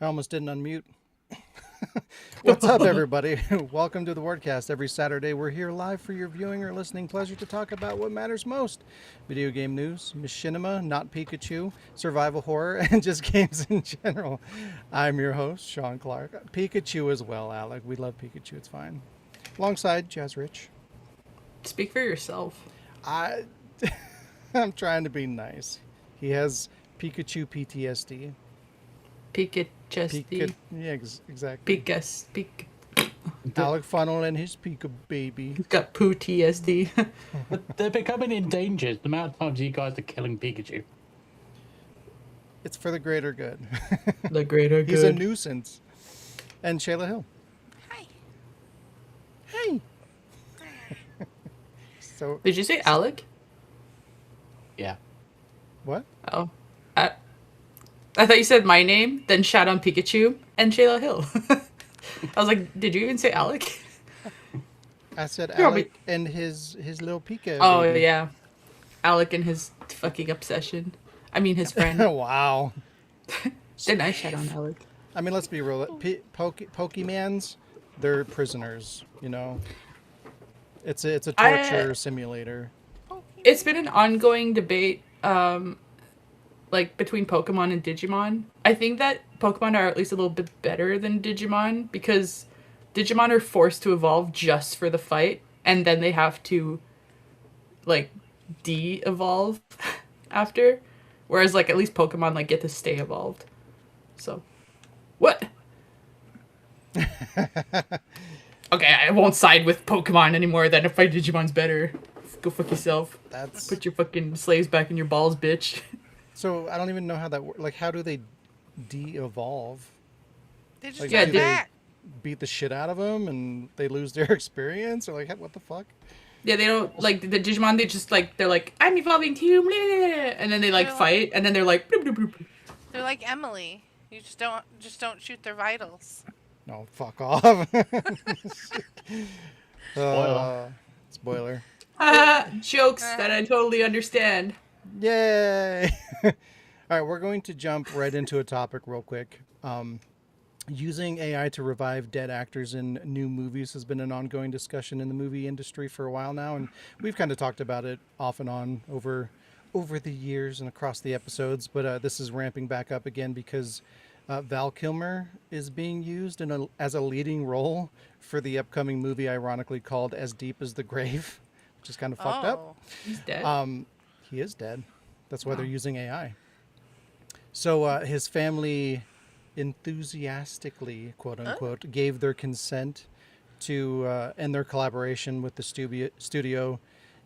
I almost didn't unmute. What's up, everybody? Welcome to the WardCast. Every Saturday, we're here live for your viewing or listening pleasure to talk about what matters most: video game news, machinima, not Pikachu, survival horror, and just games in general. I'm your host, Sean Clark. Pikachu as well, Alec. We love Pikachu. It's fine. Alongside Jazz Rich. Speak for yourself. I, I'm trying to be nice. He has Pikachu PTSD. Pika. Yeah, exactly. Pika. Alec Funnel and his Pika baby. He's got poo TSD. But they're becoming endangered. The amount of times you guys are killing Pikachu. It's for the greater good. The greater good. He's a nuisance. And Shayla Hill. Hi. Hey. So. Did you say Alec? Yeah. What? Oh. I thought you said my name, then shout on Pikachu and Shayla Hill. I was like, did you even say Alec? I said Alec and his little Pika. Oh, baby. yeah. Alec and his fucking obsession. I mean, his friend. Wow. Didn't I shout on Alec? I mean, let's be real. Pokemans, they're prisoners, you know? It's a torture simulator. It's been an ongoing debate, like between Pokemon and Digimon. I think that Pokemon are at least a little bit better than Digimon because Digimon are forced to evolve just for the fight, and then they have to like de-evolve after. Whereas like at least Pokemon like get to stay evolved. So what? Okay, I won't side with Pokemon anymore then if my Digimon's better. Go fuck yourself. Put your fucking slaves back in your balls, bitch. So I don't even know how that works. Like, how do they de-evolve? They just Like, Yeah, do they- that. Beat the shit out of them and they lose their experience? Or like, what the fuck? Yeah, they don't like the Digimon. They just like they're like I'm evolving too, blah, blah, blah, and then they like They're fight, and then they're like bloop, bloop, bloop. They're like Emily. You just don't shoot their vitals. No, fuck off. Spoiler. Spoiler. Jokes that I totally understand. Yay! All right, we're going to jump right into a topic real quick. Using AI to revive dead actors in new movies has been an ongoing discussion in the movie industry for a while now, and we've kind of talked about it off and on over the years and across the episodes. But this is ramping back up again because Val Kilmer is being used as a leading role for the upcoming movie, ironically called "As Deep as the Grave," which is kind of fucked up. He's dead. He is dead. That's why they're using AI. So his family enthusiastically, quote unquote, gave their consent to end their collaboration with the studio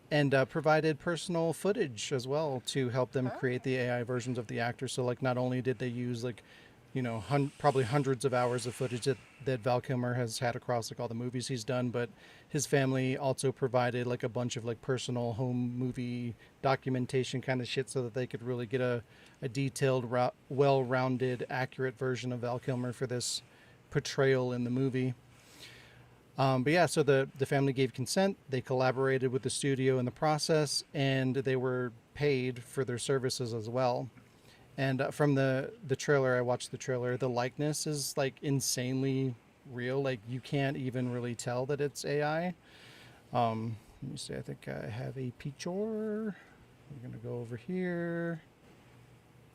and provided personal footage as well to help them create the AI versions of the actors. So like not only did they use like, you know, probably hundreds of hours of footage that Val Kilmer has had across like all the movies he's done, but his family also provided like a bunch of like personal home movie documentation kind of shit so that they could really get a detailed, well-rounded, accurate version of Val Kilmer for this portrayal in the movie. But yeah, so the family gave consent. They collaborated with the studio in the process, and they were paid for their services as well. And from the trailer, I watched the trailer, the likeness is like insanely real. Like you can't even really tell that it's AI. Let me see, I think I have a picture. We're gonna go over here.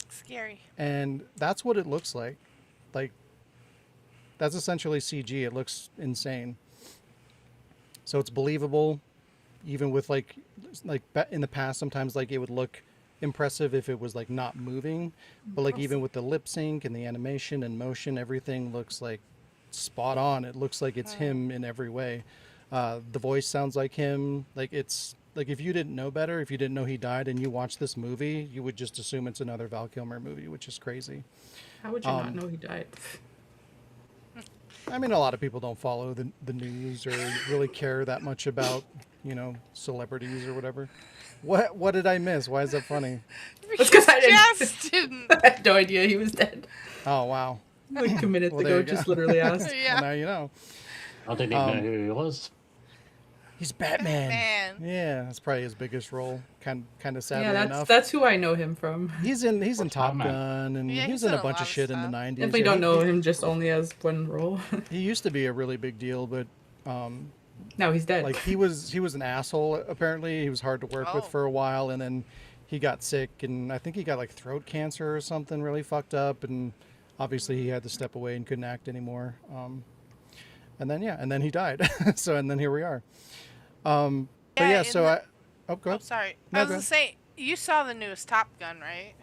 Scary. And that's what it looks like. Like, that's essentially CG. It looks insane. So it's believable, even with like in the past, sometimes like it would look impressive if it was like not moving, but like even with the lip sync and the animation and motion, everything looks like spot on. It looks like it's him in every way. The voice sounds like him. Like it's like if you didn't know better, if you didn't know he died and you watch this movie, you would just assume it's another Val Kilmer movie, which is crazy. How would you not know he died? I mean, a lot of people don't follow the news or really care that much about, you know, celebrities or whatever. What did I miss? Why is that funny? That's 'cause I didn't- just didn't. I had no idea he was dead. Oh, wow. Like 2 minutes Well, there ago, you just go. literally asked. Well, Yeah. now you know. I didn't even know who he was. He's Batman. Batman. Yeah, that's probably his biggest role. Kind of sadly Yeah, enough. that's who I know him from. He's in What's Top Batman? Gun, and Yeah, he he's was in a done a bunch lot of of shit in the stuff. 90s. Definitely Yeah, don't know him just only as one role. he used to be a really big deal, but Now he's dead. like he was an asshole. Apparently, he was hard to work with Oh. for a while, and then he got sick, and I think he got like throat cancer or something really fucked up, and obviously he had to step away and couldn't act anymore. And then he died. So and then here we are. But yeah, in so the- I. Oh, go Oh, ahead. sorry. No, I was go gonna say, you saw the newest Top Gun, right?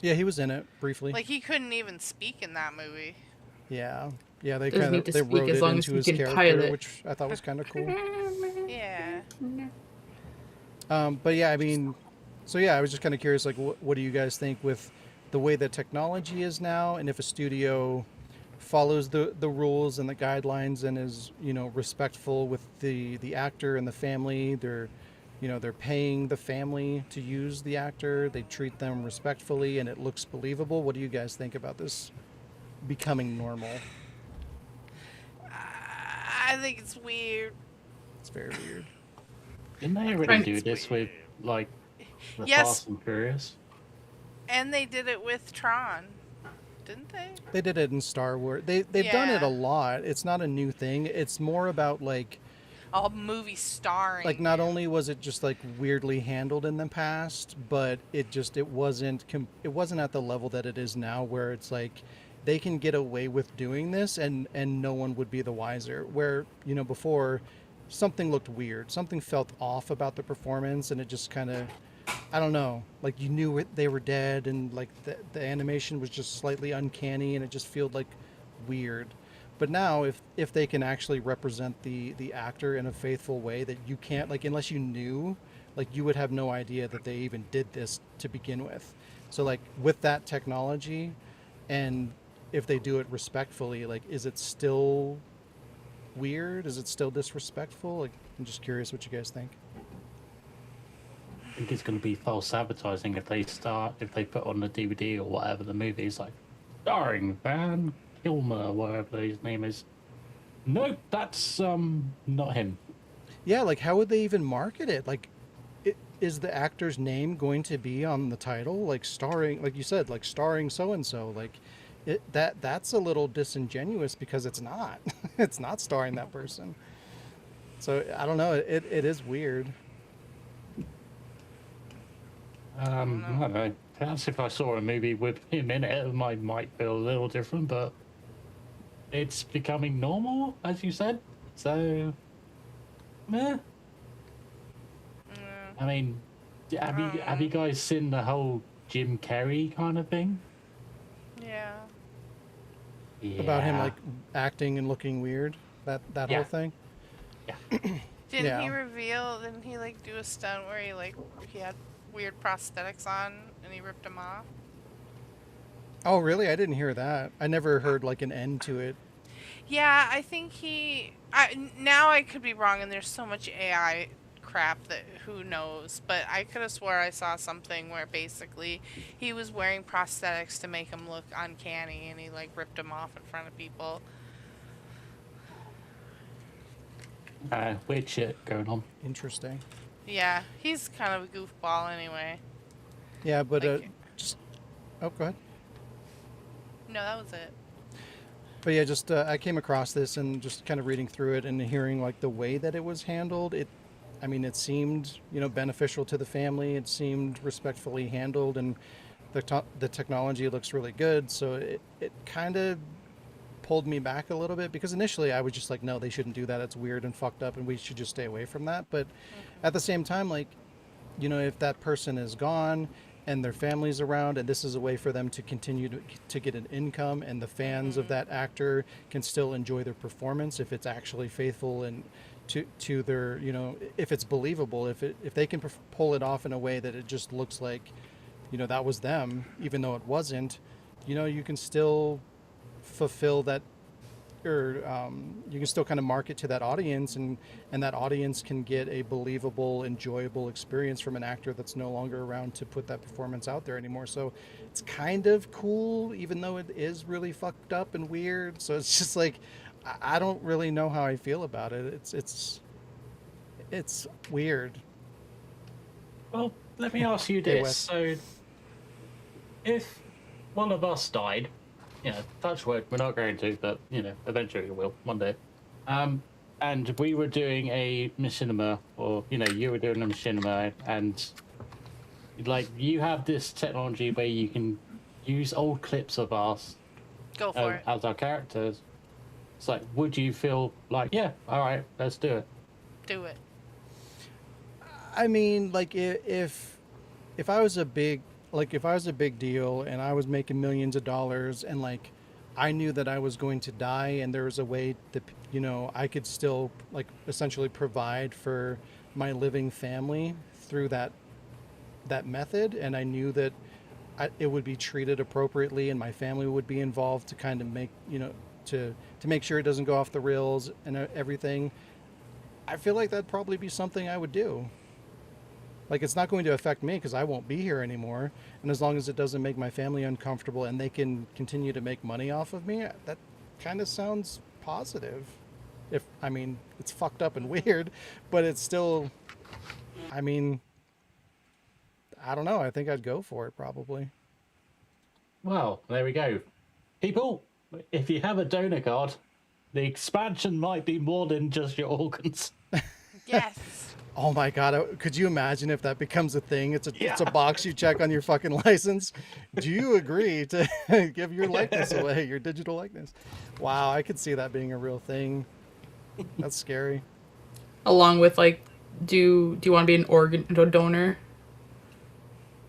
Yeah, he was in it briefly. Like he couldn't even speak in that movie. Yeah, yeah, they Doesn't kind need of to they speak wrote as it long as into he his can character, pilot. which I thought was kind of cool. Yeah. But yeah, I mean, so yeah, I was just kind of curious, like, what do you guys think with the way that technology is now, and if a studio follows the rules and the guidelines and is respectful with the actor and the family, they're paying the family to use the actor, they treat them respectfully, and it looks believable. What do you guys think about this becoming normal? I think it's weird. It's very weird. Didn't they already Right. do this with, like, the Yes. Fast and Furious? And they did it with Tron, didn't they? They did it in Star Wars. They've done it Yeah. a lot. It's not a new thing. It's more about like A movie starring. not him. only was it just like weirdly handled in the past, but it wasn't at the level that it is now, where it's like they can get away with doing this and no one would be the wiser. Where before, something looked weird, something felt off about the performance, and it just kind of, I don't know, like you knew they were dead, and like the animation was just slightly uncanny, and it just felt like weird. But now, if they can actually represent the actor in a faithful way, that you can't, like, unless you knew, like, you would have no idea that they even did this to begin with. So like with that technology, and if they do it respectfully, like, is it still weird? Is it still disrespectful? Like, I'm just curious what you guys think. I think it's going to be false advertising if they put on the DVD or whatever the movie is, like, starring Van Kilmer, whatever his name is. Nope, that's not him. Yeah, like, how would they even market it? Like, is the actor's name going to be on the title, like starring, like you said, like starring so and so? Like, that's a little disingenuous, because it's not. It's not starring that person. So I don't know. It is weird. I don't know. Perhaps if I saw a movie with him in it, I might feel a little different, but it's becoming normal, as you said. So, meh. I mean, have you guys seen the whole Jim Carrey kind of thing? Yeah. Yeah. About him, like, acting and looking weird. That Yeah. whole thing. Didn't Yeah. he reveal? Didn't he like do a stunt where he had weird prosthetics on and he ripped them off? Oh, really? I didn't hear that. I never heard like an end to it. Yeah, I think now I could be wrong, and there's so much AI crap that who knows. But I could have swore I saw something where basically he was wearing prosthetics to make him look uncanny, and he like ripped them off in front of people. Weird shit going on. Interesting. Yeah, he's kind of a goofball anyway. Yeah, but Like- just oh, go ahead. No, that was it. But yeah, just I came across this and just kind of reading through it and hearing like the way that it was handled. I mean, it seemed beneficial to the family. It seemed respectfully handled, and the technology looks really good. So it kind of pulled me back a little bit, because initially I was just like, no, they shouldn't do that. It's weird and fucked up, and we should just stay away from that. But at the same time, like, if that person is gone and their family's around, and this is a way for them to continue to get an income, and the fans of that actor can still enjoy their performance if it's actually faithful and to their, if it's believable, if they can pull it off in a way that it just looks like, that was them, even though it wasn't, you can still fulfill that, or you can still kind of market to that audience, and that audience can get a believable, enjoyable experience from an actor that's no longer around to put that performance out there anymore. So it's kind of cool, even though it is really fucked up and weird. So it's just like, I don't really know how I feel about it. It's weird. Well, let me ask you Hey, this. Wes. So, if one of us died, touch wood, we're not going to, but, eventually we will, one day. And we were doing a machinima, or, you were doing a machinima, and, like, you have this technology where you can use old clips of us Go for it. as our characters. It's like, would you feel like, yeah, all right, let's do it? Do it. I mean, like if I was a big deal and I was making millions of dollars and like I knew that I was going to die and there was a way that I could still like essentially provide for my living family through that method, and I knew that it would be treated appropriately and my family would be involved to kind of make to make sure it doesn't go off the rails and everything. I feel like that'd probably be something I would do. Like, it's not going to affect me because I won't be here anymore. And as long as it doesn't make my family uncomfortable and they can continue to make money off of me, that kind of sounds positive. I mean, it's fucked up and weird, but it's still, I mean, I don't know. I think I'd go for it probably. Well, there we go. People, if you have a donor card, the expansion might be more than just your organs. Yes. Oh my God. Could you imagine if that becomes a thing? It's a Yeah. box you check on your fucking license. Do you agree to give your likeness away, your digital likeness? Wow. I could see that being a real thing. That's scary. Along with like, do you want to be an organ donor?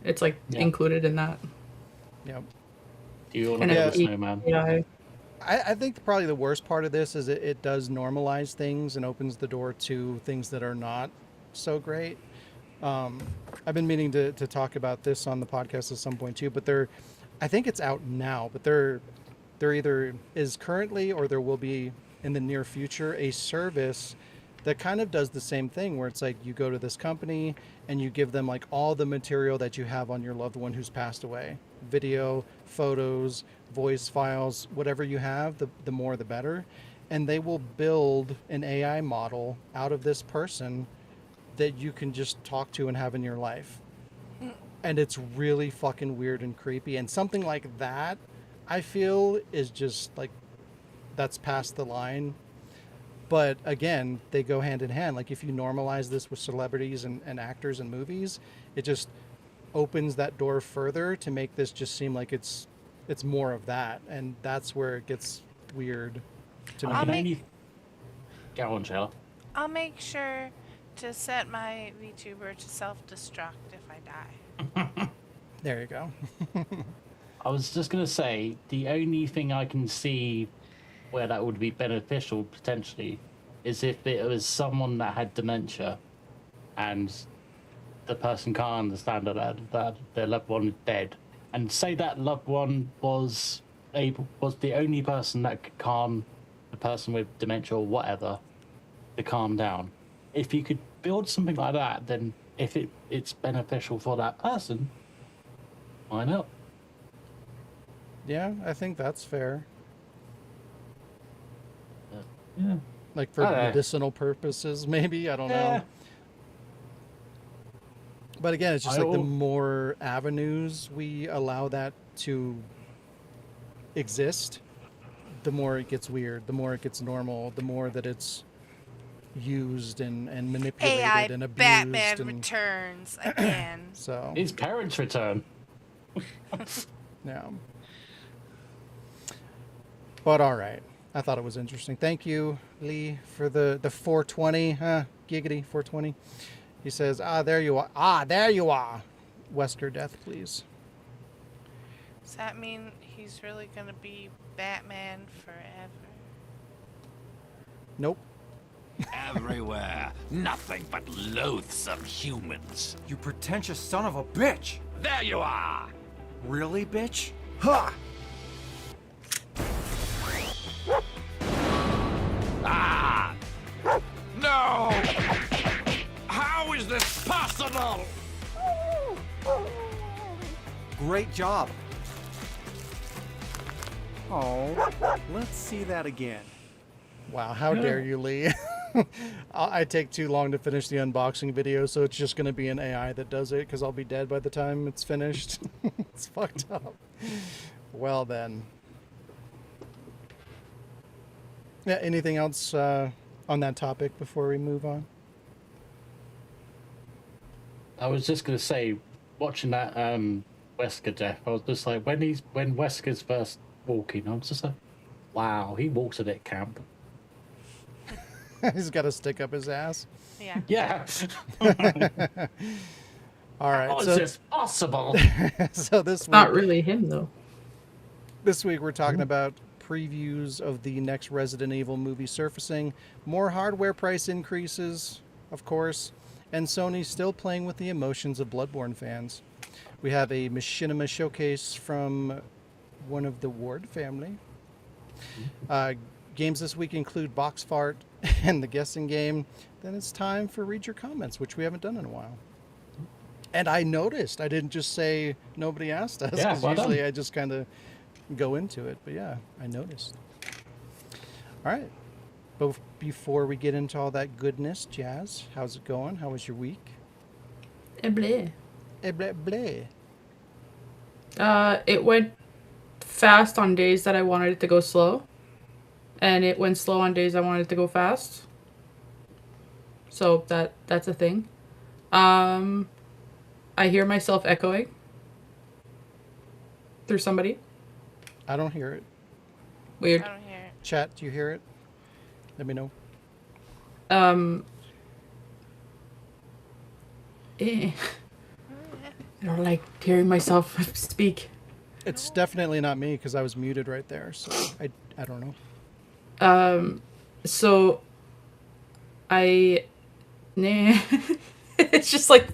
It's like Yeah. included in that. Yep. Do you want to And be a it's snowman? Yeah. I think probably the worst part of this is it does normalize things and opens the door to things that are not so great. I've been meaning to talk about this on the podcast at some point too, but I think it's out now, but there either is currently or there will be in the near future a service that kind of does the same thing where it's like you go to this company and you give them like all the material that you have on your loved one who's passed away, video, photos, voice files, whatever you have, the more the better, and they will build an AI model out of this person that you can just talk to and have in your life. And it's really fucking weird and creepy, and something like that I feel is just like that's past the line. But again, they go hand in hand. Like if you normalize this with celebrities and actors and movies, it just opens that door further to make this just seem like it's more of that, and that's where it gets weird to me. I can only... Go on, Shell. I'll make sure to set my VTuber to self-destruct if I die. There you go. I was just going to say, the only thing I can see where that would be beneficial potentially is if it was someone that had dementia and the person can't understand that their loved one is dead, and say that loved one was the only person that could calm the person with dementia or whatever to calm down. If you could build something like that, then if it's beneficial for that person, why not? Yeah, I think that's fair. Yeah. Like for Okay. medicinal purposes, maybe. I don't Yeah. know. But again, it's just I like the will- more avenues we allow that to exist, the more it gets weird, the more it gets normal, the more that it's used and manipulated AI and abused. Batman and Returns again. so, His parents return. yeah. But all right. I thought it was interesting. Thank you, Lee, for the 420. Giggity, 420. He says, there you are. There you are. Wesker death, please. Does that mean he's really gonna be Batman forever? Nope. Everywhere. Nothing but loathsome humans. You pretentious son of a bitch! There you are! Really, bitch? Ha! Ah! No! How is this possible? Great job. Oh, let's see that again. Wow, how dare you, Lee? I take too long to finish the unboxing video, so it's just going to be an AI that does it because I'll be dead by the time it's finished. It's fucked up. Well then. Yeah, anything else on that topic before we move on? I was just gonna say, watching that Wesker death, I was just like, when Wesker's first walking, I was just like, wow, he walks a bit camp. He's got to stick up his ass. Yeah. Yeah. All right. How is So, this possible? so this week, Not really him though. this week we're talking about previews of the next Resident Evil movie surfacing, more hardware price increases, of course, and Sony still playing with the emotions of Bloodborne fans. We have a machinima showcase from one of the Ward family. Games this week include Box Fart and the guessing game. Then it's time for Read Your Comments, which we haven't done in a while. And I noticed, I didn't just say nobody asked us, Yeah, because well usually done. I just kind of go into it. But yeah, I noticed. All right. But before we get into all that goodness, Jazz, how's it going? How was your week? Bleh. Eh, bleh, bleh. It went fast on days that I wanted it to go slow, and it went slow on days I wanted it to go fast. So that's a thing. I hear myself echoing through somebody. I don't hear it. Weird. I don't hear it. Chat, do you hear it? Let me know. I don't like hearing myself speak. It's definitely not me because I was muted right there. So I don't know. So I nah. It's just like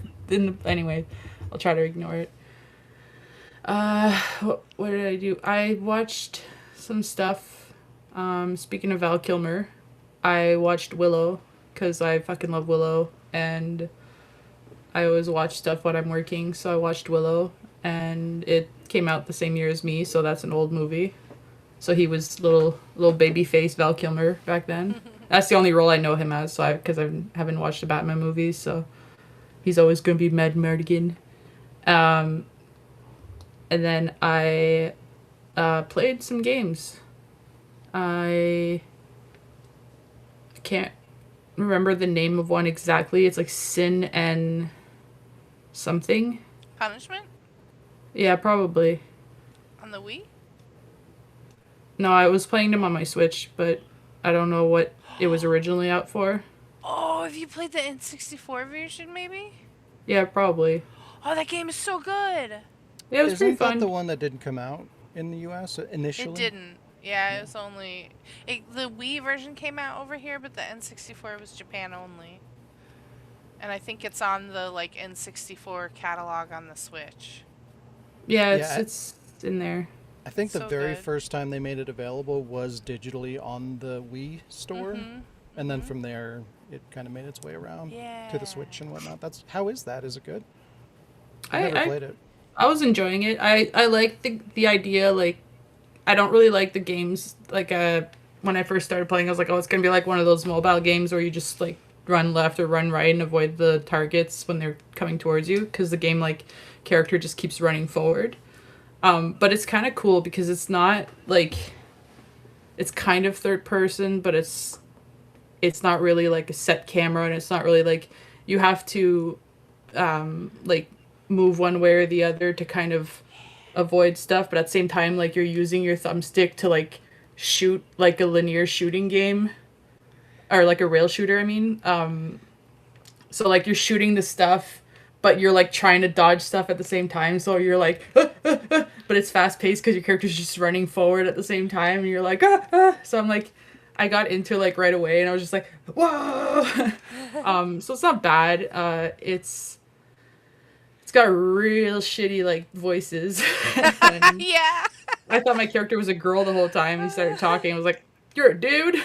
anyway, I'll try to ignore it. What did I do? I watched some stuff. Speaking of Val Kilmer, I watched Willow because I fucking love Willow, and I always watch stuff when I'm working, so I watched Willow, and it came out the same year as me, so that's an old movie. So he was little baby face Val Kilmer back then. That's the only role I know him as, so because I haven't watched the Batman movies, so he's always gonna be Mad Mardigan. And then I played some games. I can't remember the name of one exactly. It's like Sin and something. Punishment Yeah, probably. on the Wii? No, I was playing them on my Switch, but I don't know what it was originally out for. Oh, have you played the N64 version, maybe? Yeah, probably. Oh, that game is so good. Yeah, it was pretty Isn't that fun. the one that didn't come out in the U.S. initially? It didn't. Yeah, it was only... the Wii version came out over here, but the N64 was Japan only. And I think it's on the, like, N64 catalog on the Switch. Yeah, Yeah, it's in there. I think the So very good. first time they made it available was digitally on the Wii store, Mhm. and then from there it kind of made its way around to Yeah. the Switch and whatnot. How is that? Is it good? I- I've never I- played it. I was enjoying it. I like the idea, like, I don't really like the games, like, when I first started playing, I was like, oh, it's gonna be like one of those mobile games where you just, like, run left or run right and avoid the targets when they're coming towards you, because the game, like, character just keeps running forward. But it's kind of cool because it's not, like, it's kind of third person, but it's not really, like, a set camera, and it's not really, like, you have to, like, move one way or the other to kind of avoid stuff, but at the same time, like, you're using your thumbstick to, like, shoot like a linear shooting game, or like a rail shooter, I mean. So, like, you're shooting the stuff, but you're, like, trying to dodge stuff at the same time, so you're like but it's fast paced because your character's just running forward at the same time, and you're like so I'm like, I got into, like, right away, and I was just like, whoa. So it's not bad. It's got real shitty, like, voices. And Yeah. I thought my character was a girl the whole time. He started talking. I was like, "You're a dude."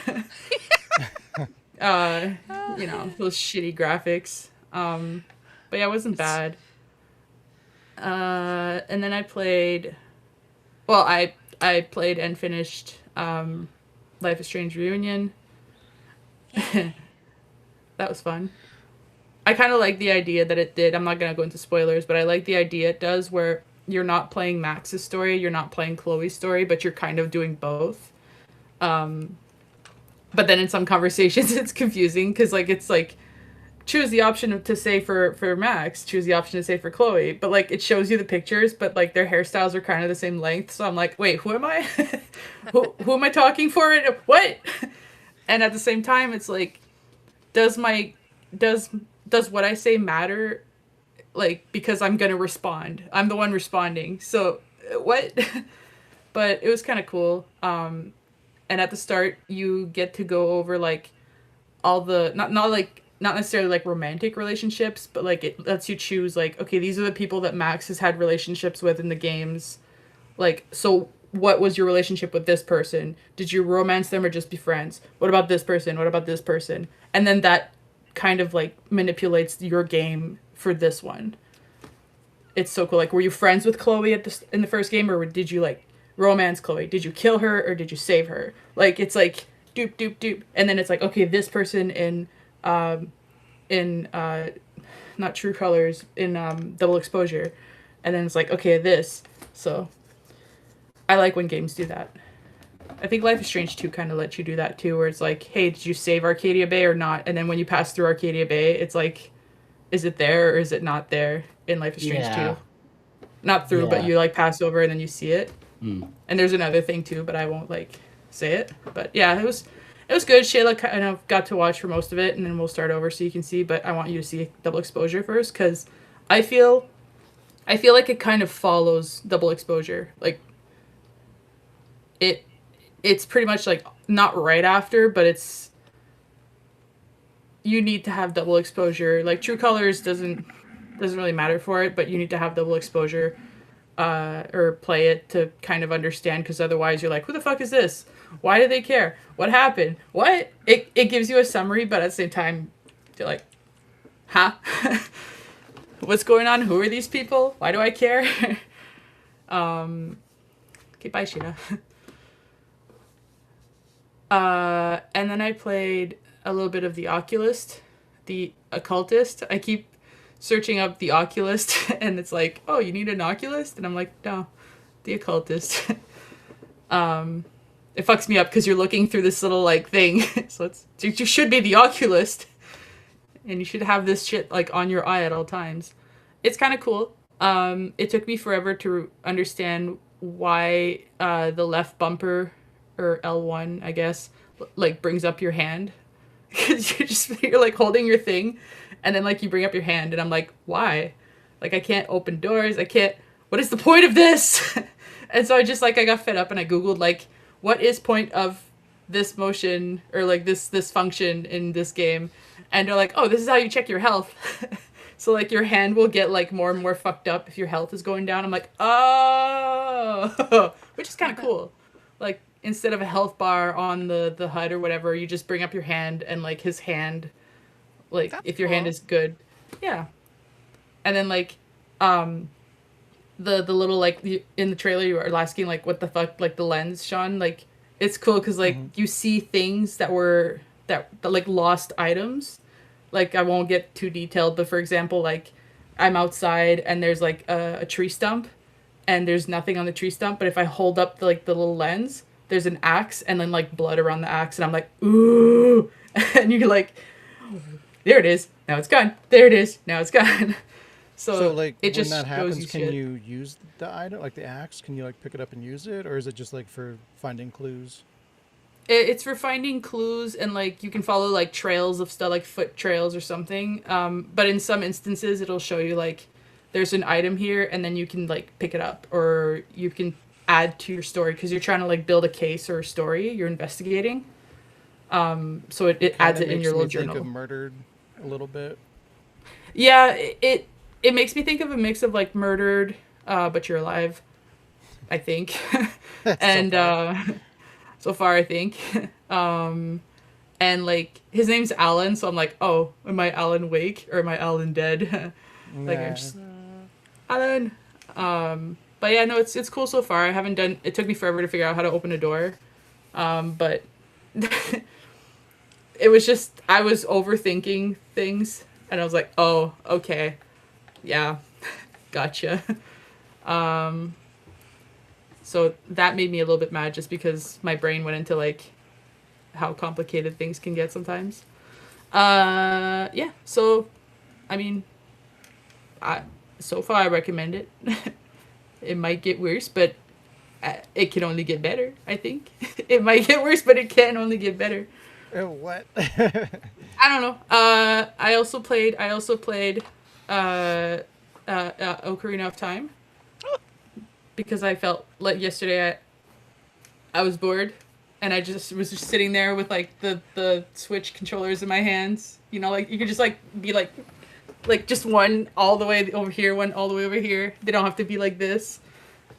You know, those shitty graphics. But yeah, it wasn't bad. And then I played. Well, I played and finished Life is Strange Reunion. That was fun. I kind of like the idea that it did. I'm not going to go into spoilers, but I like the idea it does where you're not playing Max's story, you're not playing Chloe's story, but you're kind of doing both. But then in some conversations it's confusing because like it's like choose the option to say for Max, choose the option to say for Chloe, but like it shows you the pictures, but like their hairstyles are kind of the same length. So I'm like, wait, who am I? who am I talking for? What? And at the same time, it's like, does what I say matter? Like, because I'm gonna respond. I'm the one responding. So what? But it was kind of cool. And at the start, you get to go over like all the not necessarily like romantic relationships, but like it lets you choose like, okay, these are the people that Max has had relationships with in the games. Like, so what was your relationship with this person? Did you romance them or just be friends? What about this person? What about this person? And then that kind of like manipulates your game for this one. It's so cool. Like, were you friends with Chloe in the first game, or did you like romance Chloe? Did you kill her or did you save her? Like, it's like doop doop doop, and then it's like, okay, this person in not True Colors, in Double Exposure, and then it's like, okay, this. So I like when games do that. I think Life is Strange 2 kind of lets you do that too, where it's like, hey, did you save Arcadia Bay or not? And then when you pass through Arcadia Bay, it's like, is it there or is it not there in Life is Strange 2? Not through, but you like pass over and then you see it. And there's another thing too, but I won't like say it. But yeah, it was good. Shayla kind of got to watch for most of it, and then we'll start over so you can see. But I want you to see Double Exposure first, because I feel like it kind of follows Double Exposure. Like it's pretty much like not right after, but it's, you need to have Double Exposure. Like True Colors doesn't really matter for it, but you need to have Double Exposure or play it to kind of understand, because otherwise you're like, who the fuck is this? Why do they care? What happened? What? It gives you a summary, but at the same time you're like, huh? What's going on? Who are these people? Why do I care? Okay, bye, Sheena. And then I played a little bit of The Oculist, The Occultist. I keep searching up The Oculist, and it's like, oh, you need an Oculist? And I'm like, no, The Occultist. It fucks me up because you're looking through this little, like, thing. So you should be The Oculist. And you should have this shit, like, on your eye at all times. It's kind of cool. It took me forever to understand why the left bumper, or L1, I guess, like brings up your hand. Because you're like holding your thing, and then like you bring up your hand, and I'm like, why? Like, I can't open doors. I can't. What is the point of this? And so I got fed up, and I Googled like, what is point of this motion, or like this function in this game? And they're like, oh, this is how you check your health. So like your hand will get like more and more fucked up if your health is going down. I'm like, oh, which is kind of cool. Like, instead of a health bar on the HUD or whatever, you just bring up your hand, and like his hand, like, that's if your hand is good. Yeah. And then like the little, like, in the trailer you were asking like, what the fuck, like the lens, Sean, like, it's cool because like you see things that like lost items. Like, I won't get too detailed, but for example, like, I'm outside and there's like a tree stump, and there's nothing on the tree stump, but if I hold up the little lens, there's an axe and then like blood around the axe, and I'm like, ooh. And you're like, there it is, now it's gone. There it is, now it's gone. So like, it just, when that happens, can you use the item, like the axe? Can you like pick it up and use it, or is it just like for finding clues? It's for finding clues, and like you can follow like trails of stuff, like foot trails or something. But in some instances it'll show you like, there's an item here, and then you can like pick it up, or you can add to your story because you're trying to like build a case or a story you're investigating. So it adds it in your little journal. Think of Murdered a little bit. Yeah, it makes me think of a mix of like Murdered, but you're alive, I think. And so far I think. And like his name's Alan, so I'm like, oh, am I Alan Wake or am I Alan Dead? Like, I'm just Alan. But yeah, no, it's cool so far. I haven't done. It took me forever to figure out how to open a door, but it was just I was overthinking things, and I was like, oh, okay, yeah, gotcha. So that made me a little bit mad, just because my brain went into like how complicated things can get sometimes. Yeah. So, I mean, I so far I recommend it. It might get worse, but it can only get better. I think it might get worse, but it can only get better. What? I don't know. I also played. Ocarina of Time, because I felt like yesterday I was bored, and I just was just sitting there with like the Switch controllers in my hands. You know, like you could just like be like just one all the way over here, one all the way over here. They don't have to be like this.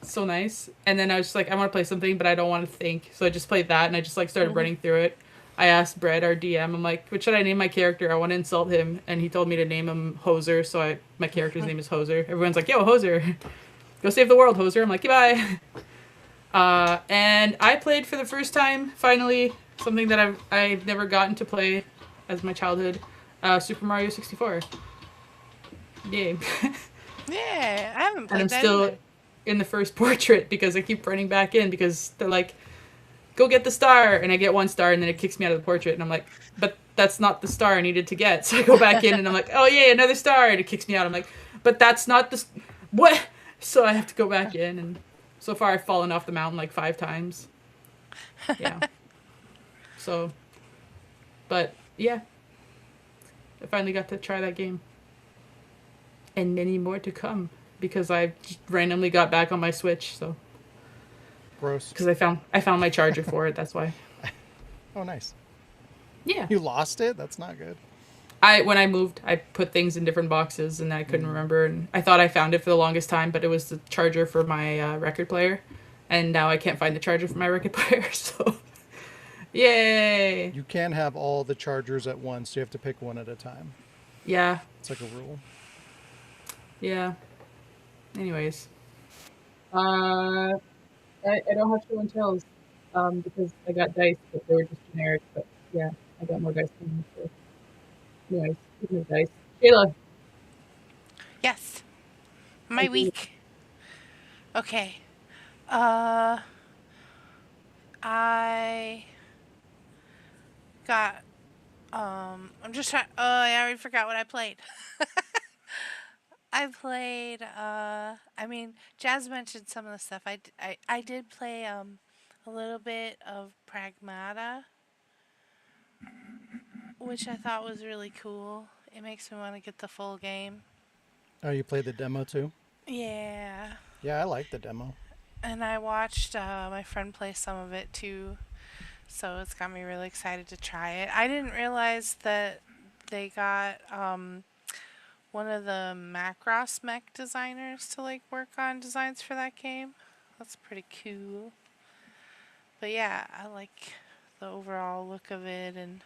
So nice. And then I was just like, I want to play something, but I don't want to think. So I just played that, and I just like started running through it. I asked Brett, our DM, I'm like, what should I name my character? I want to insult him. And he told me to name him Hoser. So my character's name is Hoser. Everyone's like, yo, Hoser. Go save the world, Hoser. I'm like, goodbye. And I played for the first time, finally, something that I've never gotten to play as my childhood, Super Mario 64. Yay. Yeah, I haven't And played I'm that still either. in the first portrait because I keep running back in, because they're like, go get the star, and I get one star, and then it kicks me out of the portrait, and I'm like, but that's not the star I needed to get. So I go back in, and I'm like, oh yeah, another star, and it kicks me out. I'm like, but that's not the what? So I have to go back in, and so far I've fallen off the mountain like 5 times. Yeah. So, but yeah, I finally got to try that game, and many more to come, because I just randomly got back on my Switch. So Gross. because I found my charger for it. That's why. Oh, nice. Yeah. You lost it? That's not good. When I moved, I put things in different boxes, and I couldn't remember, and I thought I found it for the longest time, but it was the charger for my record player, and now I can't find the charger for my record player. So, yay! You can't have all the chargers at once. You have to pick one at a time. Yeah, It's like a rule. yeah. Anyways, I don't have show and tells, because I got dice, but they were just generic. But yeah, I got more dice coming. So, anyways, speaking of dice, Shayla. Yes, my Thank you. week. Okay. Uh, I got. I'm just trying. Oh, I already forgot what I played. I played. I mean, Jazz mentioned some of the stuff. I did play a little bit of Pragmata, which I thought was really cool. It makes me want to get the full game. Oh, you played the demo too? Yeah. Yeah, I like the demo. And I watched my friend play some of it too, so it's got me really excited to try it. I didn't realize that they got one of the Macross mech designers to like work on designs for that game. That's pretty cool. But yeah, I like the overall look of it, and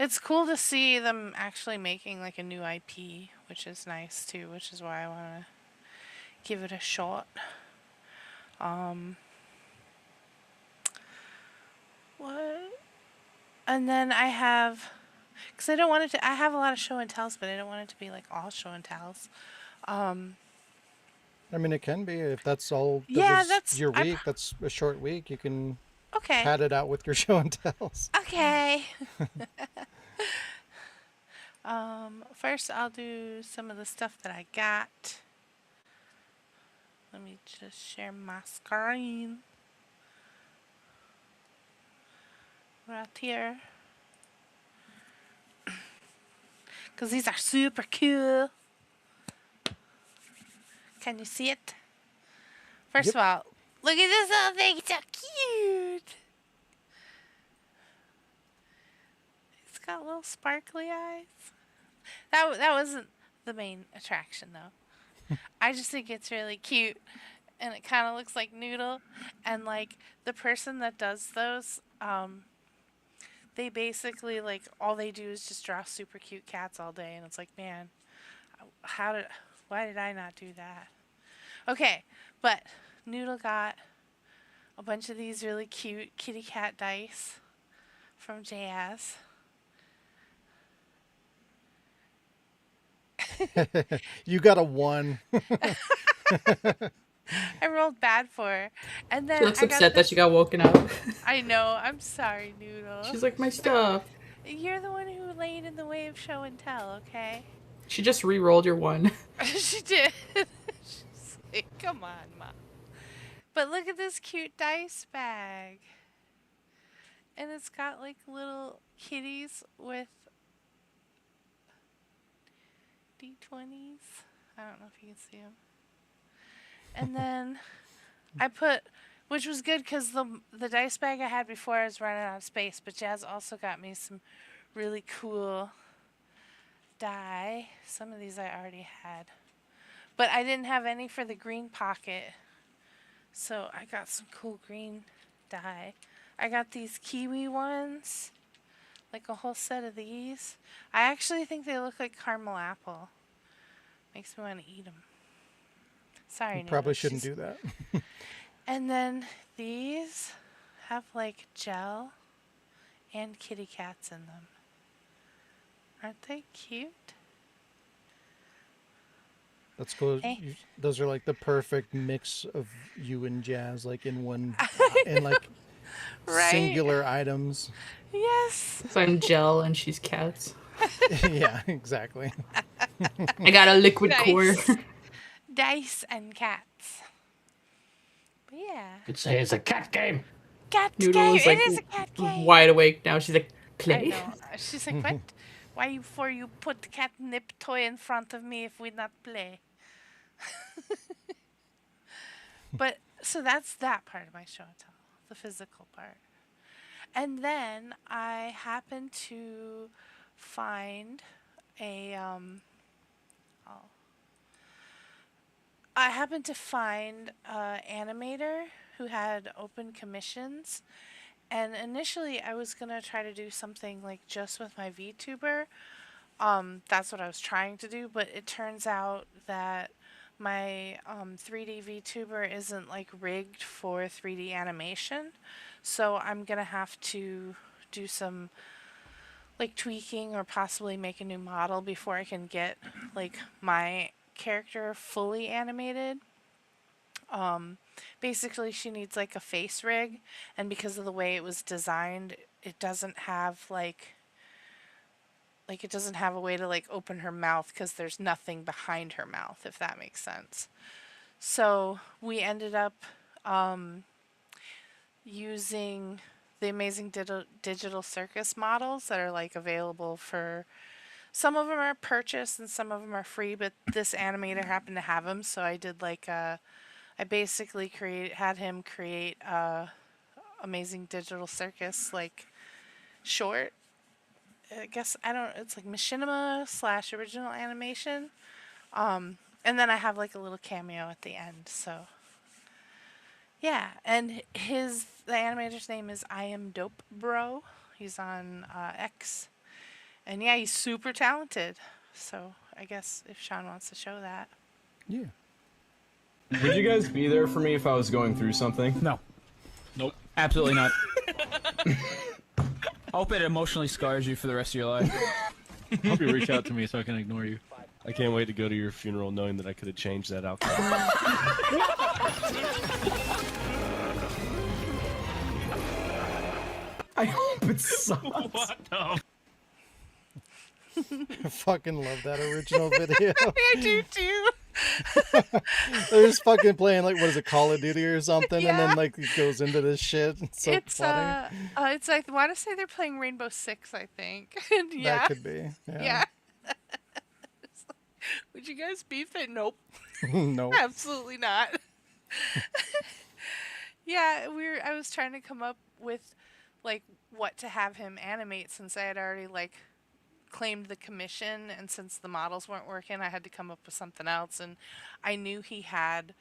it's cool to see them actually making like a new IP, which is nice too, which is why I want to give it a shot. Um, what? And then I have, because I don't want it to, I have a lot of show and tells, but I don't want it to be like all show and tells. Um, I mean, it can be if that's all that yeah, was that's, your week. That's a short week. You can okay. pad it out with your show and tells. Okay. First I'll do some of the stuff that I got. Let me just share my screen. Right here. Because these are super cool. Can you see it? First Yep. of all, look at this little thing. It's so cute. It's got little sparkly eyes. That wasn't the main attraction though. I just think it's really cute, and it kind of looks like Noodle, and like the person that does those, they basically like all they do is just draw super cute cats all day, and it's like, man, how did why did I not do that? Okay, but Noodle got a bunch of these really cute kitty cat dice from Jazz. You got a 1. I rolled bad for her. And She then looks I got upset that this. she got woken up. I know. I'm sorry, Noodle. She's like, my stuff. You're the one who laid in the way of show and tell, okay? She just re-rolled your 1. She did. She's like, come on, Mom. But look at this cute dice bag. And it's got like little kitties with D20s. I don't know if you can see them. And then I put, which was good because the dice bag I had before I was running out of space, but Jazz also got me some really cool die. Some of these I already had. But I didn't have any for the green pocket. So I got some cool green die. I got these kiwi ones. Like a whole set of these. I actually think they look like caramel apple. Makes me want to eat them. Sorry, You probably Noodle, shouldn't she's- do that. And then these have like gel and kitty cats in them. Aren't they cute? That's cool. Hey. Those are like the perfect mix of you and Jazz, like in one, in like Right? singular items. Yes. So I'm gel and she's cats. Yeah, exactly. I got a liquid core. Nice. Dice and cats. But yeah. Could say it's a cat game. Cat Noodle game. is like It is a cat game. wide awake now. She's like, I play? know. She's like, what? Why before you put the catnip toy in front of me if we not play? But so that's that part of my show and tell, the physical part. And then I happened to find a I happened to find an animator who had open commissions. And initially I was going to try to do something like just with my VTuber. That's what I was trying to do, but it turns out that my 3D VTuber isn't like rigged for 3D animation. So I'm going to have to do some like tweaking or possibly make a new model before I can get like my character fully animated. Basically she needs like a face rig, and because of the way it was designed, it doesn't have like it doesn't have a way to like open her mouth because there's nothing behind her mouth, if that makes sense. So we ended up using the amazing digital circus models that are like available for, some of them are purchased and some of them are free, but this animator happened to have them, so I did like I basically had him create a amazing digital circus like short. I guess it's like machinima / original animation. And then I have like a little cameo at the end. So yeah, and the animator's name is I Am Dope Bro. He's on X. And yeah, he's super talented. So I guess if Sean wants to show that. Yeah. Would you guys be there for me if I was going through something? No. Nope. Absolutely not. I hope it emotionally scars you for the rest of your life. I hope you reach out to me so I can ignore you. I can't wait to go to your funeral knowing that I could have changed that outcome. I hope it sucks. What the? I fucking love that original video. I do too. They're just fucking playing like, what is it, Call of Duty or something, and Yeah. then like it goes into this shit. It's so It's funny. it's like, I want to say they're playing Rainbow Six, I think. And yeah. That could be. Yeah. Yeah. It's like, would you guys beef it? Nope. No. Absolutely not. Yeah, I was trying to come up with like what to have him animate, since I had already like claimed the commission, and since the models weren't working, I had to come up with something else, and I knew he had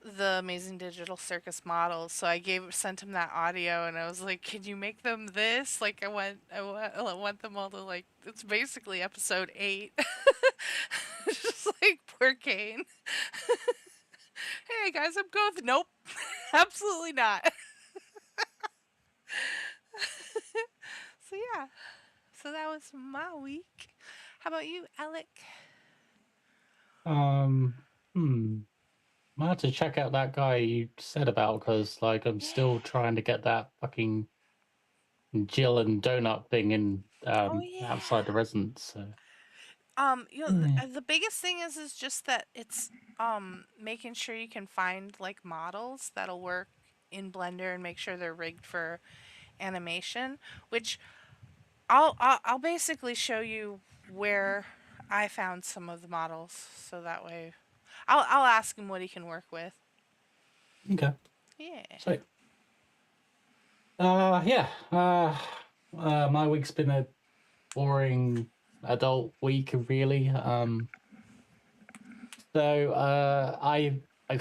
the amazing digital circus models, so I sent him that audio, and I was like, can you make them this? Like I want them all to like, it's basically episode 8. Just like poor Kane. Hey guys, I'm going with, nope. Absolutely not. So yeah. So that was my week. How about you, Alec? Hmm. I have to check out that guy you said about because, like, I'm still trying to get that fucking Jill and donut thing in Oh yeah. outside the residence. So. The biggest thing is just that it's making sure you can find like models that'll work in Blender and make sure they're rigged for animation, which I'll basically show you where I found some of the models, so that way I'll ask him what he can work with. Okay. Yeah. So. Yeah. My week's been a boring adult week, really. I've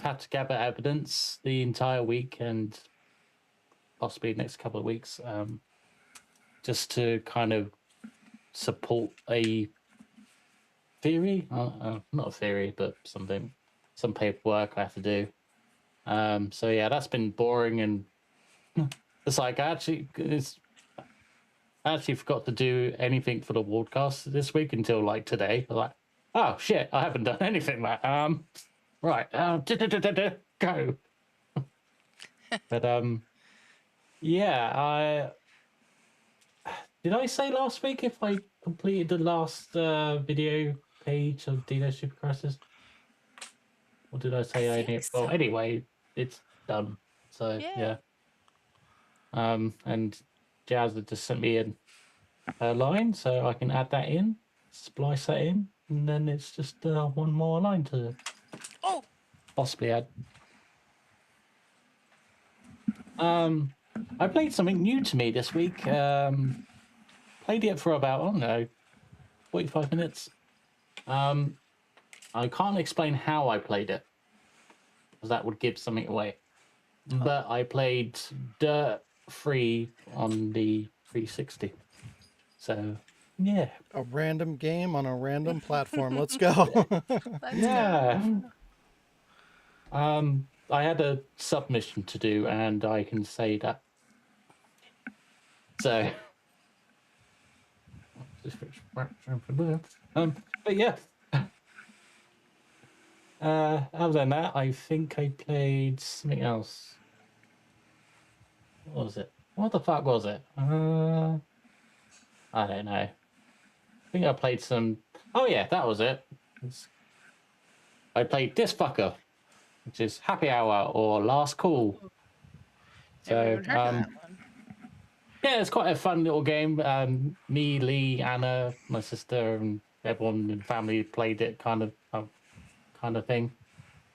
had to gather evidence the entire week and possibly the next couple of weeks, just to kind of support a theory. Not a theory, but some paperwork I have to do. So yeah, that's been boring, and it's like I actually forgot to do anything for the WardCast this week until like today. I'm like, oh shit, I haven't done anything. Like, right, go. But yeah, did I say last week if I completed the last video page of Dino Super Crisis? Or did I say I did? Well, anyway, it's done. So yeah. And Jazz had just sent me a line, so I can add that in, splice that in, and then it's just one more line to possibly add. I played something new to me this week. Played it for about, I don't know, 45 minutes. I can't explain how I played it, because that would give something away. But I played Dirt 3 on the 360. So, yeah. A random game on a random platform. Let's go. Yeah. I had a submission to do, and I can say that. So, but yeah. Other than that, I think I played something else. What was it? What the fuck was it? I don't know. I think I played some. Oh yeah, that was it. I played this fucker, which is Happy Hour or Last Call. So, yeah, it's quite a fun little game. Me, Lee, Anna, my sister, and everyone in the family played it, kind of thing.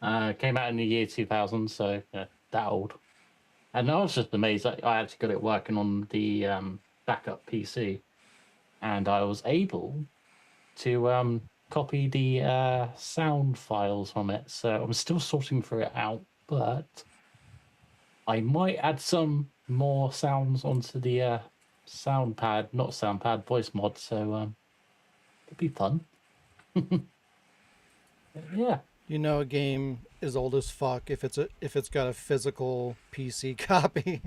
Came out in the year 2000, so yeah, that old. And I was just amazed that I actually got it working on the backup PC, and I was able to copy the sound files from it. So I'm still sorting through it out, but I might add some more sounds onto the voice mod. So it'll be fun. Yeah. You know, a game is old as fuck if it's got a physical PC copy.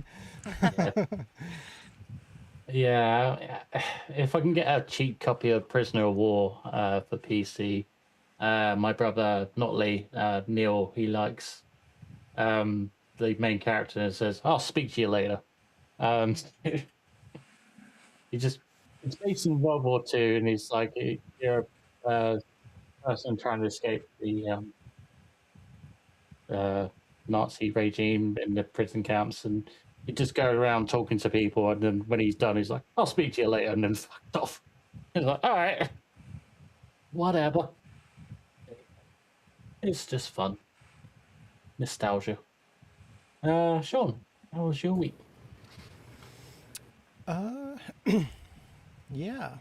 Yeah, if I can get a cheap copy of Prisoner of War for PC, my brother, not Lee, Neil, he likes the main character and says, "I'll speak to you later." It's based in World War II, and he's like, you're a person trying to escape the Nazi regime in the prison camps, and he just goes around talking to people, and then when he's done, he's like, "I'll speak to you later," and then fucked off. He's like, "All right, whatever." It's just fun, nostalgia. Sean, how was your week? Yeah.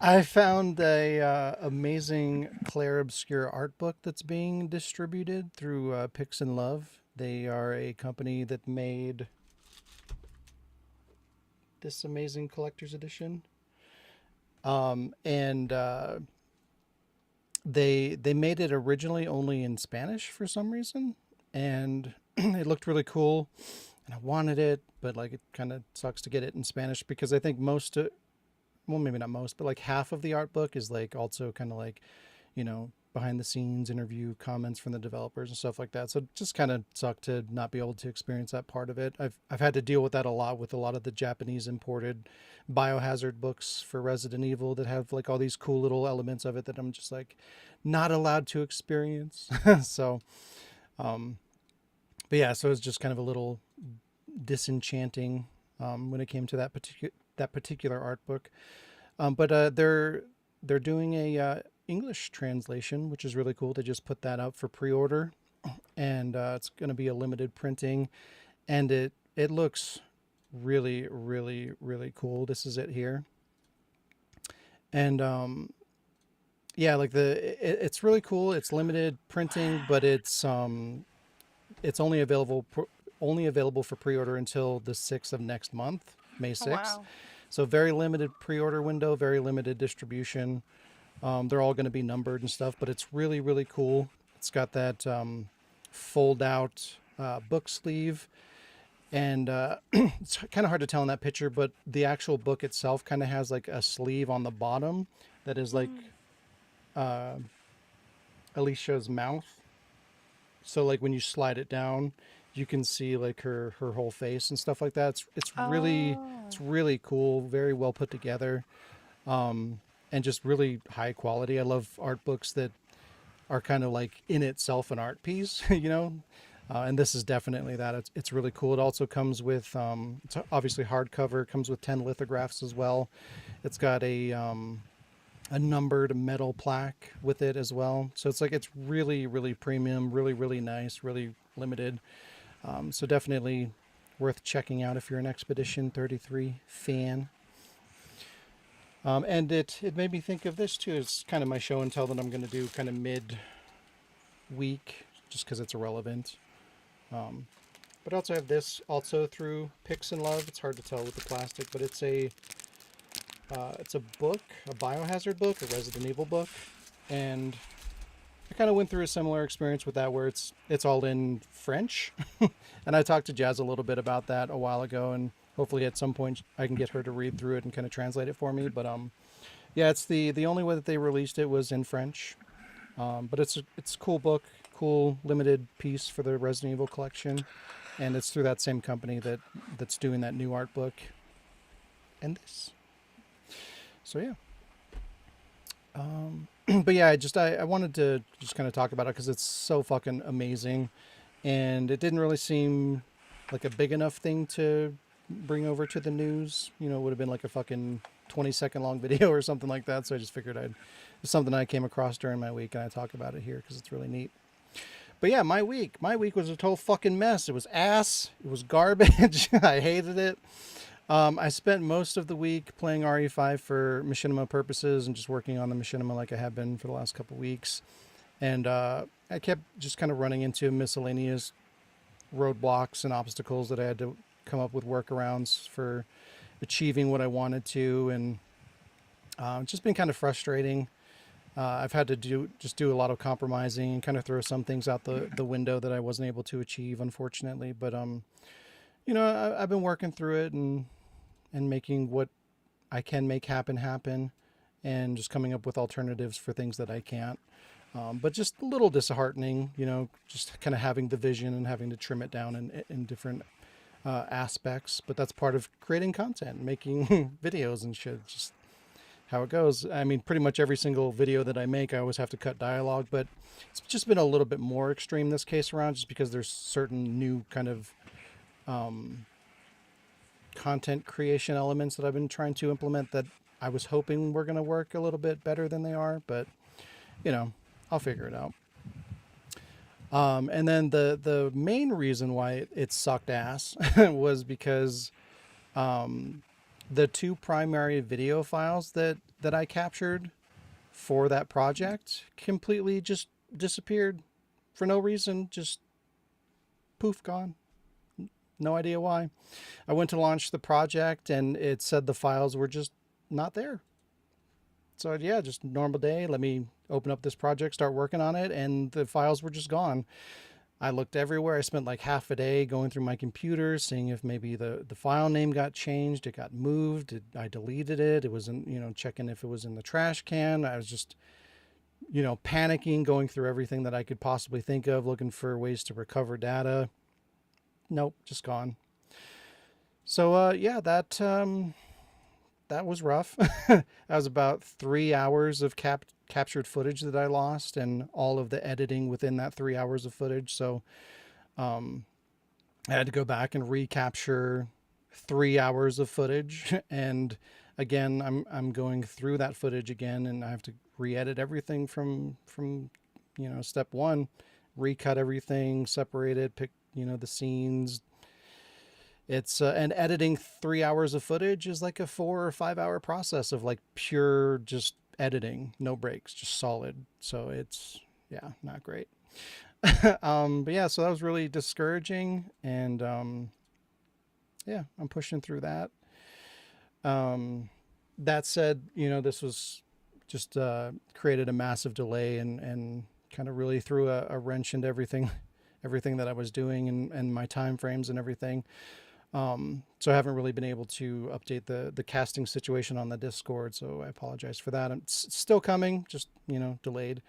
I found a amazing Claire Obscure art book that's being distributed through Pix and Love. They are a company that made this amazing collector's edition. And they made it originally only in Spanish for some reason, and it looked really cool, and I wanted it, but like it kind of sucks to get it in Spanish because I think well, maybe not most, but like half of the art book is like also kind of like behind the scenes interview comments from the developers and stuff like that. So it just kind of sucked to not be able to experience that part of it. I've had to deal with that a lot with a lot of the Japanese imported Biohazard books for Resident Evil that have like all these cool little elements of it that I'm just like not allowed to experience. So, but yeah, so it's just kind of a little disenchanting when it came to that particular art book. But they're doing a English translation, which is really cool. They just put that up for pre-order, and it's going to be a limited printing, and it looks really, really, really cool. This is it here, and yeah, like it's really cool. It's limited printing, but it's only available for pre-order until the 6th of next month, May 6th. Oh, wow. So very limited pre-order window, very limited distribution. They're all going to be numbered and stuff, but it's really, really cool. It's got that fold-out book sleeve, and it's kind of hard to tell in that picture, but the actual book itself kind of has like a sleeve on the bottom that is like Alicia's mouth. So like when you slide it down, you can see like her whole face and stuff like that. It's really cool, very well put together. And just really high quality. I love art books that are kind of like in itself an art piece, and this is definitely that. It's really cool. It also comes with, it's obviously hardcover. It comes with 10 lithographs as well. It's got a numbered metal plaque with it as well. So it's really, really premium, really, really nice, really limited. So definitely worth checking out if you're an Expedition 33 fan. And it made me think of this too. It's kind of my show and tell that I'm going to do kind of mid-week just because it's irrelevant. But I also have this also through Pix and Love. It's hard to tell with the plastic, but it's a book, a Biohazard book, a Resident Evil book. And I kind of went through a similar experience with that where it's all in French. And I talked to Jazz a little bit about that a while ago, and hopefully at some point I can get her to read through it and kind of translate it for me. But yeah, it's the only way that they released it was in French. But it's a cool book, cool limited piece for the Resident Evil collection, and it's through that same company that's doing that new art book and this. So yeah. But yeah, I wanted to just kind of talk about it because it's so fucking amazing, and it didn't really seem like a big enough thing to bring over to the news. It would have been like a fucking 20-second long video or something like that. So I just figured it's something I came across during my week, and I talk about it here because it's really neat. But yeah, my week was a total fucking mess. It was ass. It was garbage. I hated it. I spent most of the week playing RE5 for machinima purposes and just working on the machinima like I have been for the last couple weeks. And I kept just kind of running into miscellaneous roadblocks and obstacles that I had to come up with workarounds for achieving what I wanted to. And it's just been kind of frustrating. I've had to do a lot of compromising and kind of throw some things out the window that I wasn't able to achieve, unfortunately. But, I've been working through it and making what I can make happen and just coming up with alternatives for things that I can't. But just a little disheartening, just kind of having the vision and having to trim it down in different aspects. But that's part of creating content, making videos and shit. Just how it goes. I mean, pretty much every single video that I make, I always have to cut dialogue, but it's just been a little bit more extreme this case around just because there's certain new kind of content creation elements that I've been trying to implement that I was hoping were going to work a little bit better than they are, but I'll figure it out. And then the main reason why it sucked ass was because the two primary video files that I captured for that project completely just disappeared for no reason, just poof, gone. No idea why. I went to launch the project and it said the files were just not there. So yeah, just normal day. Let me open up this project, start working on it, and the files were just gone. I looked everywhere. I spent like half a day going through my computer, seeing if maybe the file name got changed, it got moved, I deleted it. It wasn't, checking if it was in the trash can. I was just panicking, going through everything that I could possibly think of, looking for ways to recover data. Nope, just gone. So yeah, that was rough. That was about 3 hours of captured footage that I lost, and all of the editing within that 3 hours of footage. So I had to go back and recapture 3 hours of footage, and again, I'm going through that footage again, and I have to re-edit everything from step one, recut everything, separate it, pick the scenes. It's and editing 3 hours of footage is like a 4 or 5 hour process of like pure just editing, no breaks, just solid. So it's not great. But yeah, so that was really discouraging, and yeah, I'm pushing through that. That said, this was just created a massive delay, and kind of really threw a wrench into everything that I was doing, and my time frames and everything. So I haven't really been able to update the casting situation on the Discord, so I apologize for that. It's still coming, just delayed.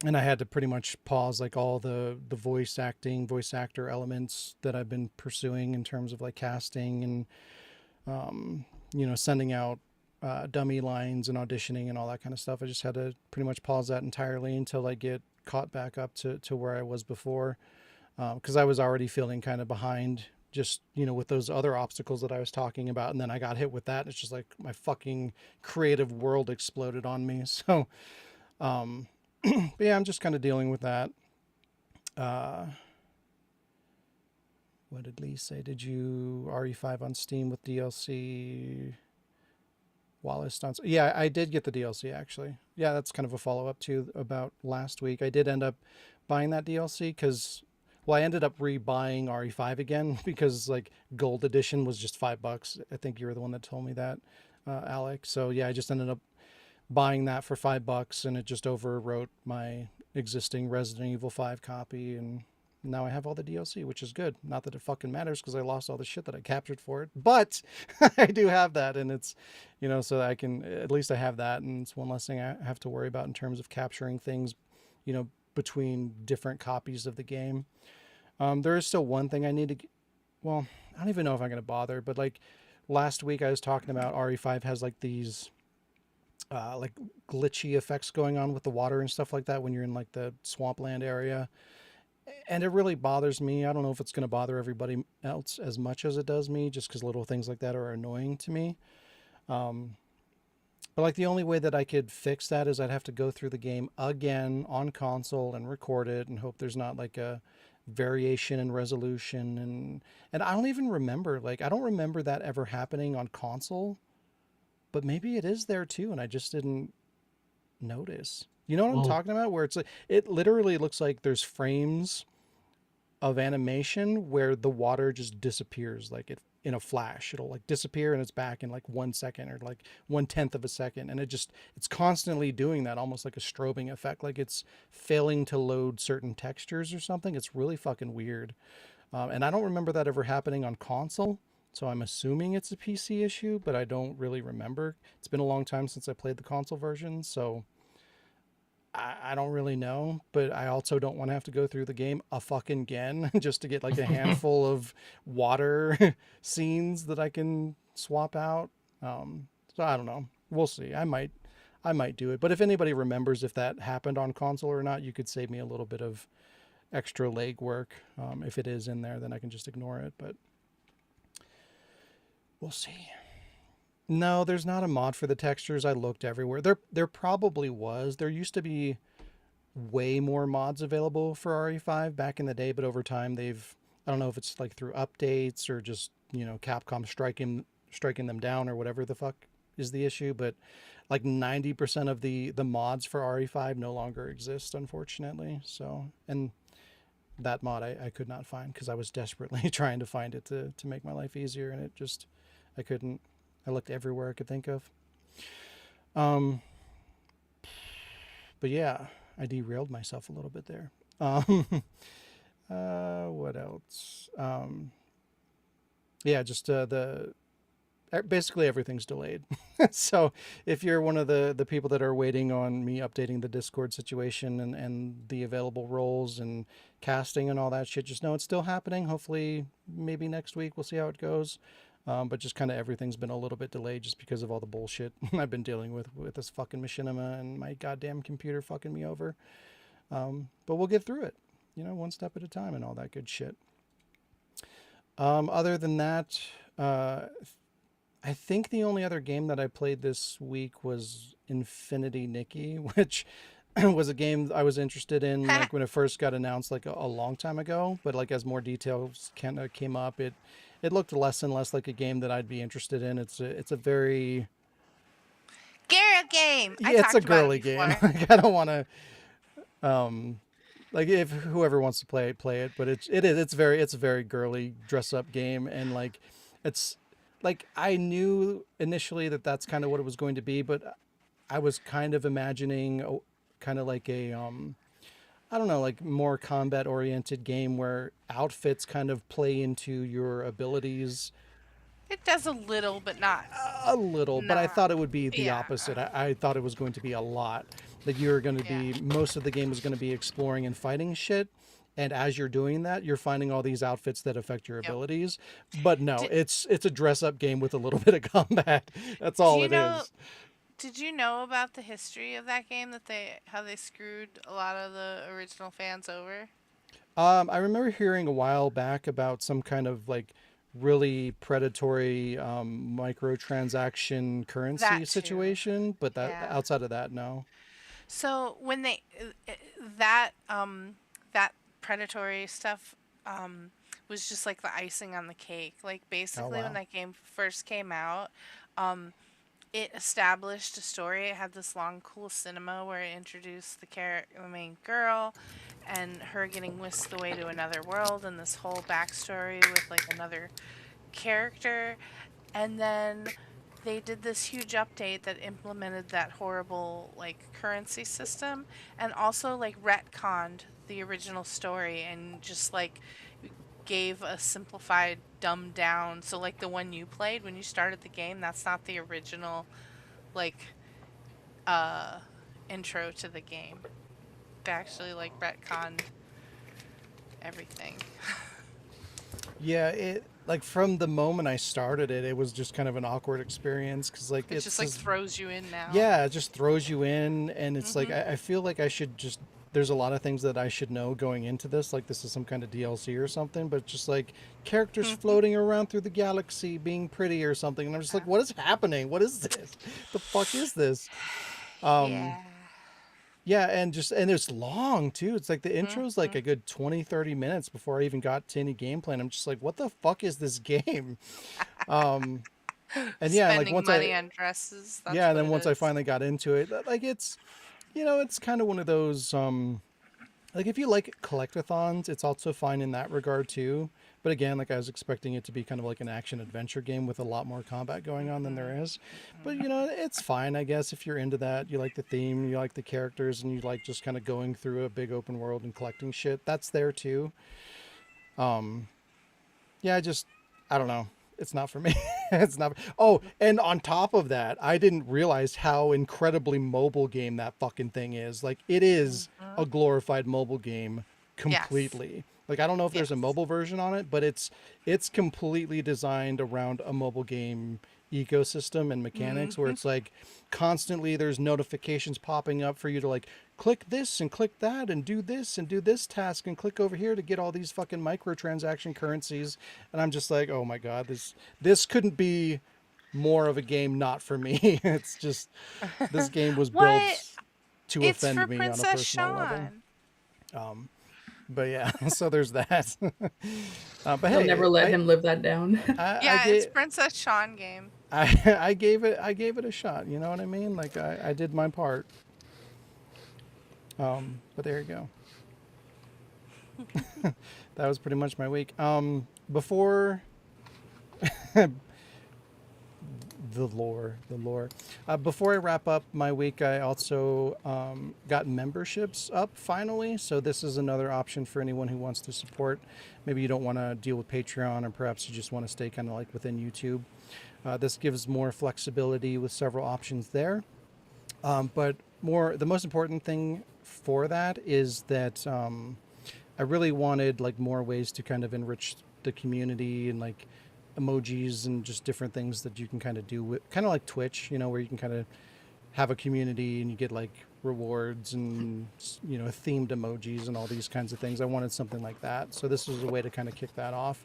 And I had to pretty much pause like all the voice actor elements that I've been pursuing in terms of like casting and sending out dummy lines and auditioning and all that kind of stuff. I just had to pretty much pause that entirely until I get caught back up to where I was before, because I was already feeling kind of behind, just with those other obstacles that I was talking about, and then I got hit with that. It's just like my fucking creative world exploded on me. So but yeah, I'm just kind of dealing with that. What did Lee say? Did you RE5 on Steam with DLC? Wallace Stunts. Yeah, I did get the DLC actually. Yeah, that's kind of a follow-up to about last week. I did end up buying that DLC because, well, I ended up rebuying RE5 again because like Gold Edition was just $5. I think you were the one that told me that, Alec. So yeah, I just ended up buying that for $5, and it just overwrote my existing Resident Evil 5 copy, and now I have all the DLC, which is good. Not that it fucking matters because I lost all the shit that I captured for it, but I do have that, and it's so I can at least I have that, and it's one less thing I have to worry about in terms of capturing things between different copies of the game. There is still one thing I need to well, I don't even know if I'm going to bother, but like last week I was talking about RE5 has like these like glitchy effects going on with the water and stuff like that when you're in like the swampland area, and it really bothers me. I don't know if it's going to bother everybody else as much as it does me, just because little things like that are annoying to me. But like the only way that I could fix that is I'd have to go through the game again on console and record it and hope there's not like a variation in resolution, and I don't even remember, like I don't remember that ever happening on console. But maybe it is there too, and I just didn't notice. You know what I'm talking about? Where it's like, it literally looks like there's frames of animation where the water just disappears, like it in a flash. It'll like disappear and it's back in like 1 second or like 1/10 of a second, and it's constantly doing that, almost like a strobing effect, like it's failing to load certain textures or something. It's really fucking weird, and I don't remember that ever happening on console. So I'm assuming it's a PC issue, but I don't really remember. It's been a long time since I played the console version, so I don't really know. But I also don't want to have to go through the game a fucking again just to get like a handful of water scenes that I can swap out. So I don't know. We'll see. I might do it. But if anybody remembers if that happened on console or not, you could save me a little bit of extra legwork. If it is in there, then I can just ignore it. But we'll see. No, there's not a mod for the textures. I looked everywhere. There probably was. There used to be way more mods available for RE5 back in the day, but over time I don't know if it's like through updates or just, Capcom striking them down or whatever the fuck is the issue, but like 90% of the mods for RE5 no longer exist, unfortunately. So, and that mod I could not find because I was desperately trying to find it to make my life easier, and I couldn't. I looked everywhere I could think of. But yeah, I derailed myself a little bit there. What else? Yeah, just the basically everything's delayed. So if you're one of the people that are waiting on me updating the Discord situation and the available roles and casting and all that shit, just know it's still happening. Hopefully, maybe next week we'll see how it goes. But just kind of everything's been a little bit delayed just because of all the bullshit I've been dealing with this fucking machinima and my goddamn computer fucking me over. But we'll get through it, one step at a time and all that good shit. Other than that, I think the only other game that I played this week was Infinity Nikki, which was a game I was interested in like when it first got announced like a long time ago. But like as more details kind of came up, it looked less and less like a game that I'd be interested in. It's a very girl game. It's a girly game. Like, I don't want to like if whoever wants to play it, but it's a very girly dress up game, and like it's like I knew initially that that's kind of what it was going to be, but I was kind of imagining kind of like a I don't know, like more combat oriented game where outfits kind of play into your abilities. It does a little, but not a little. But I thought it would be the opposite. I thought it was going to be a lot. That you're going to be most of the game is going to be exploring and fighting shit. And as you're doing that, you're finding all these outfits that affect your abilities. But no, it's a dress up game with a little bit of combat. That's all it is. Did you know about the history of that game, that how they screwed a lot of the original fans over? I remember hearing a while back about some kind of like really predatory microtransaction currency situation, but that outside of that, no. So when that predatory stuff was just like the icing on the cake. Like basically when that game first came out, it established a story. It had this long, cool cinema where it introduced the main girl and her getting whisked away to another world, and this whole backstory with like another character. And then they did this huge update that implemented that horrible like currency system, and also like retconned the original story and just like gave a simplified, dumbed down. So like the one you played when you started the game, that's not the original like intro to the game. They actually like retconned everything. Yeah, it like from the moment I started it was just kind of an awkward experience because like it just like throws you in now. Yeah, it just throws you in, and it's like I feel like I should just. There's a lot of things that I should know going into this, like this is some kind of DLC or something, but just like characters floating around through the galaxy being pretty or something, and I'm just like, what is happening? What is this? The fuck is this? Yeah, and it's long too. It's like the intro's like a good 20-30 minutes before I even got to any gameplay, and I'm just like, what the fuck is this game? And yeah, spending like money on dresses. Yeah, and then once I finally got into it, like it's it's kind of one of those like if you like collectathons, it's also fine in that regard too. But again, like I was expecting it to be kind of like an action adventure game with a lot more combat going on than there is. But it's fine, I guess, if you're into that. You like the theme, you like the characters, and you like just kind of going through a big open world and collecting shit. That's there too. Yeah, I don't know. It's not for me. It's not. Oh, and on top of that, I didn't realize how incredibly mobile game that fucking thing is. Like, it is a glorified mobile game completely. Yes. Like, I don't know if there's a mobile version on it, but it's completely designed around a mobile game ecosystem and mechanics where it's like constantly there's notifications popping up for you to like click this and click that and do this task and click over here to get all these fucking microtransaction currencies, and I'm just like, oh my god, this couldn't be more of a game not for me. It's just this game was built to offend me on a personal level. But yeah, so there's that. But I'll never let him live that down. It's Princess Sean game. I gave it a shot. You know what I mean? Like I did my part. But there you go. That was pretty much my week. Before the lore. Before I wrap up my week, I also got memberships up finally. So this is another option for anyone who wants to support. Maybe you don't want to deal with Patreon, or perhaps you just want to stay kind of like within YouTube. This gives more flexibility with several options there. But the most important thing for that is that I really wanted like more ways to kind of enrich the community and like emojis and just different things that you can kind of do with, kind of like Twitch, where you can kind of have a community and you get like rewards and themed emojis and all these kinds of things. I wanted something like that, so this was a way to kind of kick that off.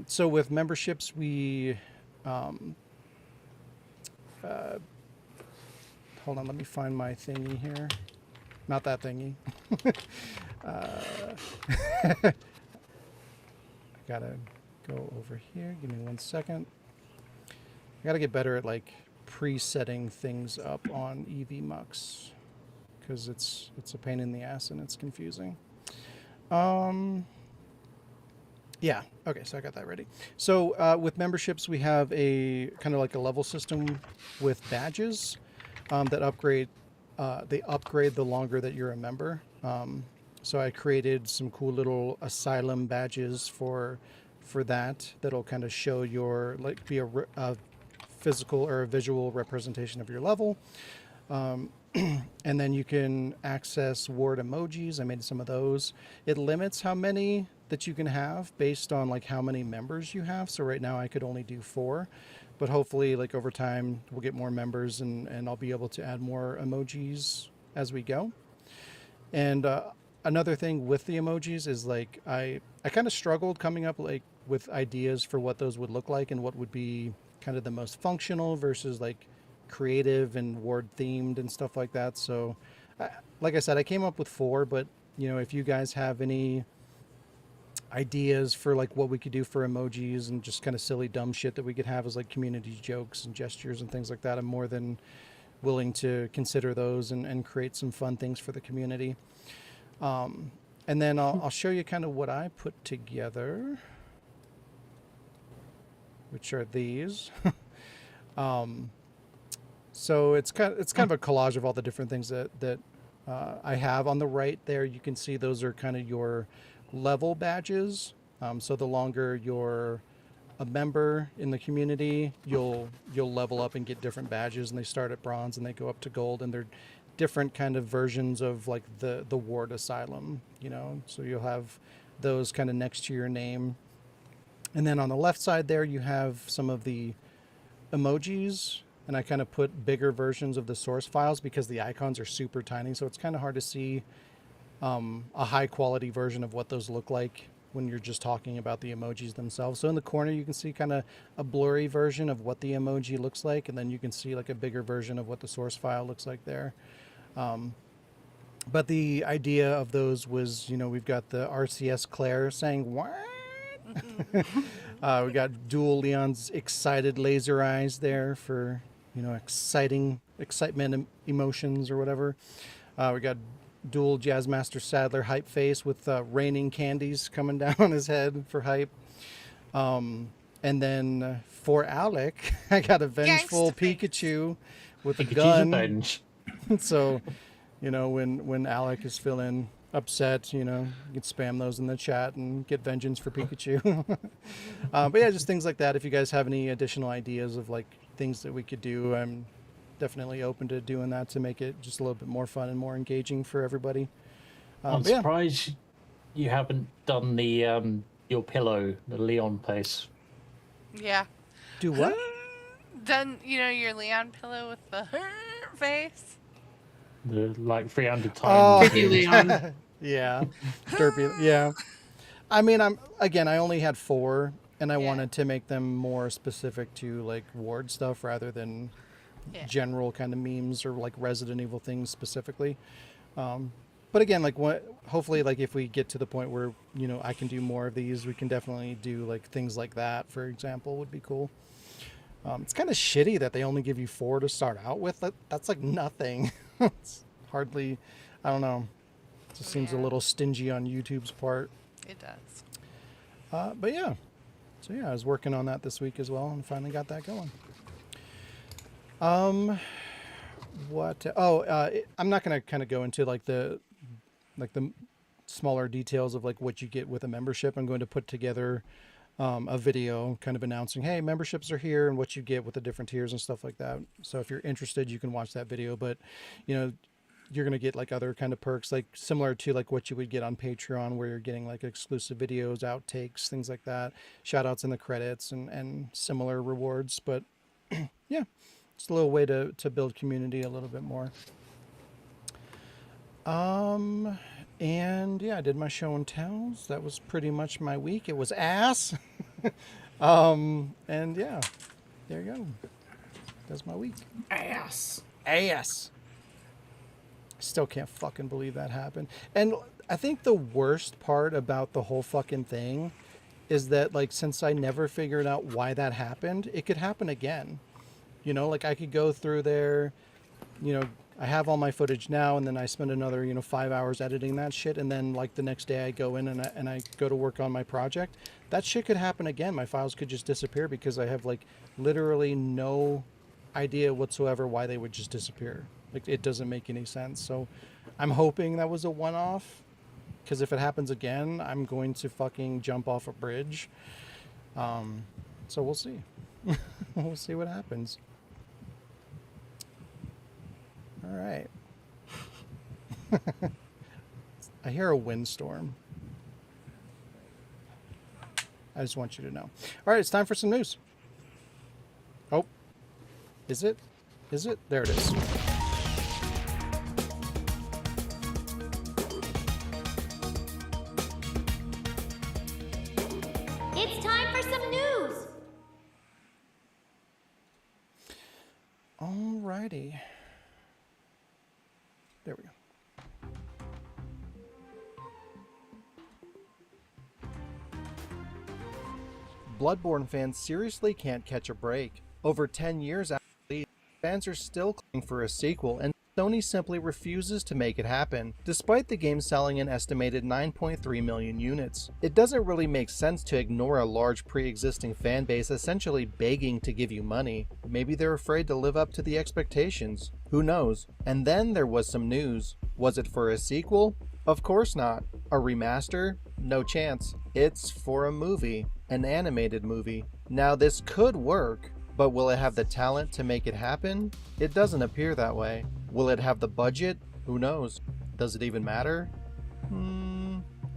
So with memberships, we hold on, let me find my thingy here. Not that thingy. I gotta go over here. Give me 1 second. I gotta get better at like presetting things up on EVMux because it's a pain in the ass and it's confusing. Yeah. Okay. So I got that ready. So with memberships, we have a kind of like a level system with badges that upgrade. They upgrade the longer that you're a member. So I created some cool little asylum badges for that'll kind of show your be a physical or a visual representation of your level. And then you can access ward emojis. I made some of those. It limits how many that you can have based on like how many members you have. So right now I could only do 4, but hopefully like over time we'll get more members and I'll be able to add more emojis as we go. And another thing with the emojis is like I kind of struggled coming up like with ideas for what those would look like and what would be kind of the most functional versus like creative and ward themed and stuff like that. So like I said, I came up with 4, but if you guys have any ideas for like what we could do for emojis and just kind of silly dumb shit that we could have as like community jokes and gestures and things like that, I'm more than willing to consider those and create some fun things for the community. And then I'll show you kind of what I put together, which are these. So it's kind of a collage of all the different things that I have. On the right there, you can see those are kind of your level badges. So the longer you're a member in the community, you'll level up and get different badges, and they start at bronze and they go up to gold, and they're different kind of versions of like the ward asylum, so you'll have those kind of next to your name. And then on the left side there, you have some of the emojis, and I kind of put bigger versions of the source files because the icons are super tiny, so it's kind of hard to see a high quality version of what those look like when you're just talking about the emojis themselves. So in the corner, you can see kind of a blurry version of what the emoji looks like, and then you can see like a bigger version of what the source file looks like there. But the idea of those was, we've got the RCS Claire saying, "What?" We got Dual Leon's excited laser eyes there for, excitement emotions or whatever. We got Dual Jazzmaster Sadler hype face with raining candies coming down his head for hype. And then for Alec, I got a vengeful Pikachu with a gun. Avenge. So, when Alec is feeling upset, you can spam those in the chat and get vengeance for Pikachu. But yeah, just things like that. If you guys have any additional ideas of like things that we could do, I'm definitely open to doing that to make it just a little bit more fun and more engaging for everybody. I'm surprised you haven't done the your pillow, the Leon face. Yeah. Do what? Done, your Leon pillow with the face. The like 300 Oh. times. Tricky Leon. Yeah. Derpy. Yeah. I mean, I only had 4, and I wanted to make them more specific to like ward stuff rather than general kind of memes or like Resident Evil things specifically. But again, like hopefully like if we get to the point where, I can do more of these, we can definitely do like things like that, for example, would be cool. It's kind of shitty that they only give you 4 to start out with. That's like nothing. It's hardly, I don't know. It just seems a little stingy on YouTube's part. It does. But yeah. So yeah, I was working on that this week as well and finally got that going. I'm not going to kind of go into like the smaller details of like what you get with a membership. I'm going to put together a video kind of announcing, hey, memberships are here and what you get with the different tiers and stuff like that. So if you're interested, you can watch that video. But, you know, you're going to get like other kind of perks, like similar to like what you would get on Patreon, where you're getting like exclusive videos, outtakes, things like that, shout outs in the credits, and similar rewards. But yeah, it's a little way to build community a little bit more. And yeah, I did my show and tells. That was pretty much my week. It was ass. And yeah, there you go. That's my week. Ass. Ass. Still can't fucking believe that happened. And I think the worst part about the whole fucking thing is that, like, since I never figured out why that happened, it could happen again. You know, like I could go through there, you know, I have all my footage now, and then I spend another, 5 hours editing that shit, and then like the next day I go in and I go to work on my project. That shit could happen again. My files could just disappear because I have like literally no idea whatsoever why they would just disappear. Like, it doesn't make any sense. So I'm hoping that was a one-off, because if it happens again, I'm going to fucking jump off a bridge. So we'll see. We'll see what happens. All right. I hear a windstorm. I just want you to know. All right, it's time for some news. Oh, is it? Is it? There it is. It's time for some news. All righty. There we go. Bloodborne fans seriously can't catch a break. Over 10 years after release, fans are still calling for a sequel, and Sony simply refuses to make it happen, despite the game selling an estimated 9.3 million units. It doesn't really make sense to ignore a large pre-existing fan base essentially begging to give you money. Maybe they're afraid to live up to the expectations. Who knows? And then there was some news. Was it for a sequel? Of course not. A remaster? No chance. It's for a movie. An animated movie. Now this could work, but will it have the talent to make it happen? It doesn't appear that way. Will it have the budget? Who knows? Does it even matter?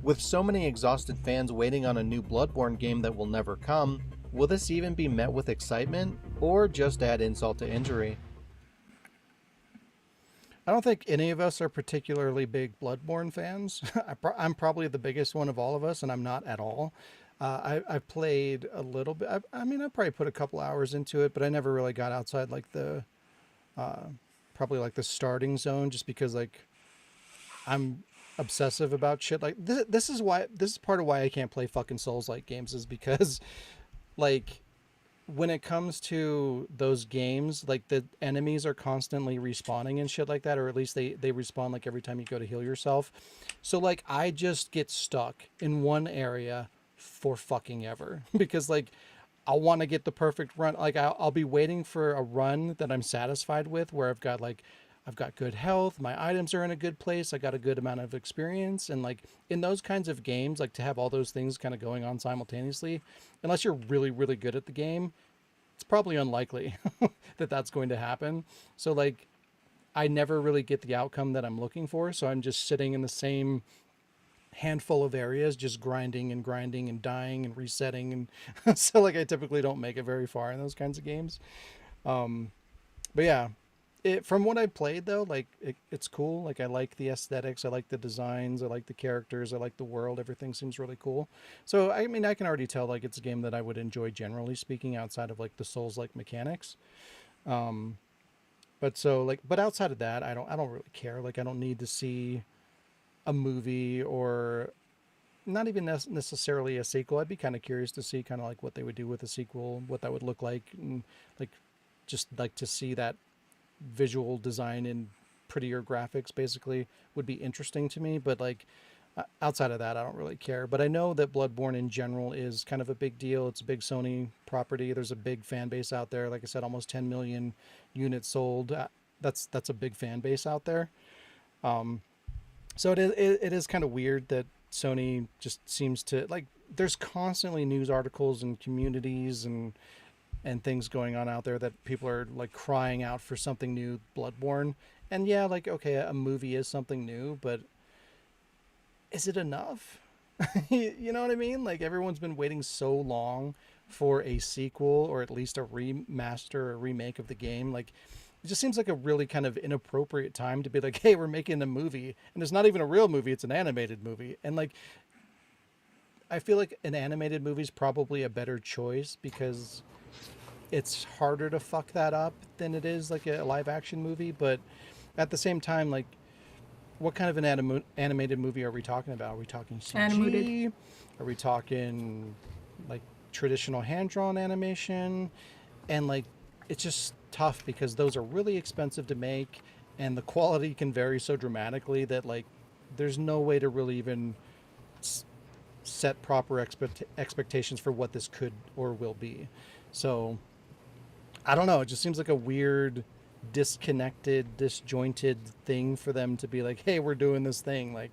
With so many exhausted fans waiting on a new Bloodborne game that will never come, will this even be met with excitement, or just add insult to injury? I don't think any of us are particularly big Bloodborne fans. I'm probably the biggest one of all of us, and I'm not at all. I've played a little bit. I mean, I probably put a couple hours into it, but I never really got outside like the probably like the starting zone, just because like I'm obsessive about shit. Like this is part of why I can't play fucking Souls-like games, is because like when it comes to those games, like the enemies are constantly respawning and shit like that, or at least they respawn like every time you go to heal yourself. So like I just get stuck in one area for fucking ever because like I want to get the perfect run. Like I'll be waiting for a run that I'm satisfied with, where I've got good health, my items are in a good place, I got a good amount of experience, and like in those kinds of games, like to have all those things kind of going on simultaneously, unless you're really, really good at the game, it's probably unlikely that that's going to happen. So like I never really get the outcome that I'm looking for, so I'm just sitting in the same handful of areas, just grinding and dying and resetting, and so like I typically don't make it very far in those kinds of games. But yeah, from what I've played though, like it's cool. Like I like the aesthetics, I like the designs, I like the characters, I like the world. Everything seems really cool. So I mean, I can already tell like it's a game that I would enjoy, generally speaking, outside of like the Souls-like mechanics. But outside of that, I don't really care. Like I don't need to see a movie, or not even necessarily a sequel. I'd be kind of curious to see kind of like what they would do with a sequel, what that would look like, and like just like to see that visual design and prettier graphics basically would be interesting to me. But like outside of that, I don't really care. But I know that Bloodborne in general is kind of a big deal. It's a big Sony property. There's a big fan base out there. Like I said, almost 10 million units sold. That's a big fan base out there. So it is kind of weird that Sony just seems to like. There's constantly news articles and communities and things going on out there that people are like crying out for something new, Bloodborne. And yeah, like okay, a movie is something new, but is it enough? You know what I mean? Like everyone's been waiting so long for a sequel or at least a remaster or remake of the game. Like it just seems like a really kind of inappropriate time to be like, hey, we're making a movie. And it's not even a real movie, it's an animated movie. And like I feel like an animated movie is probably a better choice because it's harder to fuck that up than it is like a live action movie. But at the same time, like what kind of an animated movie are we talking about? Are we talking CG? Animated. Are we talking like traditional hand-drawn animation? And like it's just tough because those are really expensive to make and the quality can vary so dramatically that like there's no way to really even set proper expectations for what this could or will be. So I don't know. It just seems like a weird, disconnected, disjointed thing for them to be like, hey, we're doing this thing. Like,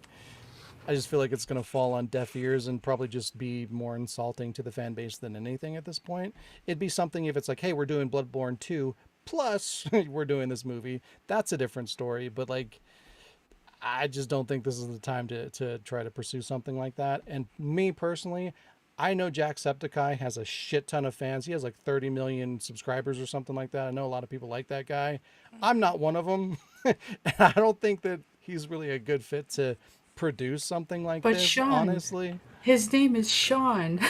I just feel like it's going to fall on deaf ears and probably just be more insulting to the fan base than anything at this point. It'd be something if it's like, hey, we're doing Bloodborne 2, plus we're doing this movie. That's a different story. But like, I just don't think this is the time to try to pursue something like that. And me personally, I know Jacksepticeye has a shit ton of fans. He has like 30 million subscribers or something like that. I know a lot of people like that guy. I'm not one of them. And I don't think that he's really a good fit to produce something like But this, Sean, honestly. his name is Sean.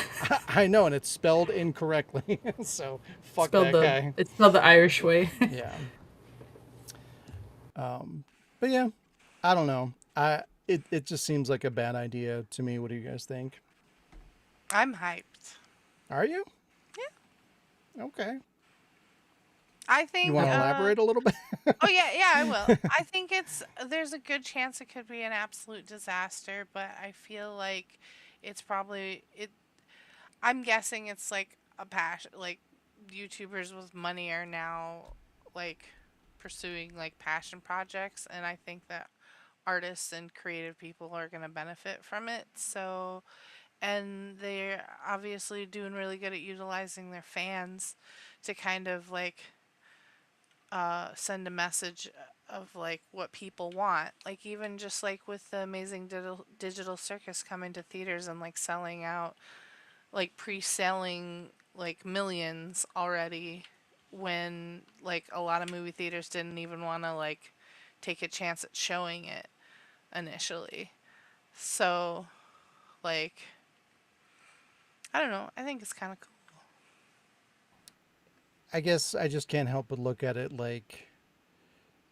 I know, and it's spelled incorrectly. So fuck that guy. It's spelled the Irish way. Yeah. But yeah, I don't know. It just seems like a bad idea to me. What do you guys think? I'm hyped. Are you? Yeah. Okay. I think. You want to elaborate a little bit? Oh yeah, I will. I think there's a good chance it could be an absolute disaster, but I feel like it's probably it. I'm guessing it's like a passion. Like YouTubers with money are now like pursuing like passion projects, and I think that artists and creative people are going to benefit from it. So, and they're obviously doing really good at utilizing their fans to kind of like send a message of like what people want. Like even just like with the Amazing Digital Circus coming to theaters and like selling out, like pre-selling like millions already, when like a lot of movie theaters didn't even want to like take a chance at showing it initially. So like I don't know. I think it's kind of cool. I guess I just can't help but look at it like,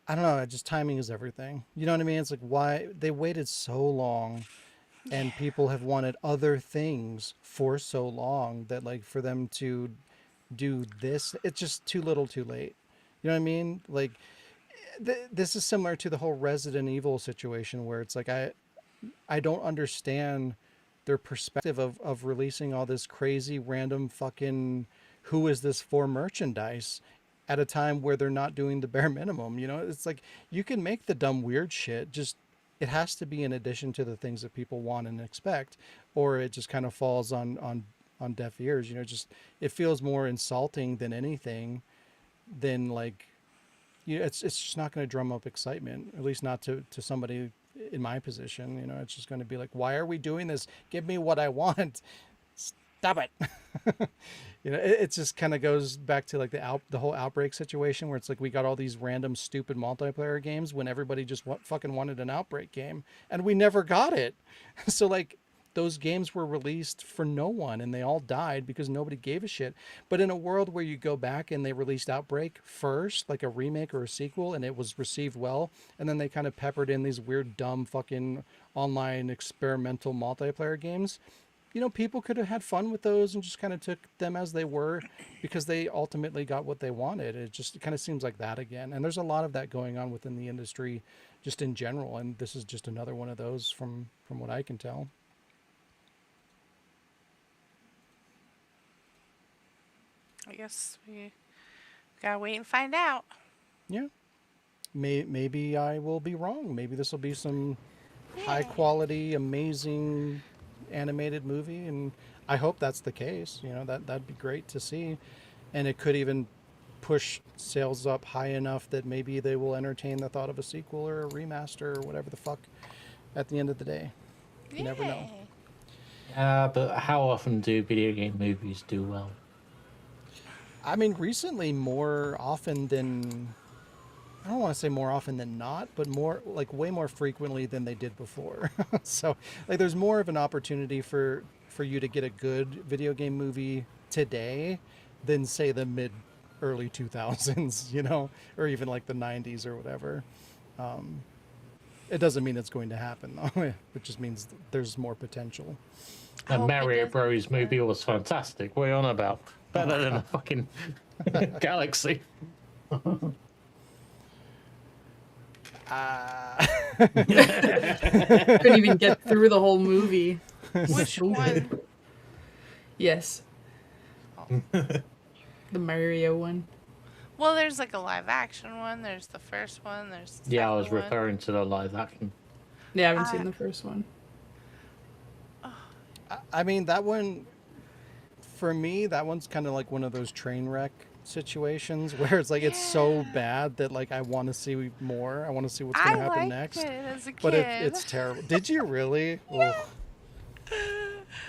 I don't know, just timing is everything. You know what I mean? It's like why they waited so long and people have wanted other things for so long that like for them to do this, it's just too little too late. You know what I mean? Like this is similar to the whole Resident Evil situation where it's like I don't understand their perspective of releasing all this crazy random fucking who is this for merchandise at a time where they're not doing the bare minimum. You know, it's like you can make the dumb weird shit, just it has to be in addition to the things that people want and expect, or it just kind of falls on deaf ears. You know, just it feels more insulting than anything than like, you know, it's just not going to drum up excitement, at least not to somebody in my position. You know, it's just going to be like, why are we doing this? Give me what I want. Stop it. You know, it just kind of goes back to like the whole Outbreak situation where it's like we got all these random stupid multiplayer games when everybody just fucking wanted an Outbreak game and we never got it. So like those games were released for no one and they all died because nobody gave a shit. But in a world where you go back and they released Outbreak first, like a remake or a sequel, and it was received well, and then they kind of peppered in these weird dumb fucking online experimental multiplayer games, you know, people could have had fun with those and just kind of took them as they were because they ultimately got what they wanted. It kind of seems like that again. And there's a lot of that going on within the industry just in general. And this is just another one of those from what I can tell. I guess we gotta wait and find out. Yeah. Maybe I will be wrong. Maybe this will be some high quality, amazing animated movie, and I hope that's the case. You know, that'd be great to see, and it could even push sales up high enough that maybe they will entertain the thought of a sequel or a remaster or whatever the fuck at the end of the day. You never know. Yeah, but how often do video game movies do well? I mean, recently more often than, I don't want to say more often than not, but more like way more frequently than they did before. So like there's more of an opportunity for you to get a good video game movie today than say the mid early 2000s, you know, or even like the 90s or whatever. It doesn't mean it's going to happen though. It just means there's more potential. The Mario Bros. Movie was fantastic. What are you on about? Better than a fucking Galaxy. Couldn't even get through the whole movie. Which one? Yes. The Mario one. Well, there's like a live action one. There's the first one. There's the Yeah, I was second one. referring to the live action. Yeah, I haven't seen the first one. I mean, that one, for me, that one's kind of like one of those train wreck situations where it's like it's so bad that like I want to see more. I want to see what's going to happen next. It as a kid. But it's terrible. Did you really? Yeah.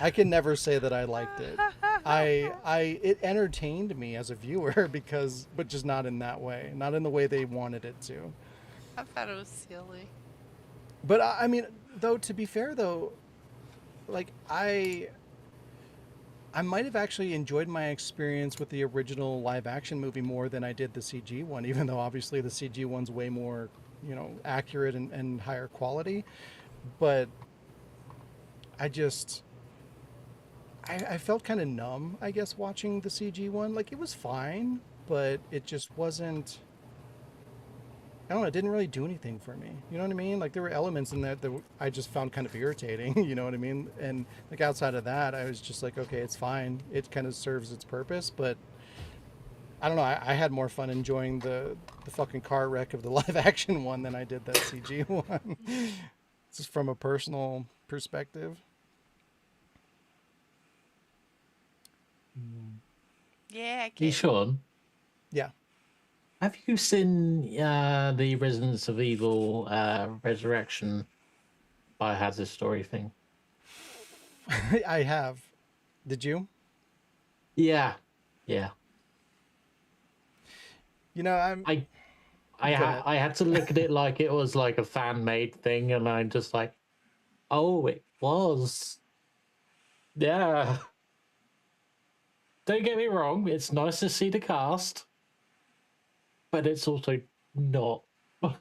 I can never say that I liked it. It entertained me as a viewer but just not in that way, not in the way they wanted it to. I thought it was silly. But I mean, though, to be fair though, like I might have actually enjoyed my experience with the original live action movie more than I did the CG one, even though obviously the CG one's way more, you know, accurate and higher quality. But I felt kind of numb, I guess, watching the CG one. Like, it was fine, but it just wasn't, I don't know, it didn't really do anything for me. You know what I mean? Like, there were elements in that I just found kind of irritating, you know what I mean? And, like, outside of that, I was just like, okay, it's fine. It kind of serves its purpose, but I don't know. I had more fun enjoying the fucking car wreck of the live action one than I did that CG one. Just from a personal perspective. Yeah, You Sean? Yeah. Have you seen the Residents of Evil Resurrection Biohazard story thing? I have. Did you? Yeah. Yeah. You know, I had to look at it like it was like a fan-made thing, and I'm just like, oh, it was. Yeah. Don't get me wrong, it's nice to see the cast, but it's also not. I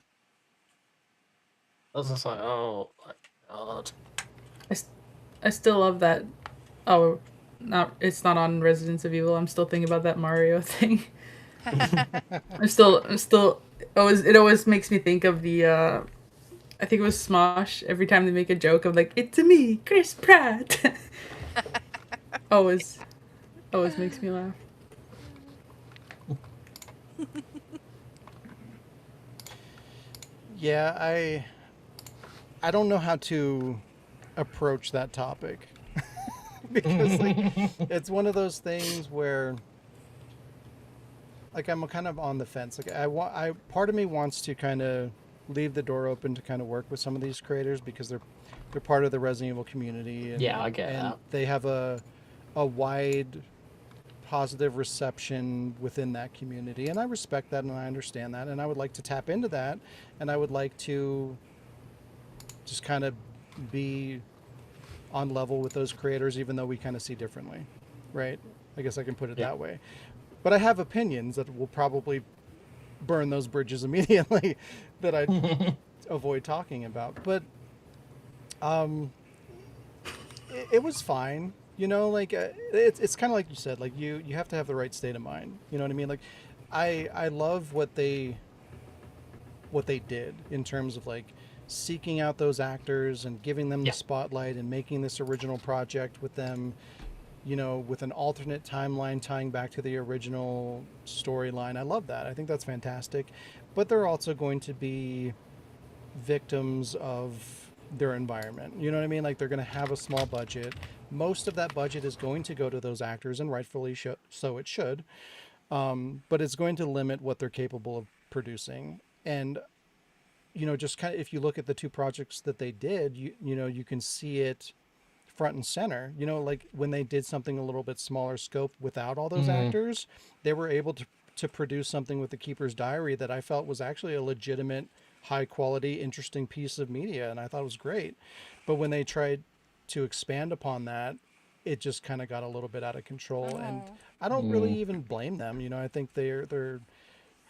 was just like, oh my god. I still love that. Oh, it's not on Residents of Evil. I'm still thinking about that Mario thing. I'm still. It always makes me think of the. I think it was Smosh. Every time they make a joke of like, "It's me, Chris Pratt." always makes me laugh. Yeah, I don't know how to approach that topic because like it's one of those things where like I'm kind of on the fence. Like part of me wants to kind of leave the door open to kind of work with some of these creators because they're part of the Resident Evil community. And, yeah, I get that. They have a wide positive reception within that community, and I respect that and I understand that, and I would like to tap into that, and I would like to just kind of be on level with those creators, even though we kind of see differently, right? I guess I can put it that way. But I have opinions that will probably burn those bridges immediately that I avoid talking about. But it was fine. You know, like it's kind of like you said, like you have to have the right state of mind. You know what I mean? Like I love what they did in terms of like seeking out those actors and giving them the spotlight and making this original project with them, you know, with an alternate timeline tying back to the original storyline. I love that. I think that's fantastic. But they're also going to be victims of, their environment. You know what I mean? Like they're going to have a small budget. Most of that budget is going to go to those actors, and rightfully so it should. But it's going to limit what they're capable of producing. And just kind of if you look at the two projects that they did, you can see it front and center. Like when they did something a little bit smaller scope without all those actors, they were able to produce something with The Keeper's Diary that I felt was actually a legitimate, high quality, interesting piece of media, and I thought it was great. But when they tried to expand upon that, it just kind of got a little bit out of control, and I don't really even blame them. I think their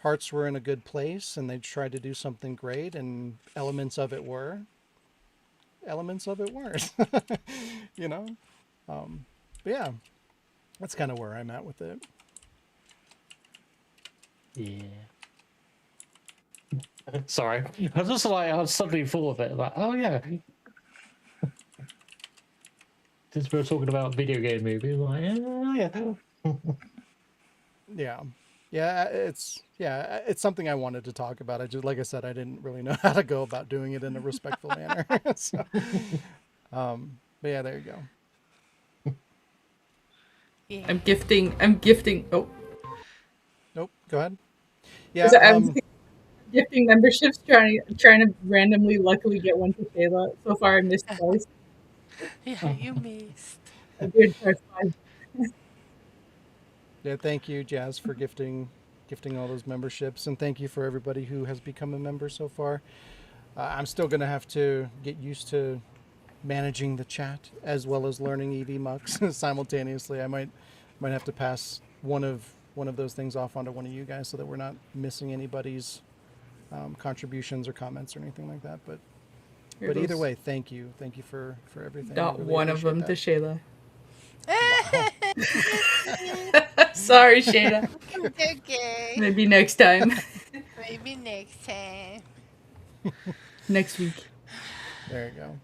hearts were in a good place, and they tried to do something great, and elements of it weren't. But yeah, that's kind of where I'm at with it. Yeah. Sorry, I was just like I was suddenly full of it. Like, oh yeah. Since we were talking about video game movies, like, oh yeah. It's something I wanted to talk about. Like I said, I didn't really know how to go about doing it in a respectful manner. So, but yeah, there you go. Yeah. I'm gifting. Oh, nope. Go ahead. Yeah. I'm gifting memberships, trying to randomly, luckily get one to Shayla. So far, I missed twice. Yeah, you missed. I did first time. Yeah, thank you, Jazz, for gifting all those memberships, and thank you for everybody who has become a member so far. I'm still going to have to get used to managing the chat as well as learning EV Mux simultaneously. I might have to pass one of those things off onto one of you guys so that we're not missing anybody's contributions or comments or anything like that. But either way, thank you for everything. Not really one of them that. to Shayla. Sorry, Shayla. Okay. Maybe next time. Maybe next time. Next week. There you go.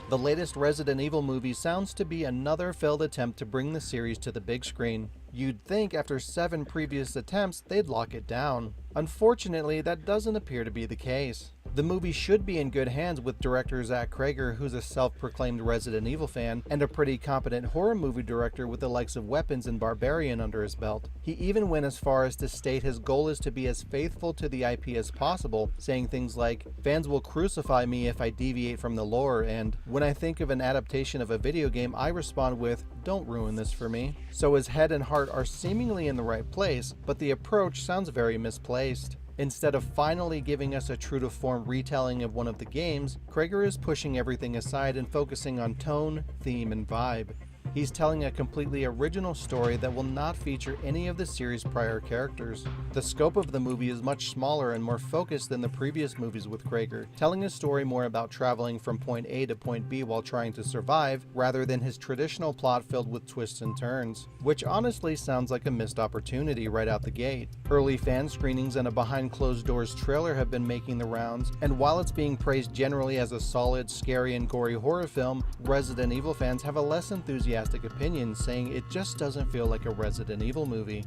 The latest Resident Evil movie sounds to be another failed attempt to bring the series to the big screen. You'd think after 7 previous attempts they'd lock it down. Unfortunately, that doesn't appear to be the case. The movie should be in good hands with director Zach Krager, who's a self-proclaimed Resident Evil fan, and a pretty competent horror movie director with the likes of Weapons and Barbarian under his belt. He even went as far as to state his goal is to be as faithful to the IP as possible, saying things like, "Fans will crucify me if I deviate from the lore," and "When I think of an adaptation of a video game, I respond with, 'Don't ruin this for me.'" So his head and heart are seemingly in the right place, but the approach sounds very misplaced. Instead of finally giving us a true-to-form retelling of one of the games, Krager is pushing everything aside and focusing on tone, theme, and vibe. He's telling a completely original story that will not feature any of the series' prior characters. The scope of the movie is much smaller and more focused than the previous movies with Krager, telling a story more about traveling from point A to point B while trying to survive, rather than his traditional plot filled with twists and turns, which honestly sounds like a missed opportunity right out the gate. Early fan screenings and a behind-closed-doors trailer have been making the rounds, and while it's being praised generally as a solid, scary, and gory horror film, Resident Evil fans have a less enthusiastic opinion, saying it just doesn't feel like a Resident Evil movie.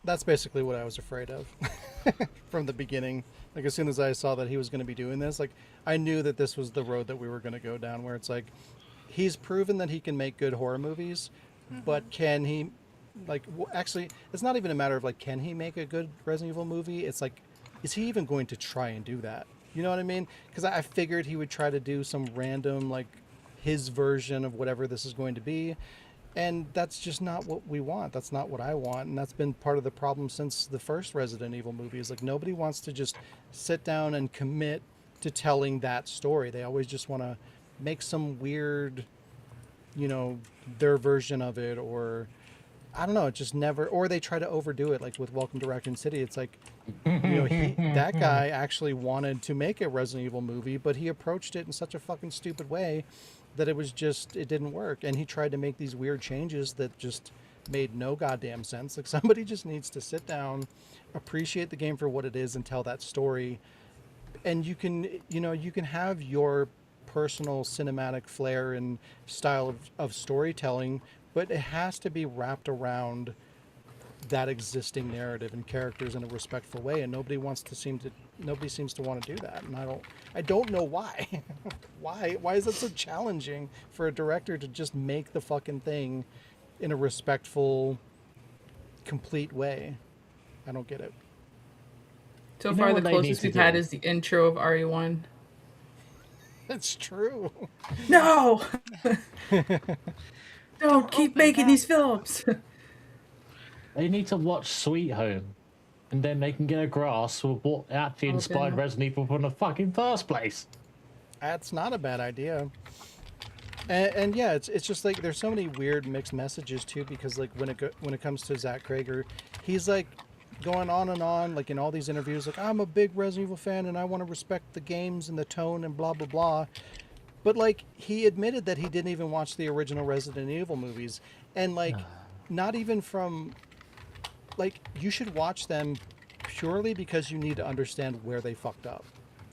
That's basically what I was afraid of from the beginning. Like, as soon as I saw that he was going to be doing this, like, I knew that this was the road that we were going to go down, where it's like, he's proven that he can make good horror movies, but can he, like, actually, it's not even a matter of, like, can he make a good Resident Evil movie? It's like, is he even going to try and do that? You know what I mean? Because I figured he would try to do some random, like, his version of whatever this is going to be. And that's just not what we want. That's not what I want. And that's been part of the problem since the first Resident Evil movie. Is like, nobody wants to just sit down and commit to telling that story. They always just want to make some weird, their version of it, or I don't know, it just never, or they try to overdo it, like with Welcome to Raccoon City. It's like, that guy actually wanted to make a Resident Evil movie, but he approached it in such a fucking stupid way that it didn't work. And he tried to make these weird changes that just made no goddamn sense. Like, somebody just needs to sit down, appreciate the game for what it is, and tell that story. And you can have your personal cinematic flair and style of storytelling, but it has to be wrapped around that existing narrative and characters in a respectful way, and nobody seems to want to do that, and I don't know why. Why is it so challenging for a director to just make the fucking thing in a respectful, complete way? I don't get it. So You know far, what the they need closest to we've had do? is the intro of RE1. It's true. No! Don't keep open making that. these films! They need to watch Sweet Home, and then they can get a grasp of what actually inspired Okay. Resident Evil from the fucking first place. That's not a bad idea. And yeah, it's just like there's so many weird mixed messages too, because like when it comes to Zach Krager, he's like going on and on like in all these interviews like I'm a big Resident Evil fan and I want to respect the games and the tone and blah blah blah. But like he admitted that he didn't even watch the original Resident Evil movies, and like not even from like you should watch them purely because you need to understand where they fucked up.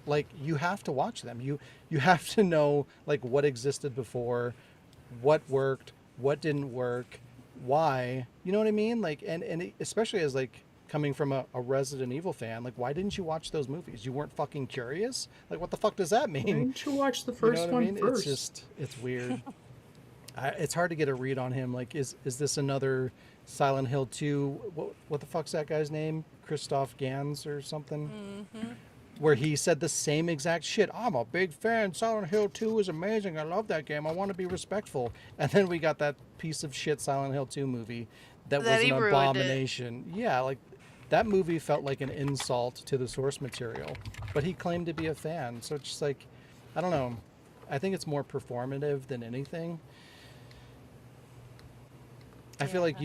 Like you have to watch them. You have to know like what existed before, what worked, what didn't work, why. You know what I mean? Like and especially as like coming from a Resident Evil fan, like why didn't you watch those movies? You weren't fucking curious? Like what the fuck does that mean? Why didn't you watch the You know first what I one mean? first? It's weird. It's hard to get a read on him. Like, is this another Silent Hill 2? What the fuck's that guy's name? Christoph Gans or something? Where he said the same exact shit. I'm a big fan. Silent Hill 2 is amazing. I love that game. I want to be respectful. And then we got that piece of shit Silent Hill 2 movie that was he an ruined it. abomination. Yeah, like that movie felt like an insult to the source material. But he claimed to be a fan. So it's just like, I don't know. I think it's more performative than anything. I feel like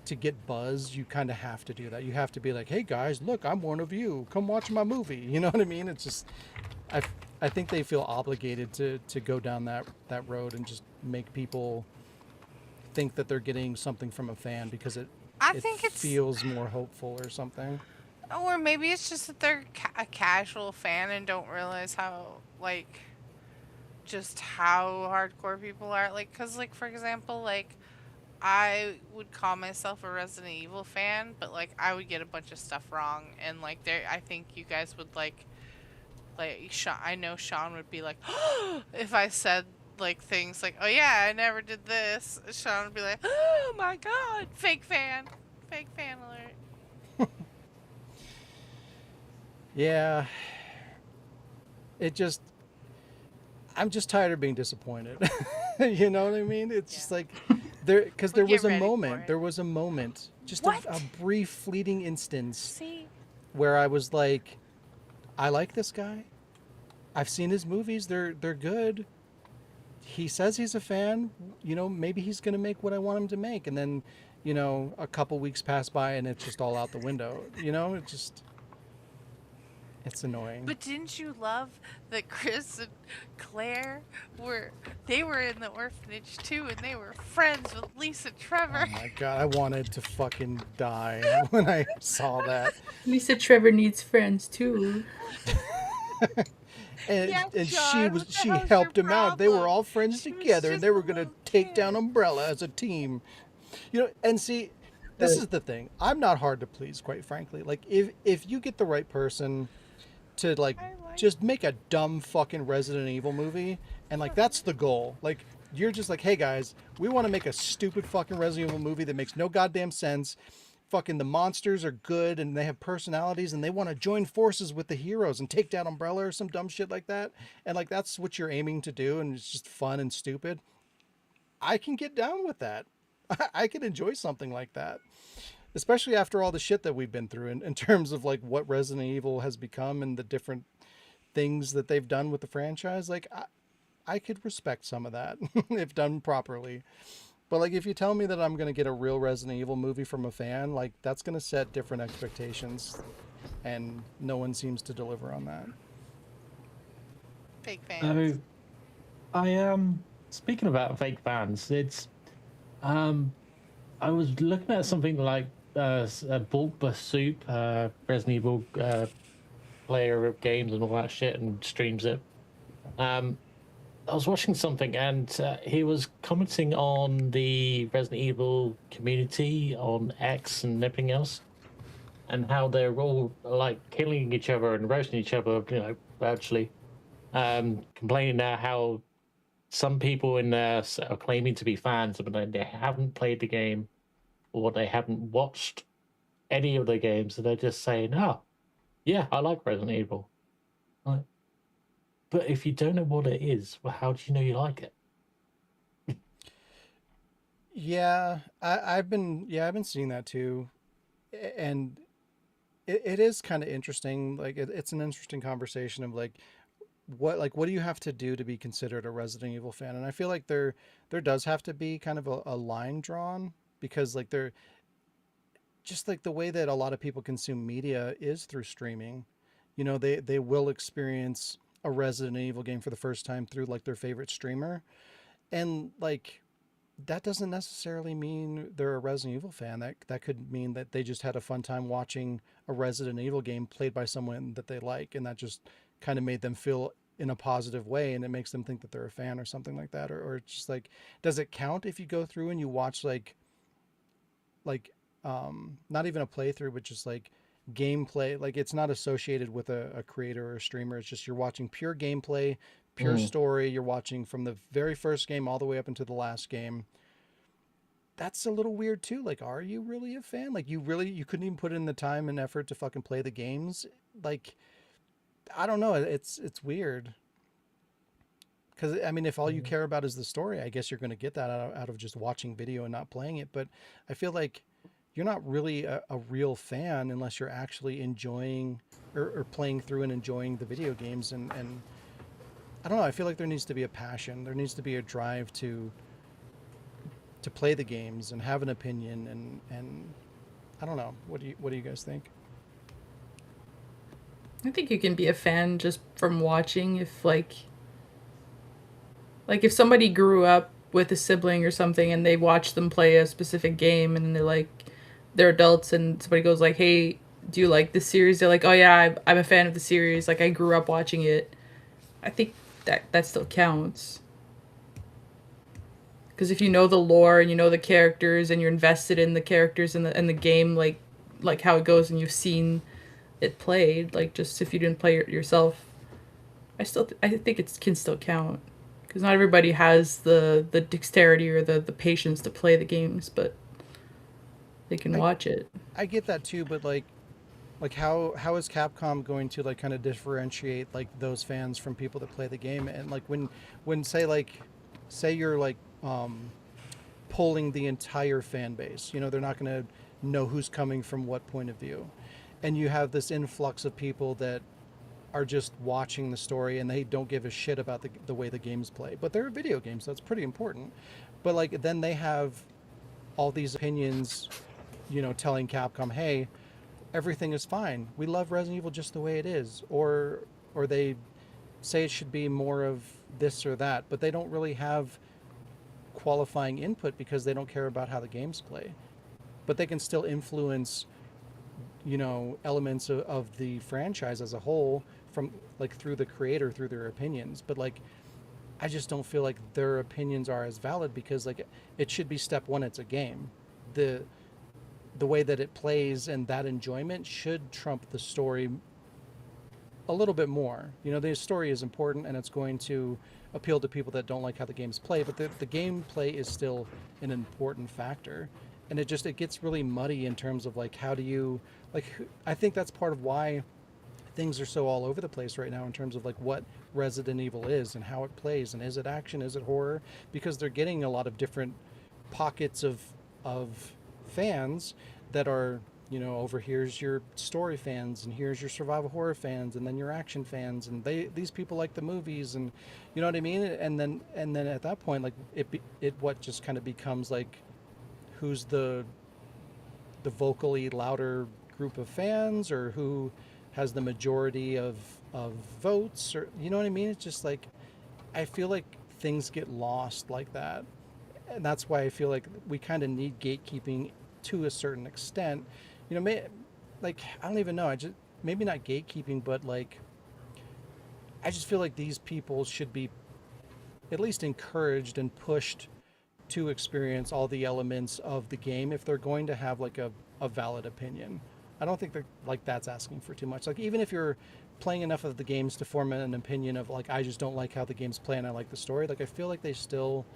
to get buzz, you kind of have to do that. You have to be like, hey guys, look, I'm one of you. Come watch my movie. You know what I mean? It's just, I think they feel obligated to go down that road and just make people think that they're getting something from a fan because it think it's feels more hopeful or something. Or maybe it's just that they're a casual fan and don't realize how, like, just how hardcore people are. Like, because, like, for example, like, I would call myself a Resident Evil fan, but, like, I would get a bunch of stuff wrong. And, like, I think you guys would, like, Sean, I know Sean would be like, if I said, like, things like, oh, yeah, I never did this. Sean would be like, oh, my God, fake fan alert. Yeah. I'm just tired of being disappointed. You know what I mean? It's just like because there was a moment. There was a moment, just a brief, fleeting instance where I was like, I like this guy. I've seen his movies. They're good. He says he's a fan. You know, maybe he's gonna make what I want him to make. And then, you know, a couple weeks pass by and it's just all out the window. You know, it's annoying. But didn't you love that Chris and Claire were in the orphanage too, and they were friends with Lisa Trevor? Oh my god, I wanted to fucking die when I saw that. Lisa Trevor needs friends too. And, Yeah, and John, she what the hell's helped your him out. They were problem? all friends She was together, and just they were a gonna little take down kid. Umbrella as a team. You know, and see, this is the thing. I'm not hard to please, quite frankly. Like if you get the right person to like just make a dumb fucking Resident Evil movie, and like that's the goal. Like you're just like, hey guys, we want to make a stupid fucking Resident Evil movie that makes no goddamn sense. Fucking the monsters are good and they have personalities and they want to join forces with the heroes and take down Umbrella or some dumb shit like that. And like that's what you're aiming to do, and it's just fun and stupid. I can get down with that. I can enjoy something like that. Especially after all the shit that we've been through in terms of like what Resident Evil has become and the different things that they've done with the franchise. Like I could respect some of that if done properly. But like if you tell me that I'm going to get a real Resident Evil movie from a fan, like that's going to set different expectations, and no one seems to deliver on that. Fake fans. So, I am speaking about fake fans. It's I was looking at something like Bulkba Soup, Resident Evil player of games and all that shit, and streams it. I was watching something and he was commenting on the Resident Evil community on X and everything else, and how they're all like killing each other and roasting each other, virtually. Complaining now how some people in there are claiming to be fans, but they haven't played the game or they haven't watched any of the games, and they're just saying, "Oh, yeah, I like Resident Evil." Like, but if you don't know what it is, well, how do you know you like it? Yeah, I've been seeing that too, and it is kind of interesting. Like it's an interesting conversation of what do you have to do to be considered a Resident Evil fan? And I feel like there does have to be kind of a line drawn, because like they're just like the way that a lot of people consume media is through streaming. You know, they will experience a Resident Evil game for the first time through like their favorite streamer, and like that doesn't necessarily mean they're a Resident Evil fan. That could mean that they just had a fun time watching a Resident Evil game played by someone that they like, and that just kind of made them feel in a positive way, and it makes them think that they're a fan or something like that. Or it's just like, does it count if you go through and you watch like not even a playthrough, but just like gameplay? Like it's not associated with a creator or a streamer. It's just you're watching pure gameplay, pure story. You're watching from the very first game all the way up into the last game. That's a little weird too. Like, are you really a fan? Like, you couldn't even put in the time and effort to fucking play the games. Like, I don't know. It's weird. Because I mean, if all you care about is the story, I guess you're going to get that out of just watching video and not playing it. But I feel like you're not really a real fan unless you're actually enjoying or playing through and enjoying the video games. And I don't know. I feel like there needs to be a passion. There needs to be a drive to play the games and have an opinion. And I don't know. What do you guys think? I think you can be a fan just from watching. If like if somebody grew up with a sibling or something and they watch them play a specific game, and they're adults, and somebody goes like, "Hey, do you like this series?" They're like, "Oh yeah, I'm a fan of the series. Like I grew up watching it." I think that still counts. Because if you know the lore and you know the characters and you're invested in the characters and the game, like how it goes, and you've seen it played, like just if you didn't play it yourself, I think it can still count. Because not everybody has the dexterity or the patience to play the games, but they can watch it. I get that too, but like how is Capcom going to like kind of differentiate like those fans from people that play the game? And like when say you're like pulling the entire fan base, you know, they're not going to know who's coming from what point of view, and you have this influx of people that are just watching the story and they don't give a shit about the way the games play, but they're video games, so that's pretty important. But like then they have all these opinions, you know, telling Capcom, hey, everything is fine, we love Resident Evil just the way it is, or they say it should be more of this or that, but they don't really have qualifying input because they don't care about how the games play. But they can still influence, you know, elements of the franchise as a whole, from like through the creator, through their opinions. But like I just don't feel like their opinions are as valid, because like it should be step one, it's a game. The way that it plays and that enjoyment should trump the story a little bit more. You know, the story is important and it's going to appeal to people that don't like how the games play, but the gameplay is still an important factor. And it gets really muddy in terms of like how do you like, I think that's part of why things are so all over the place right now in terms of like what Resident Evil is and how it plays, and is it action, is it horror, because they're getting a lot of different pockets of fans that are, you know, over here's your story fans, and here's your survival horror fans, and then your action fans, and these people like the movies, and you know what I mean. And then at that point, like it what just kind of becomes like, who's the vocally louder group of fans, or who has the majority of votes, or you know what I mean. It's just like I feel like things get lost like that, and that's why I feel like we kind of need gatekeeping to a certain extent. You know, like I don't even know. I just maybe not gatekeeping, but like I just feel like these people should be at least encouraged and pushed to experience all the elements of the game if they're going to have like a valid opinion. I don't think that like that's asking for too much. Like even if you're playing enough of the games to form an opinion of like I just don't like how the game's play and I like the story, like I feel like they still,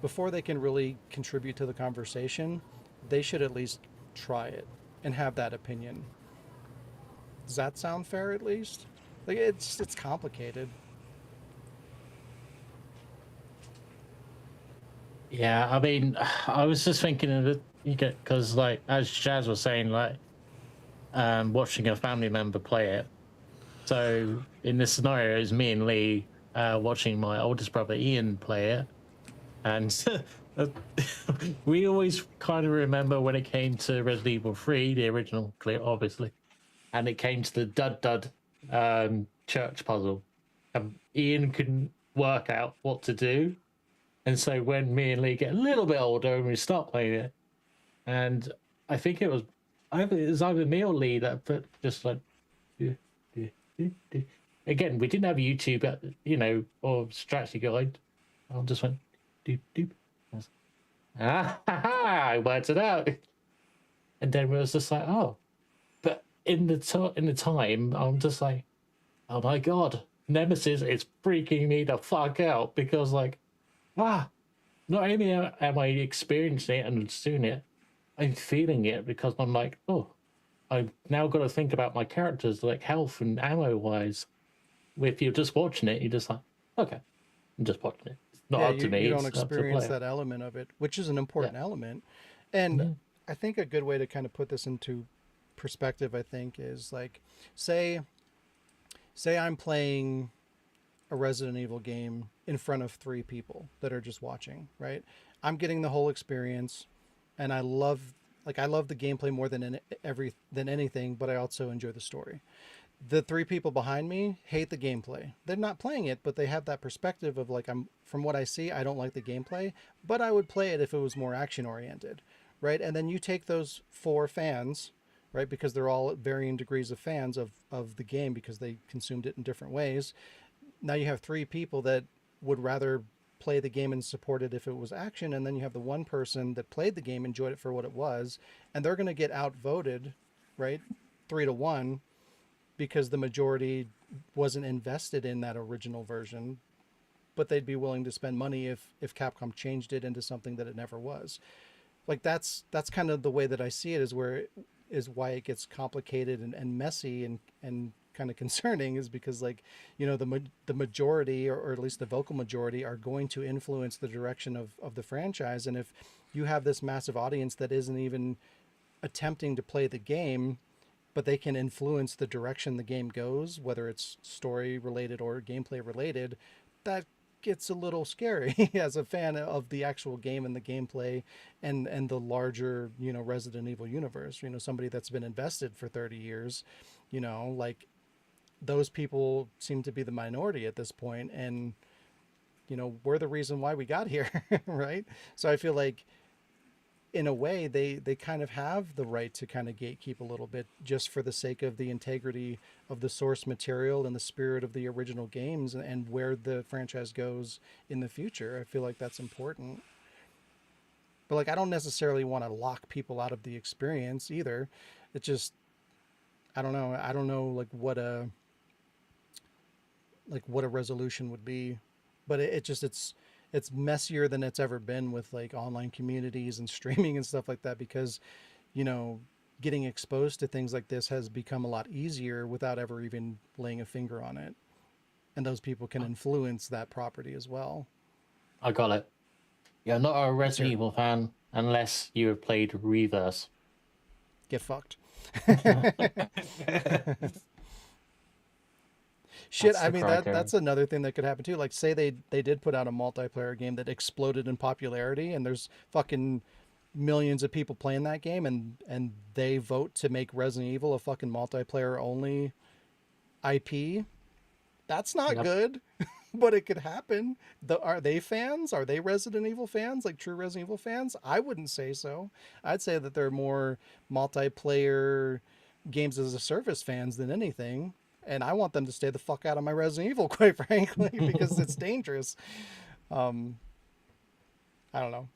before they can really contribute to the conversation, they should at least try it and have that opinion. Does that sound fair at least? Like it's complicated. Yeah, I mean, I was just thinking of it, because like as Jazz was saying, like watching a family member play it. So in this scenario, it's me and Lee watching my oldest brother Ian play it, and we always kind of remember when it came to Resident Evil 3, the original, clear obviously, and it came to the dud church puzzle. Ian couldn't work out what to do, and so when me and Lee get a little bit older and we start playing it, and I think it was either me or Lee that put just like. Again, we didn't have YouTube, or strategy guide. I just went doop doop. I worked it out, and then it was just like, oh. But in the time, I'm just like, oh my god, Nemesis is freaking me the fuck out because like, not only am I experiencing it and understanding it, I'm feeling it because I'm like, oh. I've now got to think about my characters, like health and ammo wise. If you're just watching it, you're just like, okay, I'm just watching it. It's not up to me. You don't it's experience that element of it, which is an important element. And I think a good way to kind of put this into perspective, I think, is like, say I'm playing a Resident Evil game in front of 3 people that are just watching, right? I'm getting the whole experience, and I love the gameplay more than anything, but I also enjoy the story. The 3 people behind me hate the gameplay. They're not playing it, but they have that perspective of like, from what I see, I don't like the gameplay, but I would play it if it was more action oriented, right? And then you take those 4 fans, right? Because they're all at varying degrees of fans of the game because they consumed it in different ways. Now you have 3 people that would rather play the game and support it if it was action, and then you have the one person that played the game, enjoyed it for what it was, and they're going to get outvoted, right, 3-1, because the majority wasn't invested in that original version, but they'd be willing to spend money if Capcom changed it into something that it never was. Like that's kind of the way that I see it, is why it gets complicated and messy and kind of concerning, is because like, the majority, or at least the vocal majority, are going to influence the direction of the franchise. And if you have this massive audience that isn't even attempting to play the game, but they can influence the direction the game goes, whether it's story related or gameplay related, that gets a little scary as a fan of the actual game and the gameplay and the larger, Resident Evil universe. Somebody that's been invested for 30 years, like, those people seem to be the minority at this point, and we're the reason why we got here. Right? So I feel like in a way they kind of have the right to kind of gatekeep a little bit, just for the sake of the integrity of the source material and the spirit of the original games and where the franchise goes in the future. I feel like that's important. But like, I don't necessarily want to lock people out of the experience either. It just, I don't know like what a resolution would be, but it's messier than it's ever been with like online communities and streaming and stuff like that, because getting exposed to things like this has become a lot easier without ever even laying a finger on it, and those people can influence that property as well. I got it. You're not a Resident Evil fan unless you have played Reverse. Get fucked. Shit, I mean, that's another thing that could happen too. Like, say they did put out a multiplayer game that exploded in popularity, and there's fucking millions of people playing that game, and they vote to make Resident Evil a fucking multiplayer only IP. That's not good, but it could happen. Are they fans? Are they Resident Evil fans? Like true Resident Evil fans? I wouldn't say so. I'd say that they're more multiplayer games as a service fans than anything. And I want them to stay the fuck out of my Resident Evil, quite frankly, because it's dangerous. I don't know.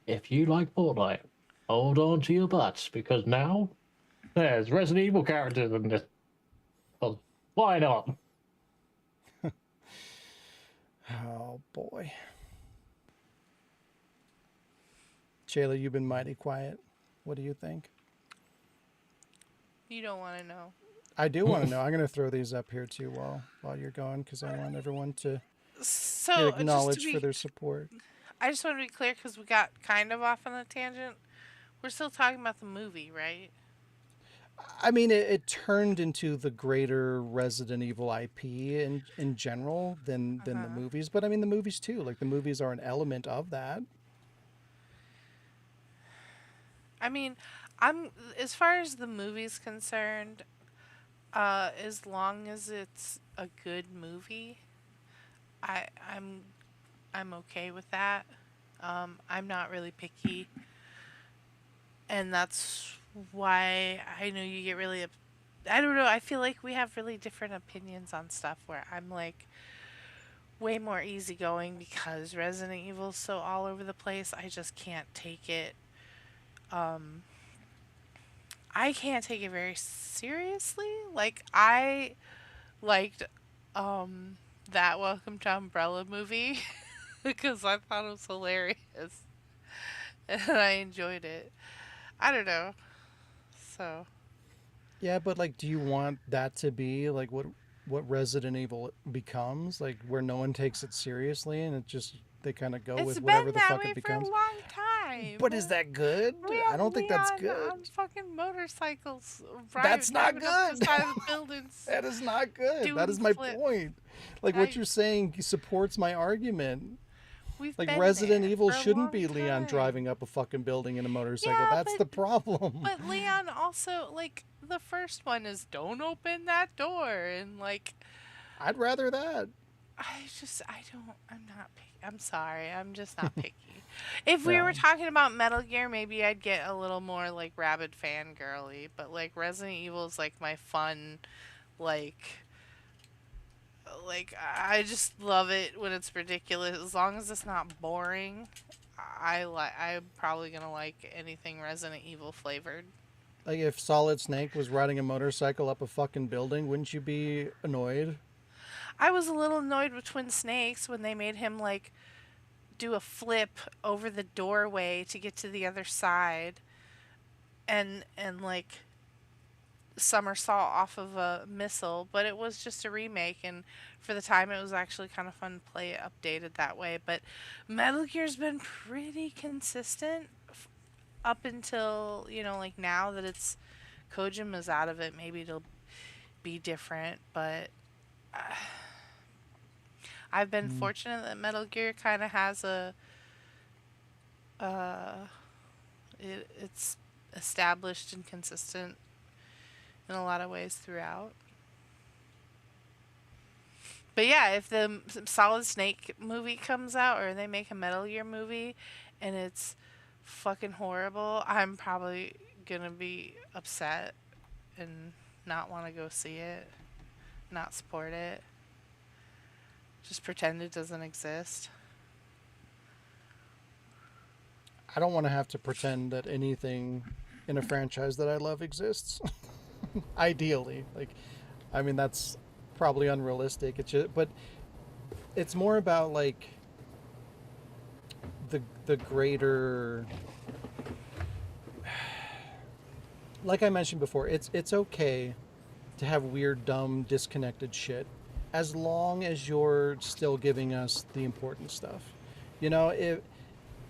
If you like Fortnite, hold on to your butts because now there's Resident Evil characters in this. Well, why not? Oh boy. Shayla, you've been mighty quiet. What do you think? You don't want to know. I do want to know. I'm going to throw these up here too while you're going because I want everyone to So, get just to acknowledged be, for their support. I just want to be clear because we got kind of off on a tangent. We're still talking about the movie, right? I mean, it turned into the greater Resident Evil IP in general than the movies, but I mean the movies too. Like the movies are an element of that. I mean, I'm as far as the movie's concerned, as long as it's a good movie, I'm okay with that. I'm not really picky, and that's why I know you get really. I don't know. I feel like we have really different opinions on stuff. Where I'm like way more easygoing because Resident Evil's so all over the place. I just can't take it. I can't take it very seriously. Like I liked that Welcome to Umbrella movie because I thought it was hilarious and I enjoyed it. I don't know. So, Yeah, but like, do you want that to be like what Resident Evil becomes? Like where no one takes it seriously and it just they kind of go it's with been whatever the that fuck way it for a becomes. long time. But is that good? We I have don't think that's Leon good. on fucking motorcycles. That's not driving up good. the side of the buildings. That is not good. doing That is my flips. point. Like what you're saying supports my argument. We've Like been Resident there Evil for a shouldn't be long Leon time. driving up a fucking building in a motorcycle. Yeah, That's the problem. But Leon also, like, the first one is don't open that door. And, like, I'd rather that. I'm not picky. I'm sorry. I'm just not picky. If we were talking about Metal Gear, maybe I'd get a little more, like, rabid fangirly. But, like, Resident Evil is, like, my fun, like, I just love it when it's ridiculous. As long as it's not boring, I'm probably gonna like anything Resident Evil flavored. Like if Solid Snake was riding a motorcycle up a fucking building, wouldn't you be annoyed? I was a little annoyed with Twin Snakes when they made him like do a flip over the doorway to get to the other side, and like somersault off of a missile, but it was just a remake, and for the time it was actually kind of fun to play it updated that way. But Metal Gear's been pretty consistent up until, you know, like now that it's Kojima's out of it, maybe it'll be different, but I've been fortunate that Metal Gear kind of has it's established and consistent in a lot of ways throughout. But yeah, if the Solid Snake movie comes out or they make a Metal Gear movie and it's fucking horrible, I'm probably gonna be upset and not want to go see it, not support it, just pretend it doesn't exist. I don't want to have to pretend that anything in a franchise that I love exists. Ideally, like, I mean, that's probably unrealistic. But it's more about like the greater. Like I mentioned before, it's okay to have weird, dumb, disconnected shit, as long as you're still giving us the important stuff. You know,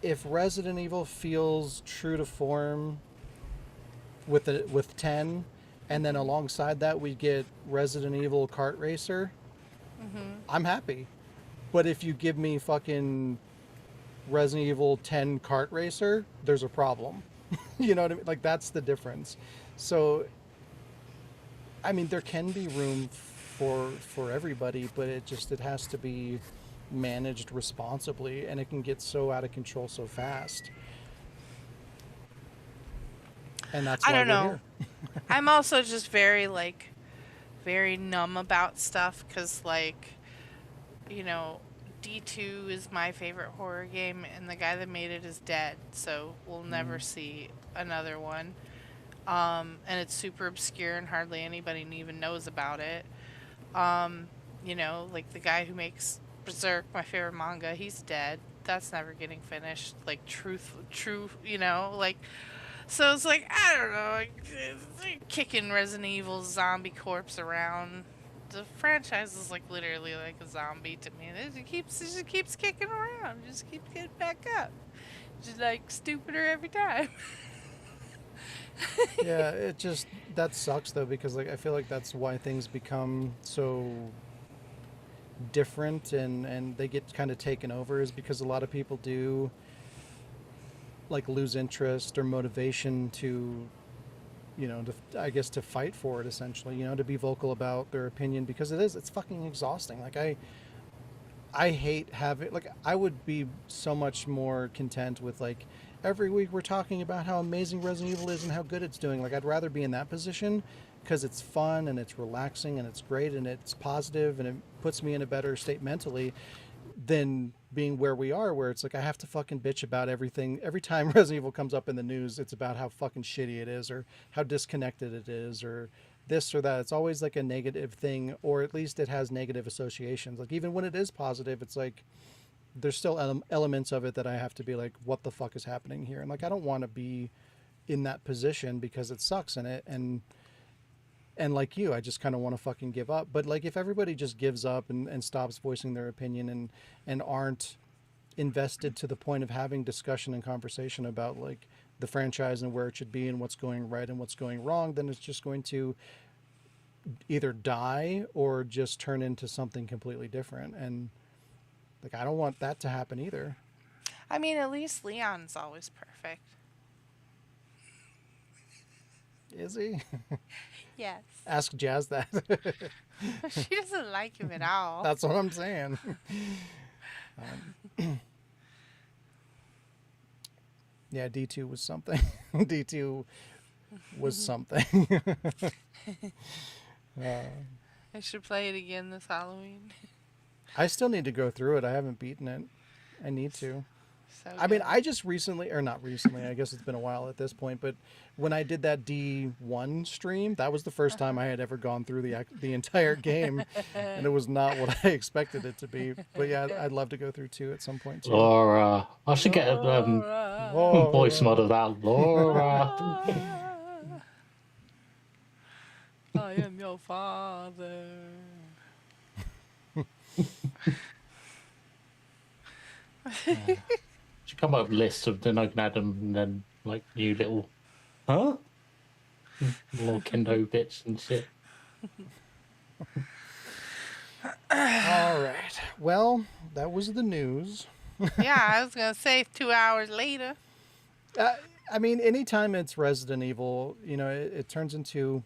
if Resident Evil feels true to form with 10. And then alongside that, we get Resident Evil Kart Racer. I'm happy. But if you give me fucking Resident Evil 10 Kart Racer, there's a problem. You know what I mean? Like, that's the difference. So, I mean, there can be room for everybody, but it has to be managed responsibly, and it can get so out of control so fast. And that's why I don't we're know. here. I'm also just very numb about stuff because, like, you know, D2 is my favorite horror game, and the guy that made it is dead, so we'll never see another one. And it's super obscure, and hardly anybody even knows about it. Um, you know, like the guy who makes Berserk, my favorite manga, he's dead. That's never getting finished. Like true, you know, like so it's like I don't know, like, kicking Resident Evil zombie corpse around. The franchise is like literally like a zombie to me. It just keeps kicking around. Just keeps getting back up. Just like stupider every time. Yeah, it just that sucks though because like I feel like that's why things become so different and they get kind of taken over is because a lot of people do like lose interest or motivation to I guess to fight for it essentially, to be vocal about their opinion because it's fucking exhausting. Like I hate having like I would be so much more content with like every week we're talking about how amazing Resident Evil is and how good it's doing. Like I'd rather be in that position because it's fun and it's relaxing and it's great and it's positive and it puts me in a better state mentally than being where we are, where it's like I have to fucking bitch about everything. Every time Resident Evil comes up in the news, it's about how fucking shitty it is or how disconnected it is or this or that. It's always like a negative thing, or at least it has negative associations. Like even when it is positive, it's like there's still elements of it that I have to be like, what the fuck is happening here? And like I don't want to be in that position because it sucks in it. And like you, I just kind of want to fucking give up. But like if everybody just gives up and stops voicing their opinion and aren't invested to the point of having discussion and conversation about like the franchise and where it should be and what's going right and what's going wrong, then it's just going to either die or just turn into something completely different. And like I don't want that to happen either. I mean, at least Leon's always perfect. Is he? Yes. Ask Jazz that. She doesn't like him at all. That's what I'm saying. Yeah, D2 was something. D2 was something. I should play it again this Halloween. I still need to go through it. I haven't beaten it. I need to. So I mean, I just recently, or not recently, I guess it's been a while at this point, but when I did that D1 stream, that was the first time I had ever gone through the entire game, and it was not what I expected it to be. But yeah, I'd love to go through 2 at some point too. Laura. I should get a voice mod of that. Laura. I am your father. Should come up with lists of then I can add them and then like new little little kendo bits and shit. All right. Well, that was the news. Yeah, I was gonna say 2 hours later. I mean, anytime it's Resident Evil, it turns into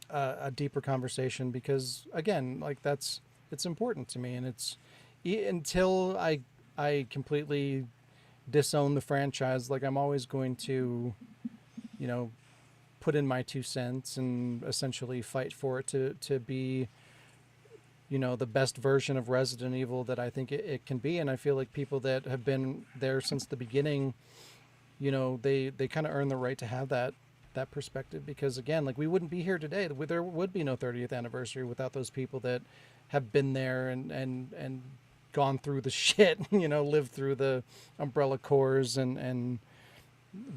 a deeper conversation because, again, like it's important to me, and it's until I completely disown the franchise, like I'm always going to, put in my 2 cents and essentially fight for it to be, the best version of Resident Evil that I think it can be. And I feel like people that have been there since the beginning, they kind of earn the right to have that perspective because, again, like we wouldn't be here today. There would be no 30th anniversary without those people that have been there and gone through the shit, lived through the Umbrella Corps and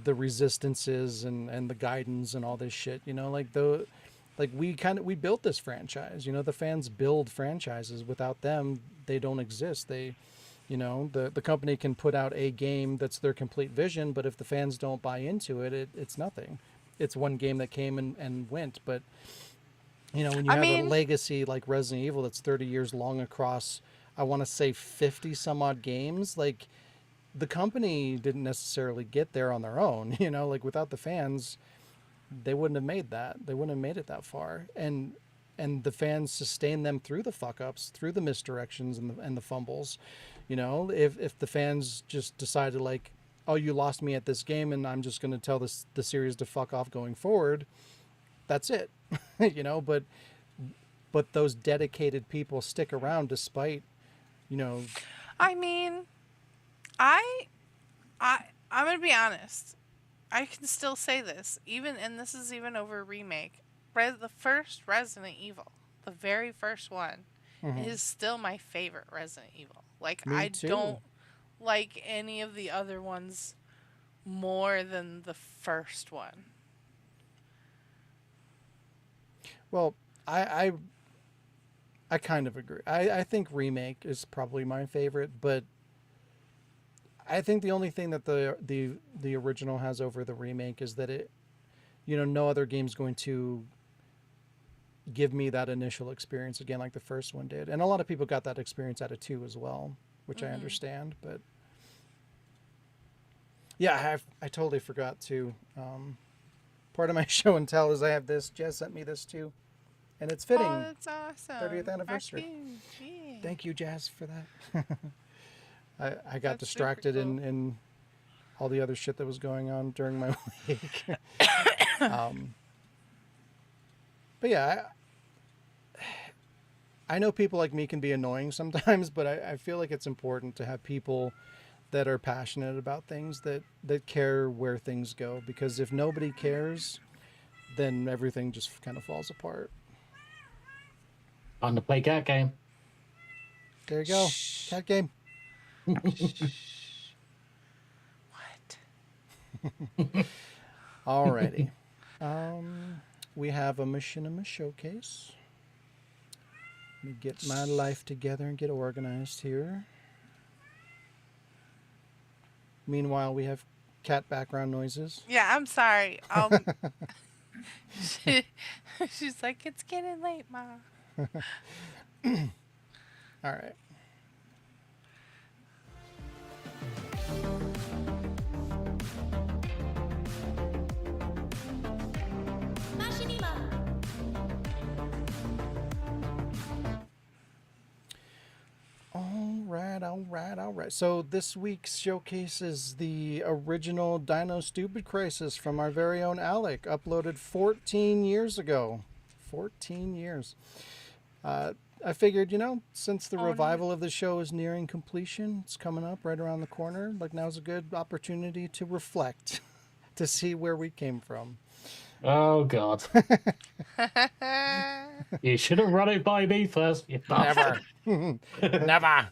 the Resistances and the Guidance and all this shit, we built this franchise, the fans build franchises. Without them, they don't exist. They, the company can put out a game that's their complete vision, but if the fans don't buy into it, it's nothing. It's one game that came and went, but when you have a legacy like Resident Evil that's 30 years long across, I want to say 50 some odd games, like the company didn't necessarily get there on their own, like without the fans, they wouldn't have made that. They wouldn't have made it that far. And the fans sustained them through the fuck ups, through the misdirections and the fumbles. If the fans just decided like, oh, you lost me at this game and I'm just going to tell the series to fuck off going forward, that's it. But those dedicated people stick around despite you know, I mean, I, I'm gonna be honest. I can still say this, even, and this is even over a remake. The first Resident Evil, the very first one, is still my favorite Resident Evil. Like, me I too. don't like any of the other ones more than the first one. Well, I I kind of agree. I think remake is probably my favorite, but I think the only thing that the original has over the remake is that it, no other game's going to give me that initial experience again like the first one did. And a lot of people got that experience out of 2 as well, which I understand, but yeah, I totally forgot to. Part of my show and tell is I have this. Jess sent me this too, and it's fitting. Oh, that's awesome. 30th anniversary. Huge, yeah. Thank you, Jazz, for that. I got That's distracted super cool. in all the other shit that was going on during my week. But yeah, I know people like me can be annoying sometimes, but I feel like it's important to have people that are passionate about things that care where things go, because if nobody cares, then everything just kind of falls apart. On the play cat game. There you go. Cat game. What? Alrighty. We have a machinima showcase. Let me get my life together and get organized here. Meanwhile, we have cat background noises. Yeah, I'm sorry. She's like, it's getting late, Ma. All right. Machinima. All right. So this week's showcase is the original Dino Stupid Crisis from our very own Alec, uploaded 14 years ago. 14 years. I figured, since the revival of the show is nearing completion, it's coming up right around the corner, like now's a good opportunity to reflect, to see where we came from. Oh, God. You should have run it by me first. You bastard. Never. Never.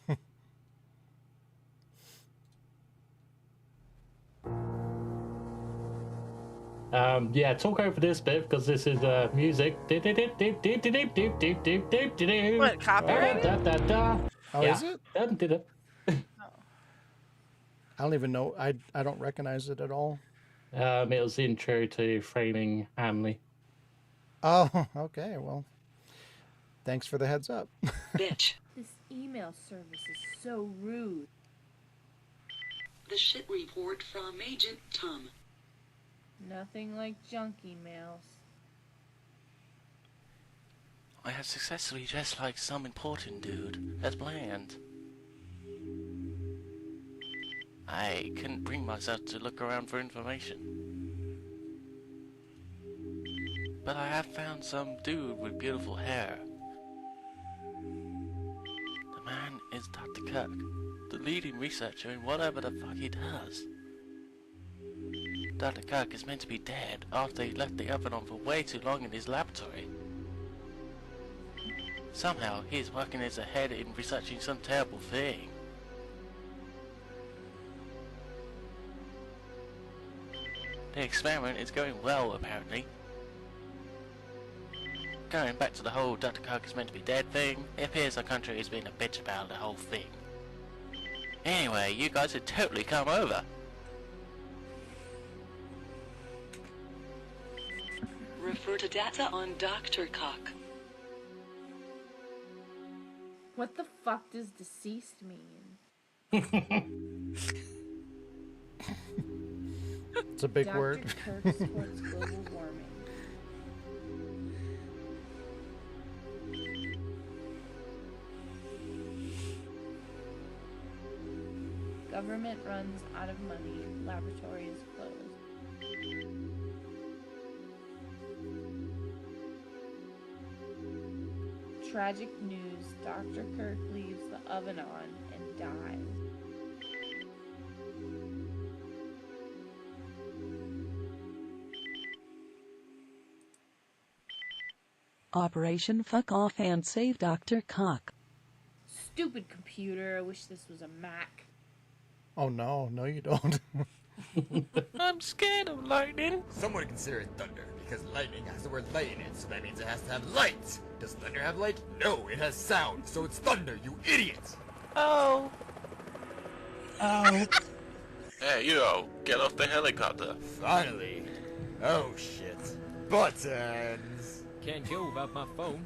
Yeah, talk over this bit because this is music. What, copyrighted? Oh, Yeah. is it? Did it. I don't even know. I don't recognize it at all. It was the intro to Framing Hamley. Oh, okay. Well, thanks for the heads up. Bitch. This email service is so rude. The shit report from Agent Tom. Nothing like junk emails. I have successfully dressed like some important dude, as planned. I couldn't bring myself to look around for information. But I have found some dude with beautiful hair. The man is Dr. Kirk, the leading researcher in whatever the fuck he does. Dr. Kirk is meant to be dead after he left the oven on for way too long in his laboratory. Somehow, he is working as ahead in researching some terrible thing. The experiment is going well, apparently. Going back to the whole Dr. Kirk is meant to be dead thing, it appears our country has been a bitch about the whole thing. Anyway, you guys should totally come over. Refer to data on Dr. Cock. What the fuck does deceased mean? It's a big Dr. word. Kirk supports global warming. Government runs out of money. Laboratory is closed. tragic news. Dr. Kirk leaves the oven on and dies. Operation Fuck Off and Save Dr. Cock. Stupid computer. I wish this was a Mac. Oh no, no you don't. I'm scared of lightning. Some would consider it thunder, because lightning has the word light in it, so that means it has to have light. Does thunder have light? No, it has sound, so it's thunder, you idiot! Oh. Oh. Hey, you, get off the helicopter. Finally. Oh shit. Buttons! Can't go without my phone.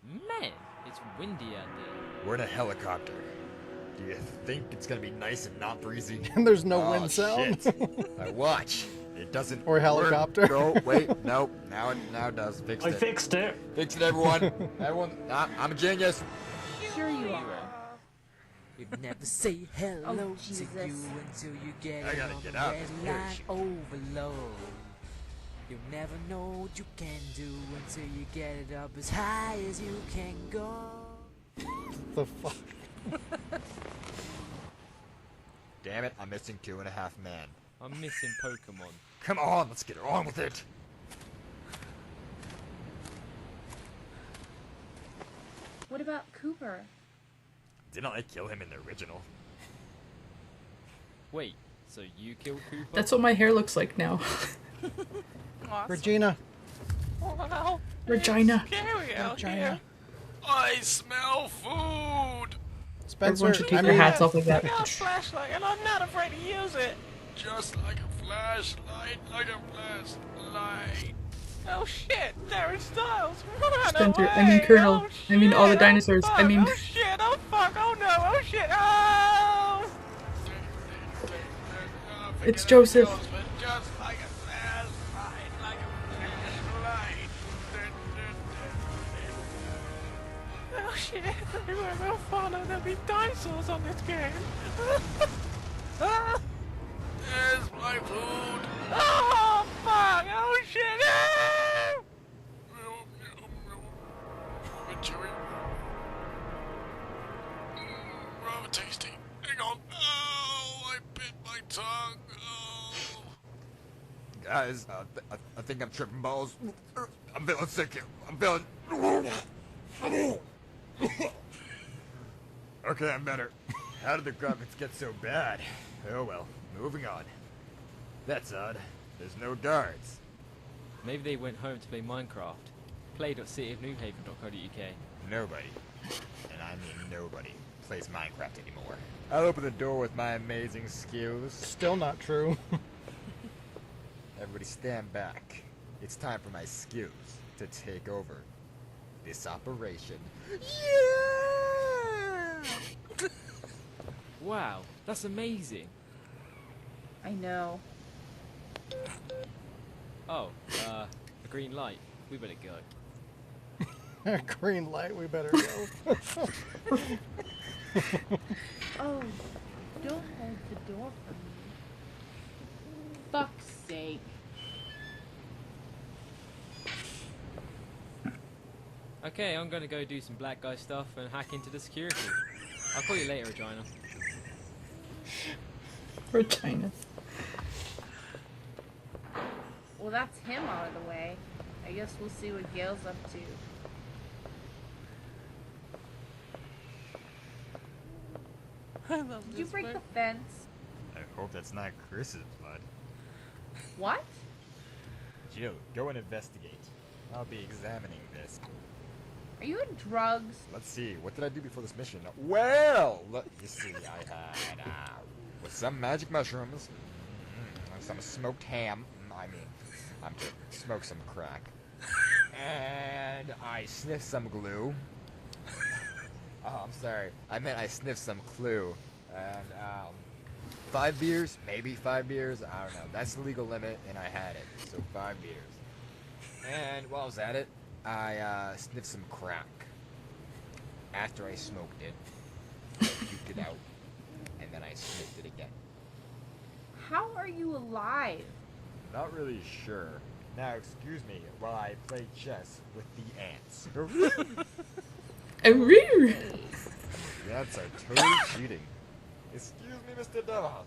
Man, it's windy out there. We're in a helicopter. Do you think it's gonna be nice and not breezy? And there's no Oh, wind sound. Shit. Now watch. It doesn't Or helicopter. work. No, wait, no. Now it does. Fixed I it. fixed it. Fix it, everyone. Everyone, I'm a genius. Sure you are. You never say hello Oh, to Jesus. you until you get I gotta on get the out. red Here, line shit. overload. You never know what you can do until you get it up as high as you can go. The fuck? Damn it, I'm missing 2.5 men. I'm missing Pokemon. Come on, let's get on with it. What about Cooper? Didn't I kill him in the original? Wait, so you killed Cooper? That's what my hair looks like now. Awesome. Regina. Wow. Regina. Scary out Regina. here. I smell food. Spencer, Everyone should keep I their mean, hats off like that. I got a flashlight and I'm not afraid to use it. Just like a flashlight, like a flashlight. Oh shit, Darren Styles, run Spencer, away. I mean Colonel. Oh, I mean all the shit, dinosaurs. Oh, I fuck, mean... oh shit, oh fuck, oh no, oh shit, oh! It's Joseph. Just like a flashlight, like a flashlight. Oh shit, they were no fun and there'll be dinosaurs on this game. Ah! There's my food. Oh fuck, oh shit, no! Chewy. Rather tasty. Hang on. Oh, I bit my tongue. Oh. Guys, I think I'm tripping balls. I'm feeling sick here. I'm feeling... Okay, I'm better. How did the graphics get so bad? Oh well, moving on. That's odd. There's no guards. Maybe they went home to play Minecraft. Play.cityofnewhaven.co.uk. Nobody, and I mean nobody, plays Minecraft anymore. I'll open the door with my amazing skills. Still not true. Everybody stand back. It's time for my skills to take over this operation. Yeah! Wow, that's amazing. I know. Oh, a green light. We better go. Green light, we better go. Oh, don't hold the door for me. Fuck's sake. Okay, I'm gonna go do some black guy stuff and hack into the security. I'll call you later, Regina. Regina. Well, that's him out of the way. I guess we'll see what Gail's up to. I love Did you this break book. the fence? I hope that's not Chris's blood. What? Jill, go and investigate. I'll be examining this. Are you on drugs? Let's see, what did I do before this mission? Well, you see, I had with some magic mushrooms, some smoked ham. I mean, I'm kidding. Smoked some crack, and I sniffed some glue. Oh, I'm sorry. I meant I sniffed some clue, and 5 beers, maybe 5 beers. I don't know. That's the legal limit, and I had it. So 5 beers. And while I was at it, I sniffed some crack. After I smoked it, I puked it out, and then I sniffed it again. How are you alive? Not really sure. Now, excuse me while I play chess with the ants. The ants are totally cheating. Excuse me, Mr. Devil.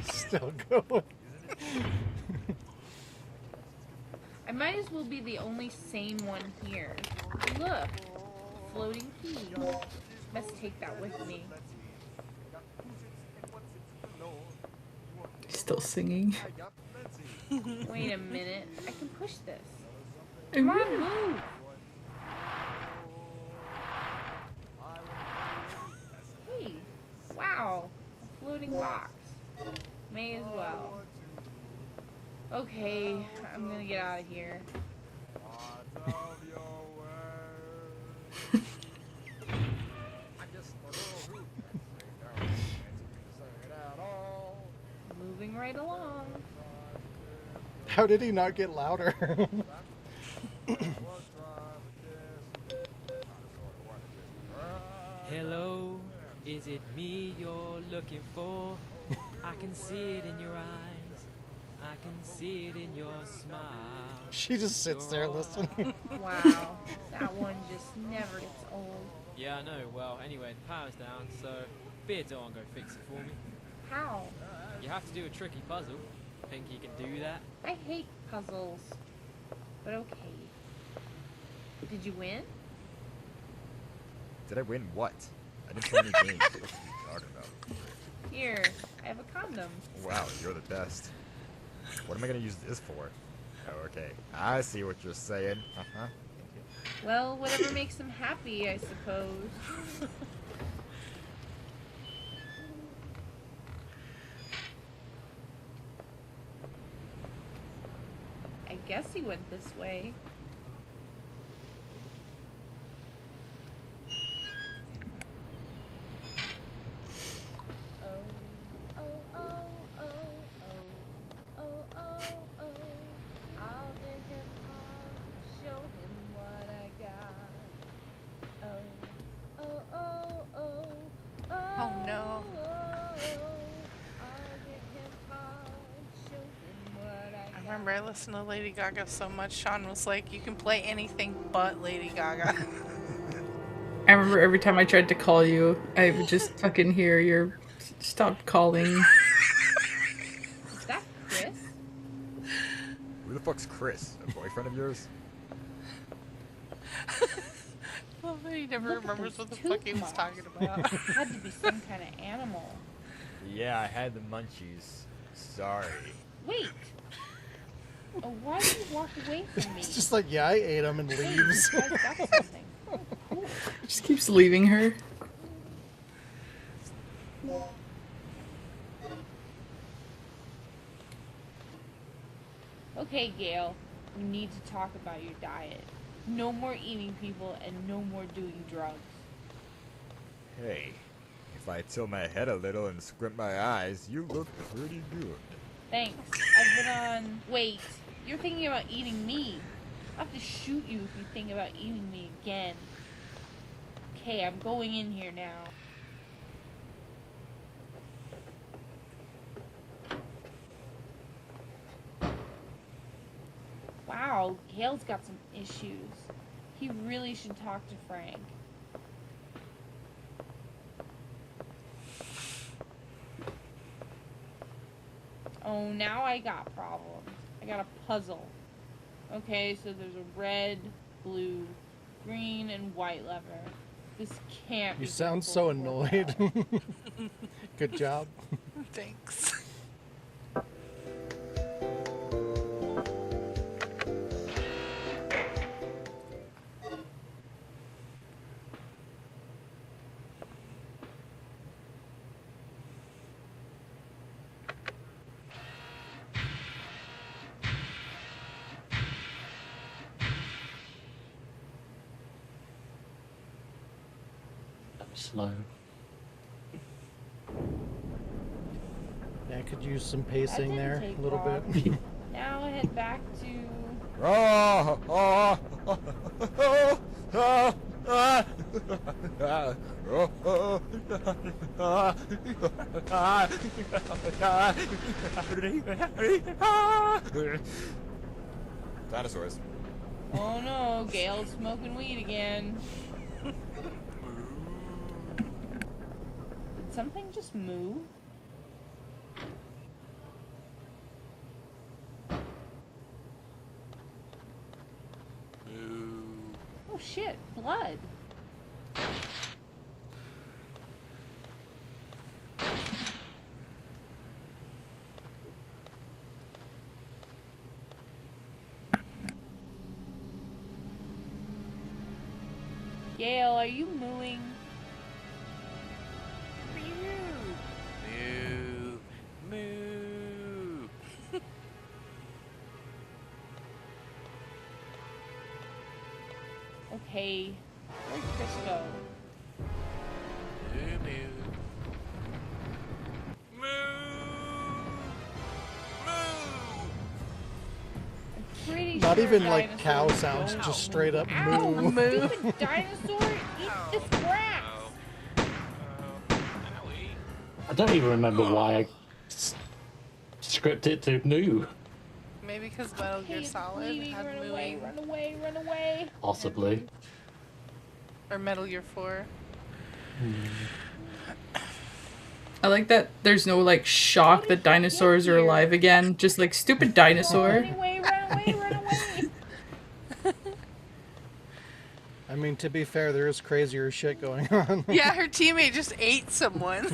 Still going. I might as well be the only sane one here. Look, floating key. Must take that with me. Still singing. Wait a minute. I can push this. Come on, move. Hey, wow. A floating box. May as well. Okay, I'm gonna get out of here. Moving right along. How did he not get louder? Hello, is it me you're looking for? I can see it in your eyes. I can see it in your smile. She just sits there listening. Wow, that one just never gets old. Yeah, I know. Well, anyway, the power's down, so Beardo will go fix it for me. How? You have to do a tricky puzzle. Think you can do that? I hate puzzles. But okay. Did you win? Did I win what? I didn't play any games. What are you talking about? Here, I have a condom. Wow, you're the best. What am I gonna use this for? Oh, okay, I see what you're saying. Uh-huh. Well, whatever makes them happy, I suppose. I guess he went this way. Oh no. I remember I listened to Lady Gaga so much, Sean was like, you can play anything but Lady Gaga. I remember every time I tried to call you, I would just fucking hear your stop calling. Is that Chris? Who the fuck's Chris? A boyfriend of yours? Well, he never Look at remembers those what the fuck he was tooth talking marks. about. Had to be some kind of animal. Yeah, I had the munchies. Sorry. Wait. Oh, why did you walk away from me? It's just like, yeah, I ate them and leaves. You guys got something. Oh, cool. Just keeps leaving her. Okay, Gail. We need to talk about your diet. No more eating people and no more doing drugs. Hey, if I tilt my head a little and squint my eyes, you look pretty good. Thanks. I've been on... Wait. You're thinking about eating me. I'll have to shoot you if you think about eating me again. Okay, I'm going in here now. Wow, Gail's got some issues. He really should talk to Frank. Oh, now I got problems. I got a puzzle. Okay, so there's a red, blue, green, and white lever. This can't be You sound simple so to work annoyed. out. Good job. Thanks. Slow. Yeah, I could use some pacing didn't there take a little long. bit. Now I head back to... Oh, oh, oh, oh, oh, oh, Dinosaurs. Oh no, Gail's smoking weed again. Did something just move? Oh shit, blood. Gail, are you mooing? Moo. Moo. Okay. Where'd Chris go? Moo. Moo. Pretty Not sure even like cow dinosaurs sounds, don't. just straight up Ow, moo. stupid dinosaur! Eat this grass! I don't even remember why I scripted it to new. Maybe because Metal Gear Solid had Run away, mooing. run away, run away! Possibly. Or Metal Gear 4. I like that there's no like shock that dinosaurs are alive again. Just like stupid dinosaur. Run away, run away, run away! I mean, to be fair, there is crazier shit going on. Yeah, her teammate just ate someone.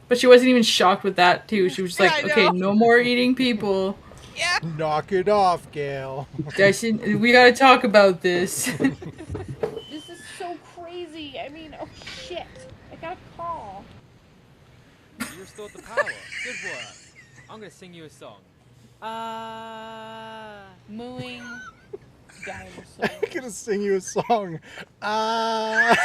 But she wasn't even shocked with that too. She was just Yeah, like, I okay, know. no more eating people. Yeah. Knock it off, Gail. We gotta talk about this. This is so crazy. I mean, oh shit. I got a call. You restored the power. Good work. I'm gonna sing you a song. Mooing dinosaur. I'm gonna sing you a song. Ah.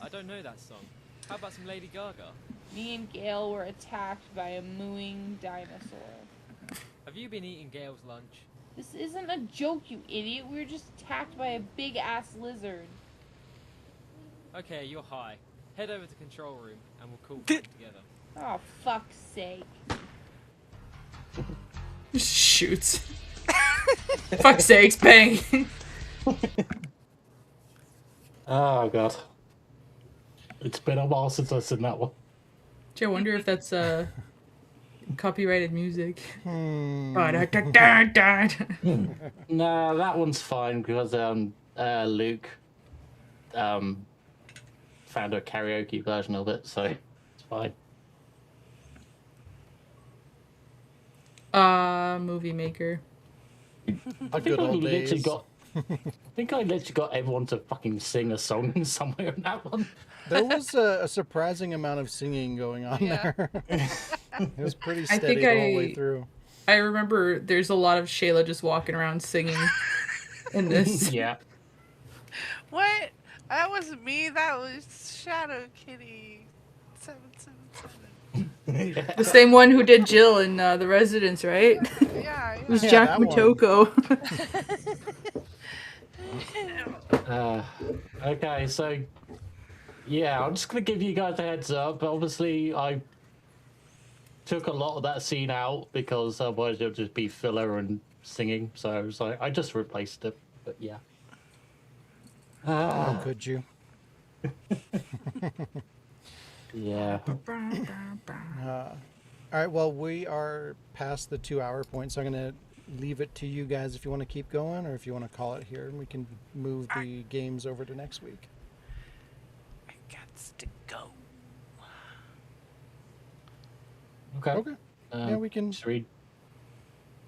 I don't know that song. How about some Lady Gaga? Me and Gail were attacked by a mooing dinosaur. Have you been eating Gail's lunch? This isn't a joke, you idiot. We were just attacked by a big ass lizard. Okay, you're high. Head over to control room and we'll call things together. Oh, fuck's sake. Shoots. Fuck's sakes, bang. Oh god. It's been a while since I've seen that one. Gee, I wonder if that's copyrighted music. No, that one's fine because Luke found a karaoke version of it, so it's fine. Movie maker. A good old days. I think I literally got everyone to fucking sing a song somewhere in that one. There was a surprising amount of singing going on there. It was pretty steady the whole way through. I remember there's a lot of Shayla just walking around singing in this. Yeah. What? That wasn't me. That was Shadow Kitty 777. The same one who did Jill in The Residence, right? Yeah. It was Yeah, Jack that one. Matoko. Okay, so yeah, I'm just gonna give you guys a heads up. Obviously, I took a lot of that scene out because otherwise it'll just be filler and singing. So I was like, I just replaced it. But yeah. How could you? Yeah. All right, well, we are past the 2-hour point, so I'm going to leave it to you guys if you want to keep going or if you want to call it here, and we can move the games over to next week. I got to go. Okay. Okay. Yeah, we can. Do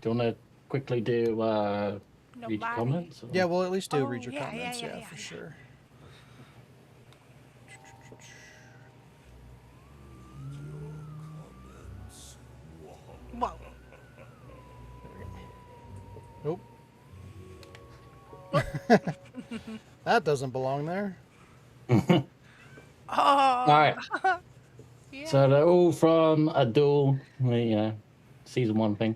you want to quickly do read your comments? Or? Yeah, we'll at least do Oh, read your yeah, comments, yeah, for sure. Whoa. Nope. That doesn't belong there. Oh. All right. Yeah. So they're all from a duel, season 1 thing.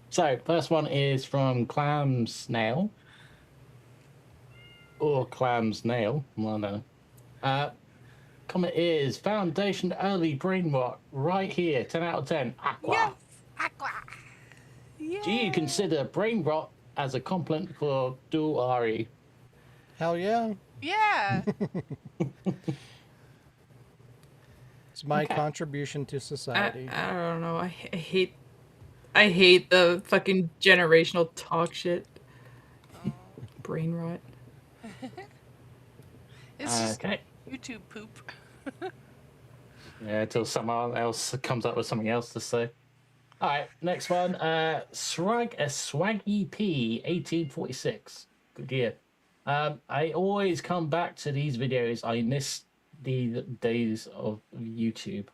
So first one is from Clam Snail. or Clams Nail. I don't know. Comment is Foundation Early Brain Rot right here. 10 out of 10. Aqua. Yes, Aqua. Do you consider brain rot as a compliment for dual RE? Hell yeah. Yeah. It's my contribution to society. I don't know. I hate the fucking generational talk shit. Brain rot. It's just Okay. YouTube poop. Yeah, until someone else comes up with something else to say. All right, next one. Swaggy P 1846. Good year. I always come back to these videos. I miss the days of YouTube.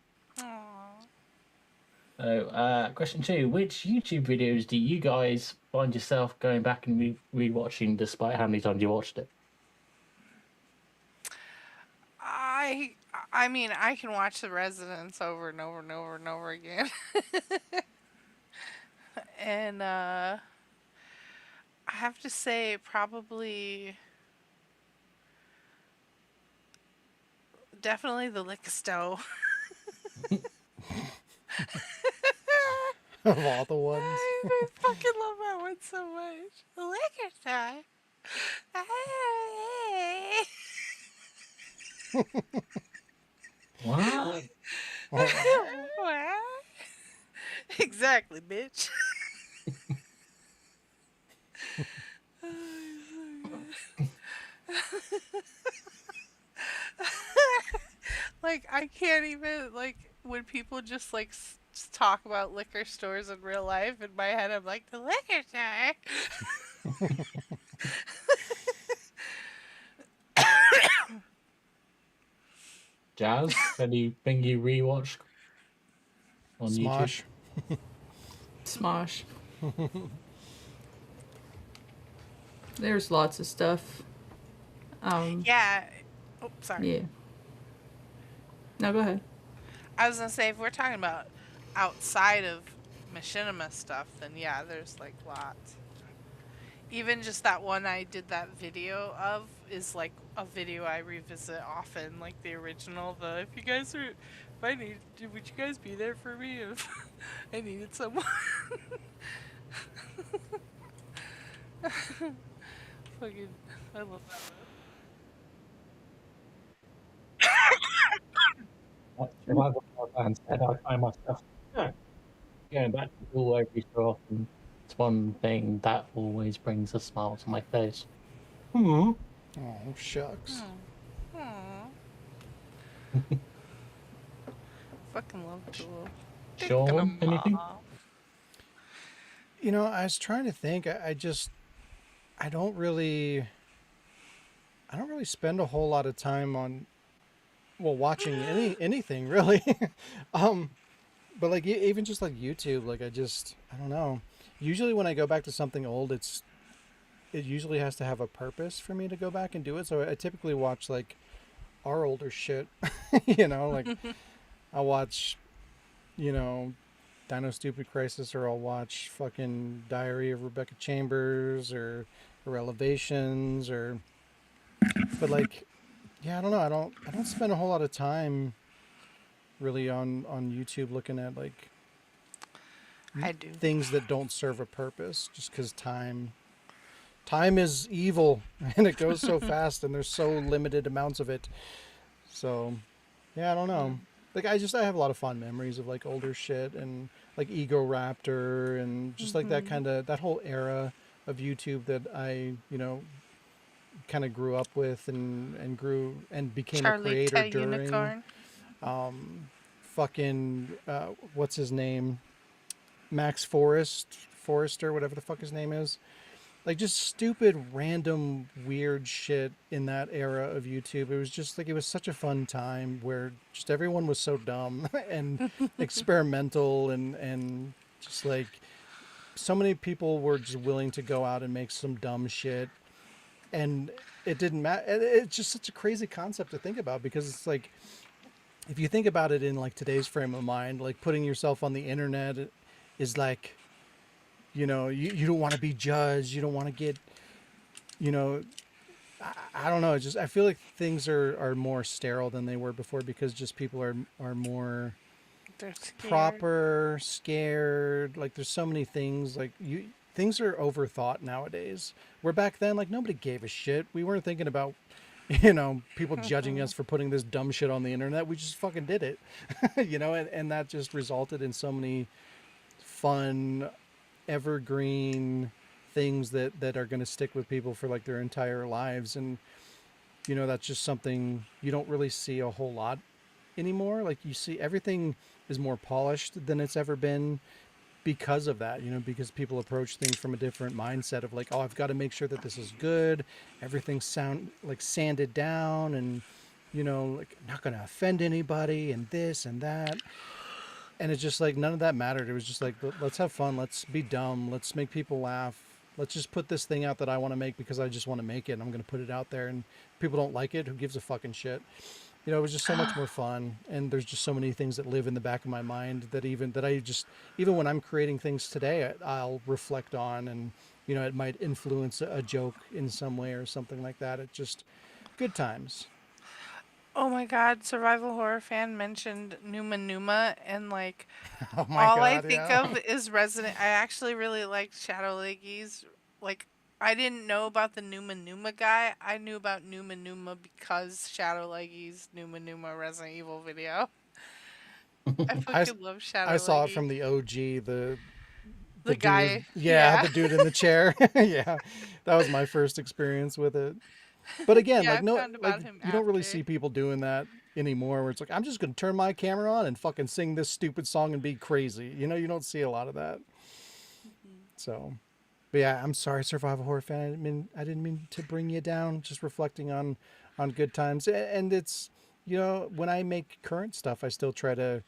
So, question 2: which YouTube videos do you guys find yourself going back and rewatching, despite how many times you watched it? I mean, I can watch The Residents over and over and over and over again. And I have to say, probably, definitely the Lickisto. Of all the ones. I fucking love that one so much. The Lickisto. What? What? Exactly, bitch. Like, I can't even, like, when people just, like, talk about liquor stores in real life, in my head, I'm like, the liquor store. Jazz, anything you rewatched on Smosh. YouTube? Smosh. There's lots of stuff. Yeah. Oh, sorry. Yeah. No, go ahead. I was gonna say, if we're talking about outside of machinima stuff, then yeah, there's like lots. Even just that one I did that video of is like a video I revisit often, like the original. If you guys are, would you guys be there for me if I needed someone? Fucking, I love that one. Survival fans said I find myself going back to school every so often. It's one thing that always brings a smile to my face. Oh, shucks. Fucking love Tool. Sean, anything? You know, I was trying to think. I don't really spend a whole lot of time on, well, watching anything really. But like even just like YouTube, like I don't know. Usually when I go back to something old, it usually has to have a purpose for me to go back and do it. So I typically watch like our older shit, you know, like I'll watch, you know, Dino Stupid Crisis, or I'll watch fucking Diary of Rebecca Chambers or Elevations, but like, yeah, I don't know. I don't spend a whole lot of time really on YouTube looking at like I do. things that don't serve a purpose, just because time is evil and it goes so fast and there's so limited amounts of it. So yeah, I don't know. Like I have a lot of fond memories of like older shit and like Ego Raptor and just like that whole era of YouTube that I, you know, kind of grew up with and grew and became Charlie a creator K. during. Unicorn. What's his name? Max Forrester, whatever the fuck his name is. Like just stupid, random, weird shit in that era of YouTube. It was just like, it was such a fun time where just everyone was so dumb and experimental and just like so many people were just willing to go out and make some dumb shit. And it didn't matter. It's just such a crazy concept to think about, because it's like, if you think about it in like today's frame of mind, like putting yourself on the internet is like, you know, you don't want to be judged. You don't want to get, you know, I don't know. It's just I feel like things are more sterile than they were before because just people are more They're scared. proper, scared. Like there's so many things like things are overthought nowadays. Where back then like nobody gave a shit. We weren't thinking about people judging us for putting this dumb shit on the internet. We just fucking did it. And that just resulted in so many fun evergreen things that are going to stick with people for like their entire lives. And that's just something you don't really see a whole lot anymore. Like you see everything is more polished than it's ever been because of that, because people approach things from a different mindset of like, oh, I've got to make sure that this is good, everything's sound like sanded down, and like not going to offend anybody and this and that. And it's just like none of that mattered. It was just like, let's have fun, let's be dumb, let's make people laugh, let's just put this thing out that I want to make because I just want to make it, and I'm going to put it out there, and people don't like it, who gives a fucking shit. It was just so much more fun, and there's just so many things that live in the back of my mind that even when I'm creating things today, I'll reflect on, and it might influence a joke in some way or something like that. It's just good times. Oh my god, Survival Horror Fan mentioned Numa Numa, and like Oh my all God, I think yeah. of is Resident. I actually really liked Shadow Leggies. Like I didn't know about the Numa Numa guy. I knew about Numa Numa because Shadow Leggies Numa Numa Resident Evil video. I I, fucking love I Shadow saw it Leggy. from the OG, the The dude, guy, yeah, yeah. the dude in the chair. Yeah, that was my first experience with it. But again, Yeah, like I no, found like about him you don't really after. see people doing that anymore. Where it's like I'm just gonna turn my camera on and fucking sing this stupid song and be crazy. You don't see a lot of that. So, but yeah, I'm sorry, Survival Horror Fan. I didn't mean to bring you down. Just reflecting on good times, and it's when I make current stuff, I still try to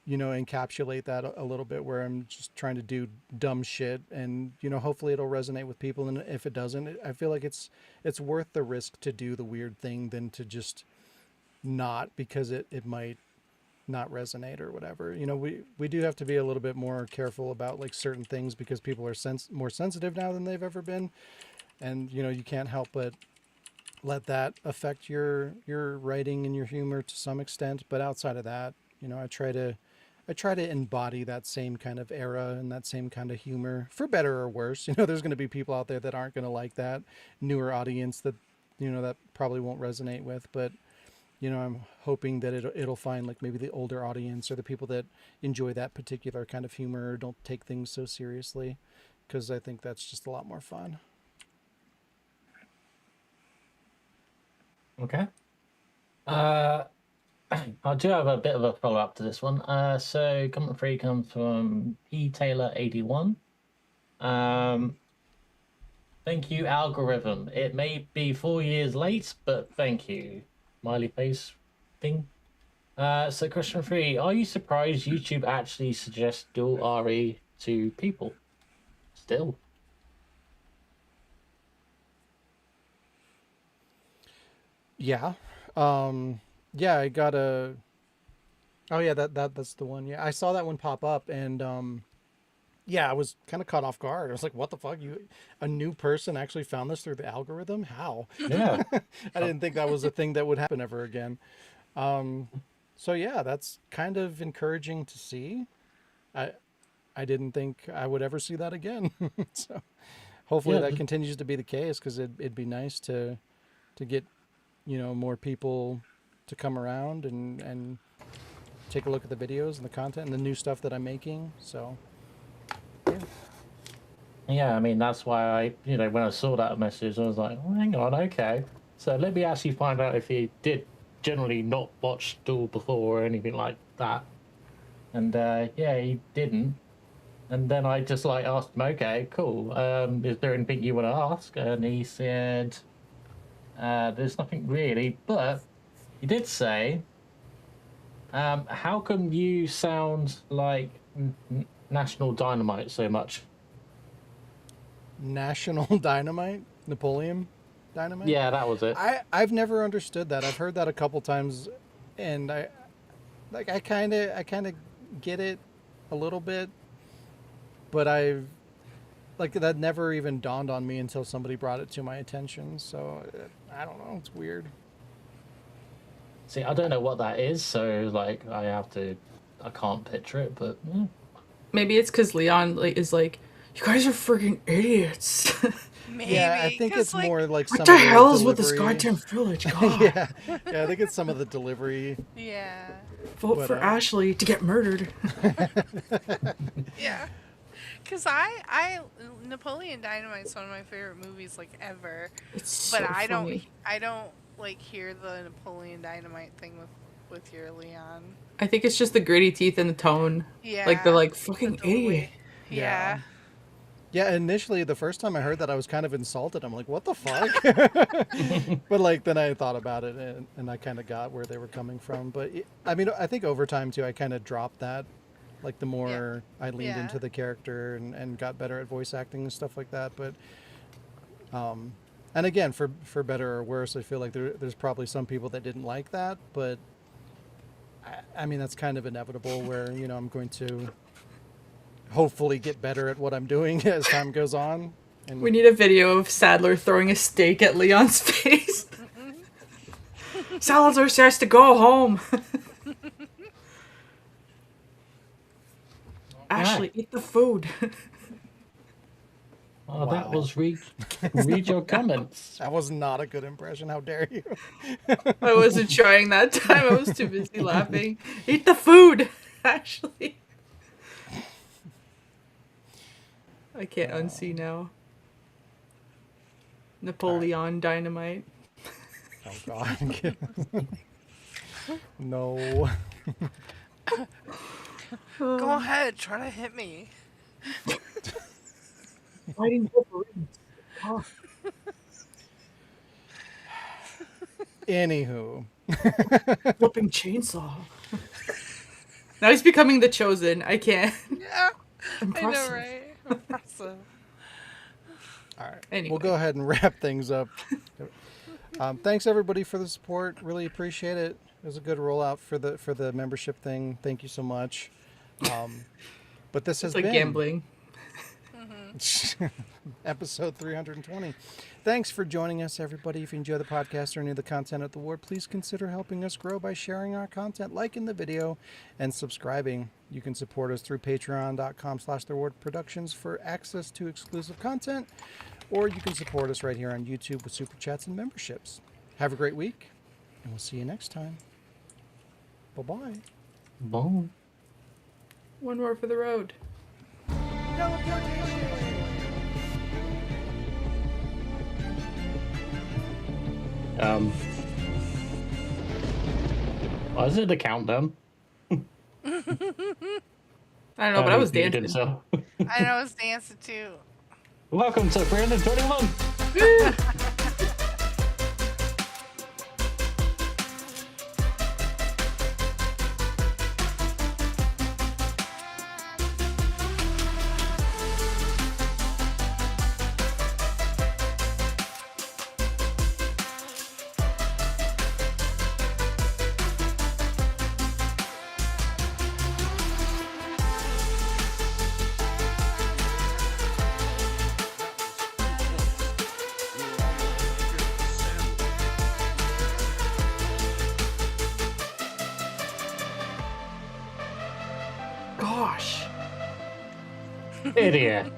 encapsulate that a little bit, where I'm just trying to do dumb shit, and hopefully it'll resonate with people. And if it doesn't, I feel like it's worth the risk to do the weird thing than to just not, because it might not resonate or whatever. We do have to be a little bit more careful about like certain things because people are more sensitive now than they've ever been, and you can't help but let that affect your writing and your humor to some extent. But outside of that, I try to embody that same kind of era and that same kind of humor, for better or worse. There's going to be people out there that aren't going to like that, newer audience that that probably won't resonate with. But I'm hoping that it'll find like maybe the older audience or the people that enjoy that particular kind of humor, or don't take things so seriously, because I think that's just a lot more fun. Okay. I do have a bit of a follow up to this one. So comment 3 comes from P Taylor 81. Thank you, algorithm. It may be 4 years late, but thank you. Smiley face thing. So question 3: are you surprised YouTube actually suggests dual RE to people? Still. Yeah. Yeah, I got a. Oh yeah, that's the one. Yeah, I saw that one pop up, and yeah, I was kind of caught off guard. I was like, "What the fuck? A new person actually found this through the algorithm? How?" Yeah. I didn't think that was a thing that would happen ever again. So yeah, that's kind of encouraging to see. I I didn't think I would ever see that again. So hopefully that continues to be the case, because it'd be nice to get more people to come around and take a look at the videos and the content and the new stuff that I'm making. So Yeah, I mean, that's why when I saw that message, I was like, oh, hang on, okay. So let me actually find out if he did generally not watch Duel before or anything like that. And yeah, he didn't. And then I just like asked him, okay, cool. Is there anything you want to ask? And he said, there's nothing really, but he did say, how come you sound like National Dynamite so much? National Dynamite, Napoleon Dynamite. Yeah, that was it. I've never understood that. I've heard that a couple times, and I kind of get it a little bit, but like that never even dawned on me until somebody brought it to my attention. So I don't know. It's weird. See, I don't know what that is, so like I can't picture it, but Maybe it's because Leon is like, you guys are freaking idiots. Maybe. Yeah, I think it's like, more like what some the of hell the is with this delivery. goddamn village? God. yeah, I think it's some of the delivery. Yeah. Vote But, for Ashley to get murdered. Yeah. Because Napoleon Dynamite's one of my favorite movies, like, ever. It's but so I funny. don't, like, hear the Napoleon Dynamite thing with your Leon. I think it's just the gritty teeth and the tone. Yeah. Like, they're like, fucking idiot. Yeah. Yeah, initially, the first time I heard that, I was kind of insulted. I'm like, what the fuck? But, like, then I thought about it, and I kind of got where they were coming from. But, I mean, I think over time, too, I kind of dropped that. Like, the more I leaned into the character and got better at voice acting and stuff like that. But, and again, for better or worse, I feel like there's probably some people that didn't like that. But, I mean, that's kind of inevitable where, you know, I'm going to hopefully get better at what I'm doing as time goes on. And We need a video of Sadler throwing a steak at Leon's face. Salazar says to go home. Ashley, eat the food. Oh, that was read your comments. That was not a good impression. How dare you? I wasn't trying that time. I was too busy laughing. Eat the food, Ashley. I can't unsee now. Napoleon Dynamite. Oh God. No. Go ahead, try to hit me. Fighting Wolverines. Oh. Anywho. Flipping chainsaw. Now he's becoming the chosen. I can't. Yeah. Impressive. I know, right? Impressive. All right. Anyway. We'll go ahead and wrap things up. Thanks everybody for the support. Really appreciate it. It was a good rollout for the membership thing. Thank you so much. But this has It's like been gambling. episode 320. Thanks for joining us, everybody. If you enjoy the podcast or any of the content at the Ward, please consider helping us grow by sharing our content, liking the video, and subscribing. You can support us through patreon.com/thewardproductions for access to exclusive content, or you can support us right here on YouTube with super chats and memberships. Have a great week, and we'll see you next time. Bye-bye. Bye. One more for the road. Was it a countdown? I don't know, but I was dancing. So. I know I was dancing too. Welcome to 321. Gosh. Idiot.